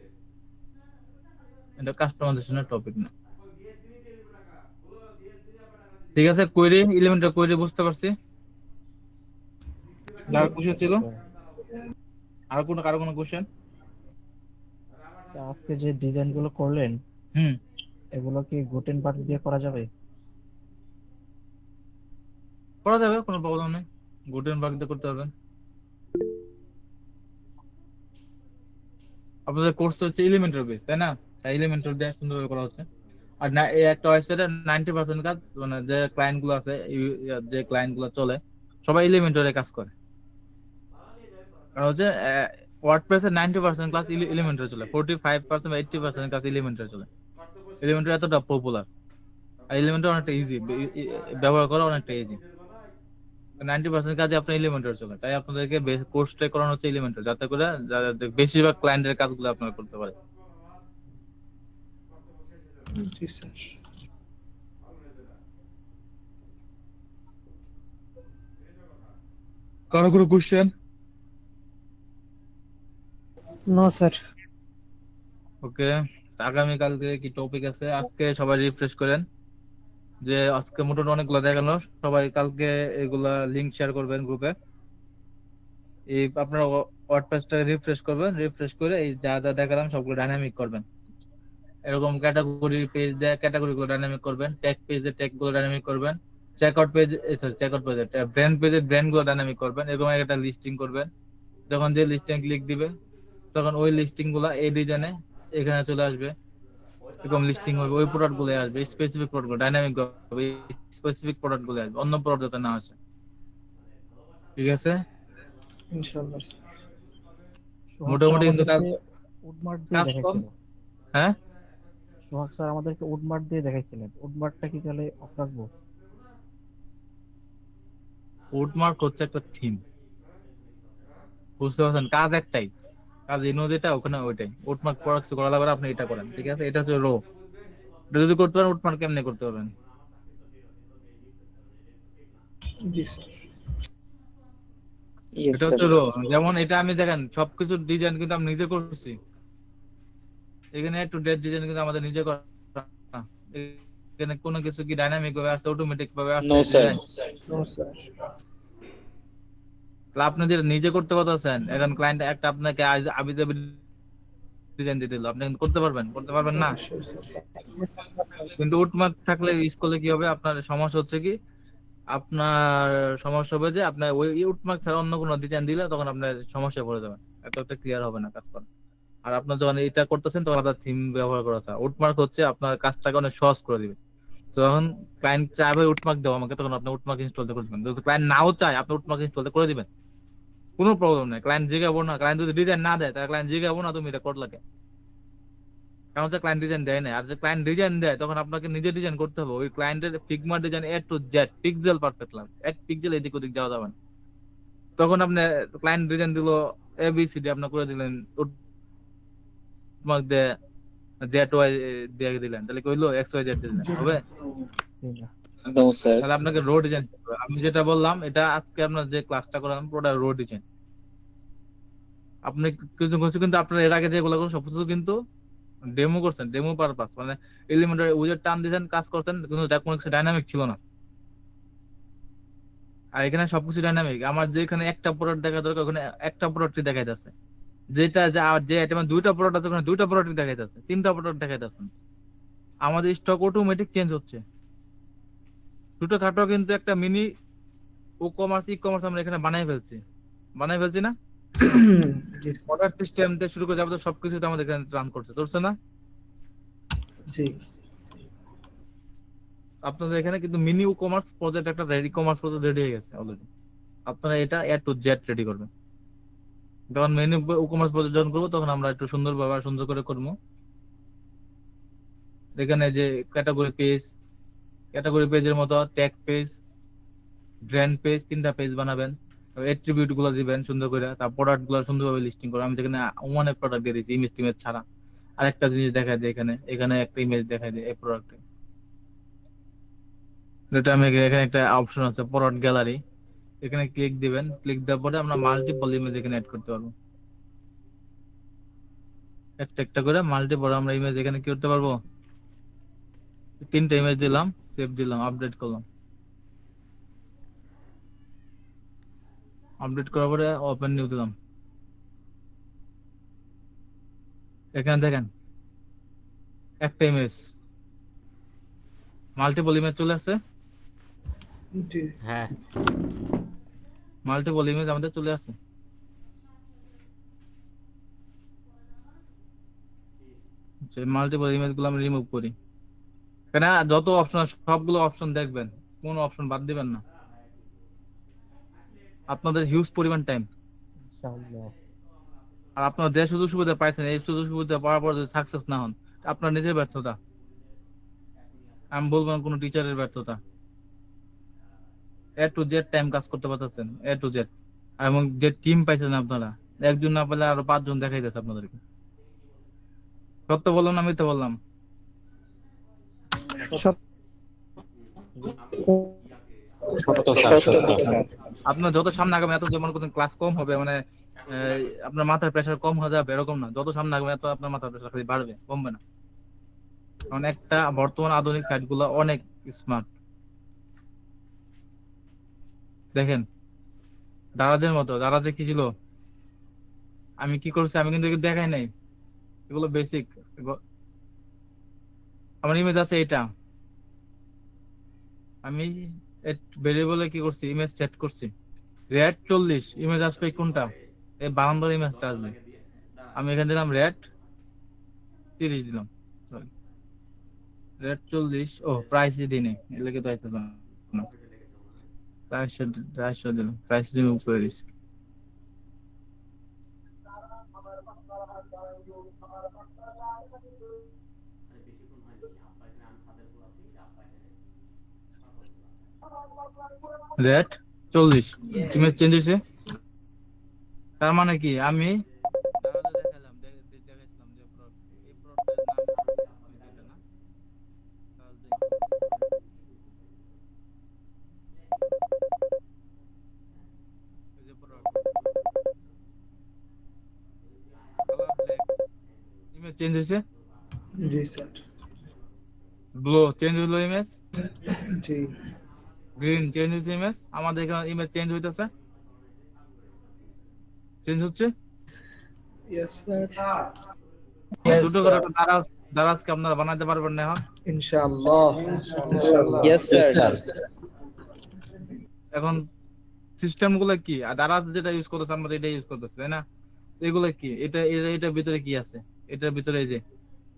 এটা কাস্টমাইজেশনের টপিক না। ঠিক আছে, কোয়েরি এলিমেন্টের কোয়েরি বুঝতে পারছি। যার কোশ্চেন ছিল আর কারো কোনো কোশ্চেন? তা আজকে যে ডিজাইন গুলো করলেন হুম, এগুলো কি গুটেনবার্গ দিয়ে করা যাবে? করা যাবে, কোনো প্রবলেম নেই, গুটেনবার্গ দিয়ে করতে পারবেন। আপনাদের কোর্স তো হচ্ছে এলিমেন্টার বেস, তাই না? এলিমেন্টার দিয়ে সুন্দরভাবে করা হচ্ছে। আর না, এই একটা ওয়েবসাইটের 90% কাজ, মানে যে ক্লায়েন্ট গুলো আছে, যে ক্লায়েন্ট গুলো চলে সবাই এলিমেন্টরে কাজ করে। কারণ হচ্ছে ওয়ার্ডপ্রেসের 90% ক্লাস এলিমেন্টরে চলে, 45% বা 80% কাজ এলিমেন্টরে চলে। এলিমেন্টর এতটা পপুলার, আর এলিমেন্টর অনেকটা ইজি, ব্যবহার করা অনেকটা ইজি। 90% কাজে আপনার এলিমেন্টর চলে, তাই আপনাদেরকে কোর্সটা করানো হচ্ছে এলিমেন্টর, যাতে করে বেশিরভাগ ক্লায়েন্টের কাজগুলো আপনারা করতে পারে। জি স্যার। কারো কোনো কোশ্চেন? No sir. ওকে, আগামীকালকে কি টপিক আছে? আজকে সবাই রিফ্রেশ করেন, যে আজকে মোটামুটি অনেকগুলো দেখানো, সবাই কালকে এগুলা লিংক শেয়ার করবেন গ্রুপে। এই আপনারা ওয়ার্ডপ্রেসটা রিফ্রেশ করবেন, রিফ্রেশ করে এই যা যা দেখালাম সবগুলো ডাইনামিক করবেন। এরকম ক্যাটাগরি পেজ দিয়ে ক্যাটাগরি গুলো ডাইনামিক করবেন, ট্যাগ পেজে ট্যাগ গুলো ডাইনামিক করবেন, চেকআউট পেজ চেকআউট পেজে ব্র্যান্ড পেজে ব্র্যান্ড গুলো ডাইনামিক করবেন। এরকম একটা লিস্টিং করবেন, যখন যে লিস্টিং ক্লিক দিবে তখন ওই লিস্টিং গুলা এই ডিজাইনে এখানে চলে আসবে, এরকম লিস্টিং হবে, ওই প্রোডাক্ট গুলো আসবে, স্পেসিফিক প্রোডাক্ট গুলো ডাইনামিক হবে, স্পেসিফিক প্রোডাক্ট গুলো আসবে, অন্য প্রোডাক্ট যাতে না আসে। ঠিক আছে, ইনশাআল্লাহ স্যার। মোটামুটি কিন্তু উডমার্ট দিয়ে কাজ কম। দেখাইছিল। হ্যাঁ, সোহাগ স্যার আমাদেরকে উডমার্ট দিয়ে দেখাইছিলেন, উডমার্টটা কি তাহলে অফ রাখবো? উডমার্ক হচ্ছে একটা থিম, বুঝতে পারছেন? কাজ একটাই, কাজ ইনো যেটা ওখানে ওইটাই। উডমার্ক প্রোডাক্টস করা লাগবে, আপনি এটা করেন। ঠিক আছে, এটা হচ্ছে রো, এটা যদি করতে পারেন উডমার্ক কেমনে করতে পারবেন? জি স্যার। Yes, এটা sir. হচ্ছে রো। যেমন এটা আমি দেখেন সবকিছু ডিজাইন কিন্তু আমি নিজে করছি, এখানে টু ডেট ডিজাইন কিন্তু আমাদের নিজে করা, এখানে কোনো কিছু কি ডাইনামিক ভাবে আসছে, অটোমেটিক ভাবে আসছে No, sir. Design? No sir. তাহলে আপনি যেটা নিজে করতে পারতেছেন, এখন ক্লায়েন্ট একটা আপনাকে আবিজাবি ডিজাইন দিয়ে দিল, আপনি কিন্তু করতে পারবেন না। অবশ্যই স্যার। কিন্তু উডমার্ক থাকলে স্কুলে কি হবে, আপনার সমস্যা হচ্ছে কি, আপনার সমস্যা হবে যে আপনার ওই উডমার্ক ছাড়া অন্য কোনো ডিজাইন দিলে তখন আপনার সমস্যায় পড়ে যাবেন, এত একটা ক্লিয়ার হবে না কাজ করা। আর আপনার যখন এটা করতেছেন তখন আপনার থিম ব্যবহার করা আছে। উডমার্ক হচ্ছে আপনার কাজটাকে অনেক সহজ করে দিবে। যখন ক্লায়েন্ট চাইবে উডমার্ক দেওয়া আমাকে, তখন আপনি উডমার্ক ইনস্টল করে দিবেন। যদি ক্লায়েন্ট নাও চায় আপনি উডমার্ক ইনস্টল করে দিবেন, কোনো প্রবলেম নাই। ক্লায়েন্ট জিগাবো না, ক্লায়েন্ট যদি ডিজাইন না দেয় তাহলে ক্লায়েন্ট জিগাবো না তুমি এটা কোড লাগে, কারণ হচ্ছে ক্লায়েন্ট ডিজাইন দেয় না। আর যে ক্লায়েন্ট ডিজাইন দেয় তখন আপনাকে নিজে ডিজাইন করতে হবে, ওই ক্লায়েন্টের Figma design A to Z pixel perfect লাগবে, এক পিক্সেল এদিক ওদিক যাওয়া যাবে না। তখন আপনি ক্লায়েন্ট ডিজাইন দিল এবিসিডি, আপনি করে দিলেন উডমার্ক দিয়ে জেড ওয়াই দিয়ে দিলেন, তাহলে কি হইলো? এক্স ওয়াই জেড দিলেন, হবে? জি না। No, sir. তাহলে আপনাকে রো ডিজাইন, আমি যেটা বললাম এটা আজকে আপনার যে ক্লাসটা করলাম পুরোটা রো ডিজাইন। আপনি কিছু কিছু কিন্তু আপনার এর আগে যেগুলো করছেন সবকিছু কিন্তু ডেমো করছেন, ডেমো পারপাস, মানে এলিমেন্টারি উইজার্ড টার্ম দিয়েছেন, কাজ করছেন, কিন্তু এটা কোনো কিছু ডাইনামিক ছিল না। আর এখানে সবকিছু ডাইনামিক। আমার যেখানে একটা প্রোডাক্ট দেখা দরকার ওখানে একটা প্রোডাক্টই দেখাইতেছে, যেটা আর যে আইটেমে দুইটা প্রোডাক্ট আছে ওখানে দুইটা প্রোডাক্ট দেখাইতেছে, তিনটা প্রোডাক্ট দেখাইতেছে। আমাদের স্টক অটোমেটিক চেঞ্জ হচ্ছে। ছোটখাটো কিন্তু একটা মিনি ও কমার্স ই কমার্স আমরা এখানে বানাই ফেলছি না? জি অর্ডার সিস্টেম থেকে শুরু করে যাবতীয় সবকিছু তো আমাদের এখানে রান করছে, চলছে না? জি আপনাদের এখানে কিন্তু মিনি ই কমার্স প্রজেক্ট, একটা রেডি কমার্স প্রজেক্ট রেডি হয়ে গেছে অলরেডি। আপনারা এটা এ টু জেড রেডি করবেন। যখন মিনি ই কমার্স প্রজেক্ট যখন করবো তখন আমরা একটু সুন্দরভাবে আর সুন্দর করে করবো। এখানে যে ক্যাটাগরি পেজের মতো ট্যাগ পেজ, ব্র্যান্ড পেজ, তিনটা পেজ বানাবেন, এট্রিবিউট গুলো দিবেন সুন্দর করে, তার প্রোডাক্ট গুলো সুন্দরভাবে লিস্টিং করবেন। আমি যেখানে অনেক প্রোডাক্ট দিয়ে দিয়েছি ইমেজ টিমেজ ছাড়া। আরেকটা জিনিস দেখায় দিই, এখানে এখানে একটা ইমেজ দেখায় দিই এই প্রোডাক্টে, যেটা আমি এখানে একটা অপশন আছে প্রোডাক্ট গ্যালারি, এখানে ক্লিক দিবেন। ক্লিক দেওয়ার পরে আমরা মাল্টিপল ইমেজ এখানে অ্যাড করতে পারবো, একটা একটা করে মাল্টিপল আমরা ইমেজ এখানে কি করতে পারবো। তিনটা ইমেজ দিলাম, সেভ দিলাম, আপডেট করলাম। আপডেট করার পরে ওপেন নিউ দিলাম। এখানে দেখেন একটা ইমেজ, মাল্টিপল ইমেজ চলে আসছে। জি হ্যাঁ মাল্টিপল ইমেজ আমাদের চলে আসছে। মাল্টিপল ইমেজ গুলো আমি রিমুভ করি। কেন যত অপশন আছে সবগুলো অপশন দেখবেন, কোন অপশন বাদ দিবেন না। আপনাদের হিউজ পরিমাণ টাইম, ইনশাআল্লাহ। আর আপনারা যে সুযোগ সুবিধা পাইছেন এই সুযোগ সুবিধা পাওয়ার পর যদি সাকসেস না হন আপনার নিজের ব্যর্থতা, আমি বলবো না কোনো টিচারের ব্যর্থতা। এ টু জেড টাইম কাজ করতে পারতেছেন, এ টু জেড, এবং যে টিম পাইছেন আপনারা, একজন না পেলে আরো 5 জন দেখাই যাচ্ছে আপনাদেরকে। সত্য বললাম না মিথ্যা বললাম? আপনার যত সামনে আগামী এত যেমন কোনো ক্লাস কম হবে, মানে আপনার মাথার প্রেশার কম হয়ে যাবে এরকম না, যত সামনে আগামী এত আপনার মাথার প্রেশার খালি বাড়বে, কমবে না। কারণ একটা বর্তমান আধুনিক সাইট গুলো অনেক স্মার্ট। দেখেন দারাজের মতো, দারাজে কি ছিল, আমি কি করছি আমি কিন্তু এগুলো দেখাই নাই, এগুলো বেসিক। আমার ইমেজ আছে এটা, আমি ভেরিয়েবলে কি করছি ইমেজ সেট করছি, রেড 40 ইমেজ আসবে কোনটা, এই বারান্দার ইমেজটা আসবে। আমি এখানে দিলাম রেড 30 দিলাম, রেড 40, ও প্রাইসই দিনে এলাকে তো আইতে পারলাম না, 450 দিলাম, প্রাইস রিমুভ করে দিছি। রেড 40 ইমেজ চেঞ্জ হয়েছে, তার মানে কি আমি দেখাইছিলাম যে এই প্রোডাক্টের নাম এটা না, এই যে product colour black, image change হয়েছে, জি স্যার ব্লু চেঞ্জ হলো ইমেজ, জি গ্রিন চেঞ্জ হয়েছে ইমেজ, আমাদের এখানে ইমেজ চেঞ্জ হইতেছে, চেঞ্জ হচ্ছে। ইয়েস স্যার ছোটখাটো দারাজকে আপনারা বানাতে পারবেন না এখন? ইনশাআল্লাহ Yes, sir. এখন সিস্টেম গুলো কি, আর দারাজ যেটা ইউজ করতেছে আমরা এটা ইউজ করতেছি, তাই না? এগুলো কি, এটার ভিতরে কি আছে, এটার ভিতরে এই যে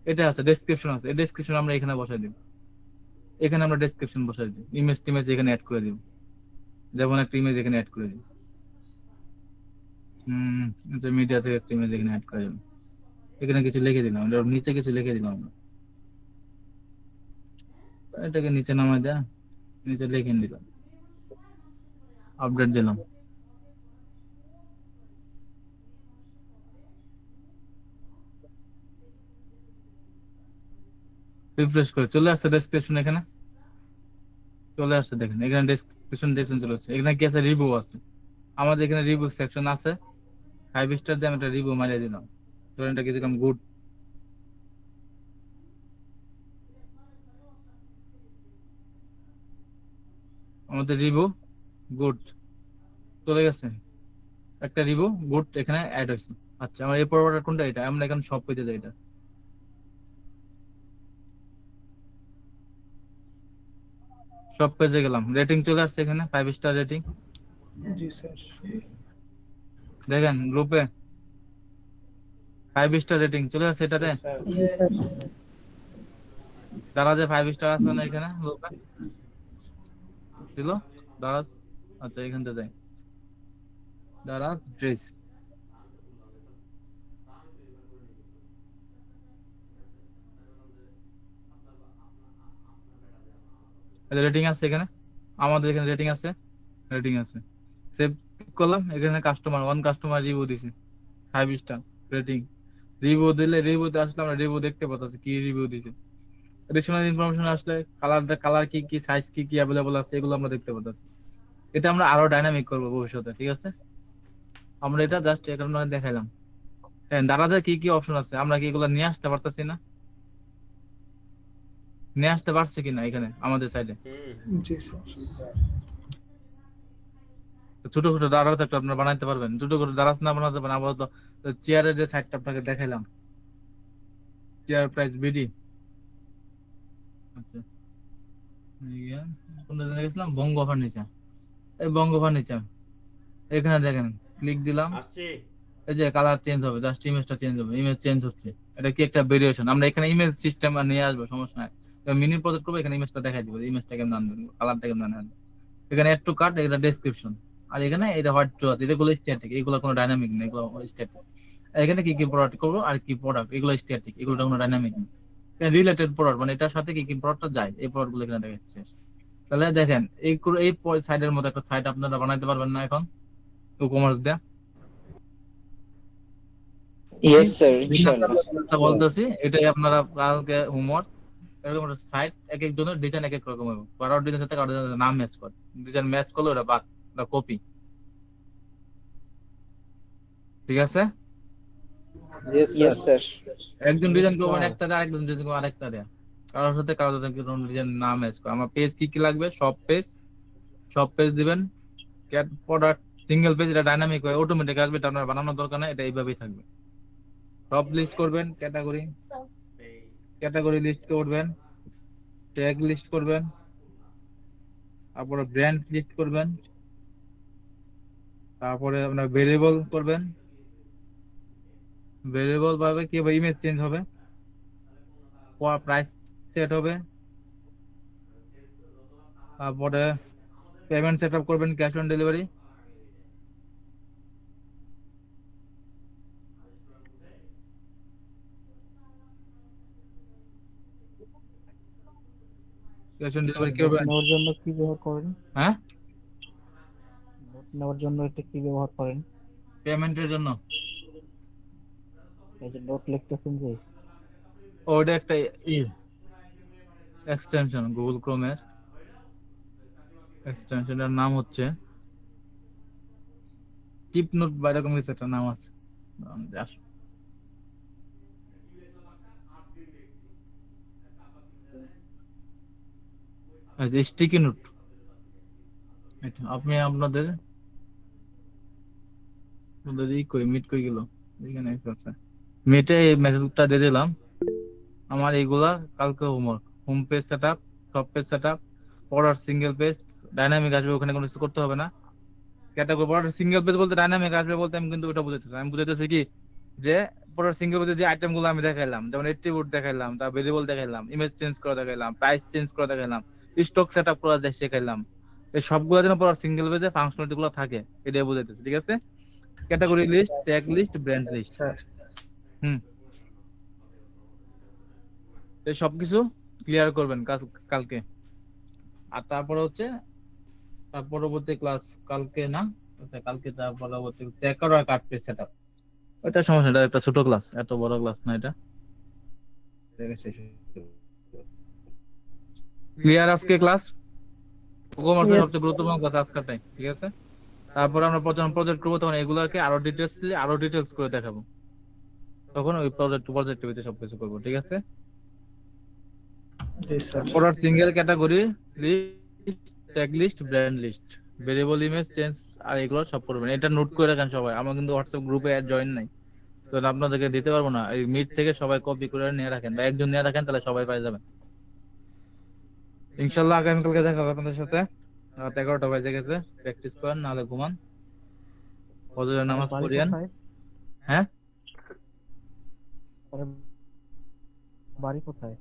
এটা আছে ডেসক্রিপশন আছে, এই ডেসক্রিপশন আমরা এখানে বসাই দিব, এখানে আমরা ডেসক্রিপশন বসাই দিব, ইমেজ টিমেজ এখানে অ্যাড করে দিব, যেমন একটা ইমেজ এখানে অ্যাড করে দিব, মিডিয়া থেকে একটা ইমেজ এখানে অ্যাড করে দিব, এখানে কিছু লিখে দিলাম, এটার নিচে কিছু লিখে দিলাম আমরা। এটাকে নিচে নামাই দেয়া, নিচে লিখে দিলাম, আপডেট দিলাম। রিফ্রেশ করে চলে আসছে ডেসক্রিপশন, এখানে চলে আসছে, দেখেন এখানে ডেসক্রিপশন চলে আসছে। এখানে কি আছে? রিভিউ আছে। আমাদের এখানে রিভিউ সেকশন আছে। 5 স্টার দিয়ে আমি একটা রিভিউ মারিয়ে দিলাম। ধরেন এটা কি দিলাম? গুড। আমাদের রিভিউ গুড চলে গেছে, একটা রিভিউ গুড এখানে অ্যাড হয়েছে। আচ্ছা, আমার এই পরবর্তী কোনটা? এটা আমরা এখন সব পেজে যাই। এটা সব পেজে গেলাম, রেটিং চলে আসছে এখানে 5 স্টার রেটিং। জি স্যার। দেখেন গ্রুপে 5 স্টার রেটিং চলে আসছে এটাতে। জি স্যার। যারা যে 5 স্টার আছে না এখানে গ্রুপে দিল দারাজ। আচ্ছা, এখান থেকে যাই, দারাজ ড্রেস। রেটিং আছে এখানে, আমাদের এখানে রেটিং আছে, রেটিং আছে। সেভ করলাম, এখানে কাস্টমার 1 কাস্টমার রিভিউ দিছে 5 স্টার রেটিং। রিভিউ দিলে রিভিউতে আসলে আমরা রিভিউ দেখতে পাচ্ছি কি রিভিউ দিছে। এডিশনাল ইনফরমেশন আসলে কালার কি কি সাইজ কি কি अवेलेबल আছে এগুলো আমরা দেখতে পাচ্ছি। এটা আমরা আরো ডাইনামিক করব ভবিষ্যতে, ঠিক আছে? আমরা এটা জাস্ট এই কারণে দেখাইলাম। হ্যাঁ, দারাজে কি কি অপশন আছে আমরা কি এগুলো নিয়ে আসতে পারতাছি না? নিয়ে আসতে পারছি কিনা এখানে আমাদের সাইডে? জি স্যার। ছোট ছোট দারাজ একটা আপনারা বানাইতে পারবেন। ছোট ছোট দারাজ না বানাতে পারেন আপাতত চেয়ারের যে সাইডটা আপনাকে দেখাইলাম, চেয়ার প্রাইস বিডি। আচ্ছা, কোন জায়গায় গেছিলাম? বঙ্গ ফার্নিচার। এই বঙ্গ ফার্নিচার এখানে দেখেন, ক্লিক দিলাম, আসছে। এই যে কালার চেঞ্জ হবে, জাস্ট ইমেজটা চেঞ্জ হবে, ইমেজ চেঞ্জ হচ্ছে। এটা কি একটা ভেরিয়েশন? আমরা এখানে ইমেজ সিস্টেম নিয়ে আসবো, সমস্যা নাই। মিনি প্রজেক্ট করবো, এখানে ইমেজটা দেখাই দিব, ইমেজটা কেমন আনবেন, কালারটা কেমন আনবেন। এখানে অ্যাড টু কার্ট, এটা ডেসক্রিপশন। আর এখানে এটা হোয়াইট টু আছে, এগুলো স্ট্যাটিক, এগুলো কোনো ডাইনামিক না, এগুলো স্ট্যাটিক। এখানে কি কি প্রোডাক্ট করবো আর কি প্রোডাক্ট, এগুলো স্ট্যাটিক, এগুলো কোনো ডাইনামিক না। রিলেটেড প্রোডাক্ট মানে এটার সাথে কি কি প্রোডাক্টটা যায়, এই প্রোডাক্ট গুলো এখানে দেখাচ্ছে শেষ। তাহলে দেখেন এই সাইডের মধ্যে একটা সাইট আপনারা বানাইতে পারবেন না এখন ই কমার্স দেয়া? Yes, sir. Inshallah. বলতেছি এটাই আপনারা কালকে হোমওয়ার্ক। এরকম একটা সাইট এক একজনের ডিজাইন এক এক রকম হবে, কারোর ডিজাইন সাথে কারোর ডিজাইনের নাম ম্যাচ করে, ডিজাইন ম্যাচ করলে ওটা বাদ বা কপি, ঠিক আছে? Yes, sir. একজন ডিজাইন করবেন একটা দেয়, আরেকজন ডিজাইন করবেন আরেকটা দেয়, কারোর সাথে কারোর ডিজাইন নাম ম্যাচ করে। আমার পেজ কি কি লাগবে? সব পেজ দিবেন। ক্যাট প্রোডাক্ট সিঙ্গেল পেজ, এটা ডাইনামিক হয়, অটোমেটিক আসবে, এটা আপনার বানানোর দরকার নাই, এটা এইভাবেই থাকবে। সব লিস্ট করবেন, ক্যাটাগরি লিস্ট করবেন, ট্যাগ লিস্ট করবেন, তারপরে ব্র্যান্ড লিস্ট করবেন, তারপরে আপনার ভেরিয়েবল করবেন। ভেরিয়েবল ভাবে কি হবে? ইমেজ চেঞ্জ হবে, প্রাইস সেট হবে, তারপরে পেমেন্ট সেটআপ করবেন, cash on delivery. Cash on delivery কি করবেন? নেওয়ার জন্য কি ব্যবহার করেন? হ্যাঁ, নোট নেওয়ার জন্য এটা কি ব্যবহার করেন? পেমেন্টের জন্য এই যে নোট লিখতেছেন যে, ওটা একটা এক্সটেনশন, গুগল ক্রোমের এক্সটেনশনের নাম হচ্ছে কিপ নোট বা এরকম কিছু একটা নাম আছে। Sticky note. এটা আপনি আপনাদের মিট কই গেল, এখানে আছে মিটে এই মেসেজটা দিয়ে দিলাম। আমার এইগুলা কালকে হোমওয়ার্ক, হোম পেজ সেটআপ, সব পেজ সেটআপ, পড়ার সিঙ্গেল পেজ ডাইনামিক আসবে, ওখানে কোনো কিছু করতে হবে না। ক্যাটাগরি পড়ার সিঙ্গেল পেজ বলতে ডাইনামিক আসবে বলতে আমি কিন্তু ওটা বুঝাইতেছি, আমি বুঝাইতেছি কি যে পড়ার সিঙ্গেল পেজে যে আইটেম গুলো আমি দেখাইলাম, যেমন অ্যাট্রিবিউট দেখাইলাম, তার ভেরিয়েবল দেখাইলাম, ইমেজ চেঞ্জ করা দেখাইলাম, প্রাইস চেঞ্জ করা দেখাইলাম, স্টক সেটআপ করা শেখাইলাম, এই সবগুলো যেন পড়ার সিঙ্গেল পেজে ফাংশনালিটি গুলো থাকে, এটাই বুঝাইতেছি, ঠিক আছে? Category list, tag list, brand list, sir এই সবকিছু ক্লিয়ার করবেন কালকে। আর তারপরে হচ্ছে তার পরবর্তী ক্লাস কালকে না, কালকে তার পরবর্তী চেকার আর কার্ড পেজ সেটআপ, ওটা সমস্যা, এটা একটা ছোট ক্লাস, এত বড় ক্লাস না এটা। ক্লিয়ার আজকে ক্লাস? কমার্সের Yes. সবচেয়ে গুরুত্বপূর্ণ কথা আজকেরটাই, ঠিক আছে? তারপর আমরা যখন প্রজেক্ট করবো তখন এগুলোকে আরো ডিটেলস করে দেখাবো, তখন ওই প্রজেক্টিভিটি সবকিছু করবো, ঠিক আছে? জি sir. Product single category list, tag list, brand list, variable image change আর এগুলো সব করবেন। এটা নোট করে রাখেন সবাই। আমরা কিন্তু হোয়াটসঅ্যাপ গ্রুপে জয়েন নাই, তো আপনাদেরকে দিতে পারবো না। এই মিট থেকে সবাই কপি করে নিয়ে রাখেন, বা একজন নিয়ে রাখেন, তাহলে সবাই পাই যাবেন। ইনশাল্লাহ আগামীকালকে দেখা হবে আপনাদের সাথে। রাত 11টা বাজে গেছে, প্র্যাকটিস করেন, নাহলে ঘুমান, ফজরের নামাজ বাড়ি পড়িয়েন। কোথায়? হ্যাঁ, আরে, বাড়ি কোথায়?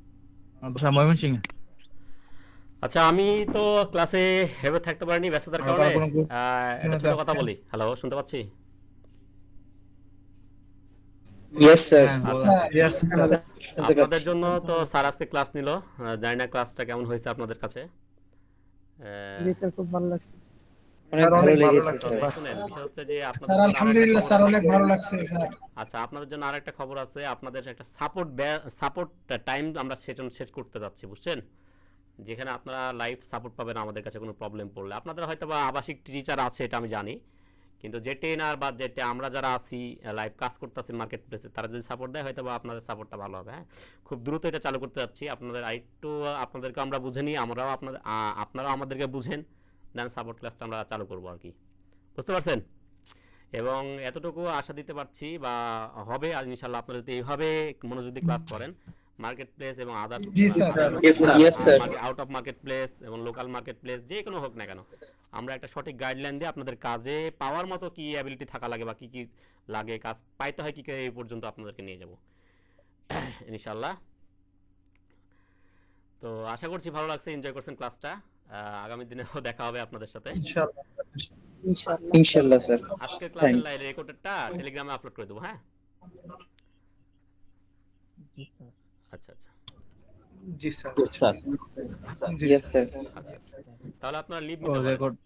বাসা ময়মনসিংহে। আচ্ছা, আমি তো ক্লাসে হেবে থাকতে পারিনি ব্যস্ততার আমার কারণে। আর কোনো একটা ছোট কথা বলি। হ্যালো, শুনতে পাচ্ছি? Yes, sir. হ্যাঁ, বলেন। Yes, sir. আপনাদের জন্য তো স্যার আজকে ক্লাস নিল। জানি না ক্লাসটা কেমন হয়েছে আপনাদের কাছে। জি স্যার, খুব ভালো লাগছে। অনেক স্যার, ভালো অনেক ভালো লেগেছে লাগছে। স্যার। শুনেন, বিষয় হচ্ছে যে আপনাদের স্যার জন্য আলহামদুলিল্লাহ আরেকটা স্যার খবর অনেক আছে। ভালো লাগছে স্যার। আচ্ছা, আপনাদের জন্য আরেকটা খবর আছে। আপনাদের একটা সাপোর্ট টাইম আমরা সেশন সেট করতে যাচ্ছি, বুঝছেন? যেখানে আপনারা লাইভ সাপোর্ট পাবেন আমাদের কাছে কোনো প্রবলেম পড়লে। আপনাদের হয়তো বা আবাসিক টিচার আছে, এটা আমি জানি, কিন্তু যে ট্রেনার বা যেটা আমরা যারা আছি লাইভ কাজ করতেছি মার্কেট প্লেসে, তারা যদি সাপোর্ট দেয় হয়তো বা আপনাদের সাপোর্টটা ভালো হবে। হ্যাঁ, খুব দ্রুত এটা চালু করতে যাচ্ছি। আপনাদেরকে আমরা বুঝে নিই, আমরাও আপনারাও আমাদেরকে বুঝেন, দেন সাপোর্ট ক্লাসটা আমরা চালু করবো আর কি। বুঝতে পারছেন? এবং এতটুকু আশা দিতে পারছি বা হবে, আর ইনশাল্লাহ আপনারা যদি এইভাবে মনোযোগী ক্লাস করেন, মার্কেট প্লেস এবং others G sir. Yes, sir. Out of market place এবং লোকাল মার্কেট প্লেস যে কোনো হোক না কেন, আমরা একটা সঠিক গাইডলাইন দিয়ে আপনাদের কাজে পাওয়ার মতো কি অ্যাবিলিটি থাকা লাগে বা কি কি লাগে, কাজ পাইতে হয় কি করে, এই পর্যন্ত আপনাদেরকে নিয়ে যাব ইনশাল্লাহ। তো আশা করছি ভালো লাগছে, এনজয় করছেন ক্লাসটা। আগামী দিনেও দেখা হবে আপনাদের সাথে ইনশাআল্লাহ। ইনশাআল্লাহ। ইনশাআল্লাহ স্যার। আজকের ক্লাসের Thanks. রেকর্ডেডটা টেলিগ্রামে আপলোড করে দেবো। হ্যাঁ, জি স্যার। আচ্ছা আচ্ছা জি স্যার। Yes, sir. জি Yes, sir. আচ্ছা, তাহলে আপনারা লিভ ও নিতে পারেন। রেকর্ড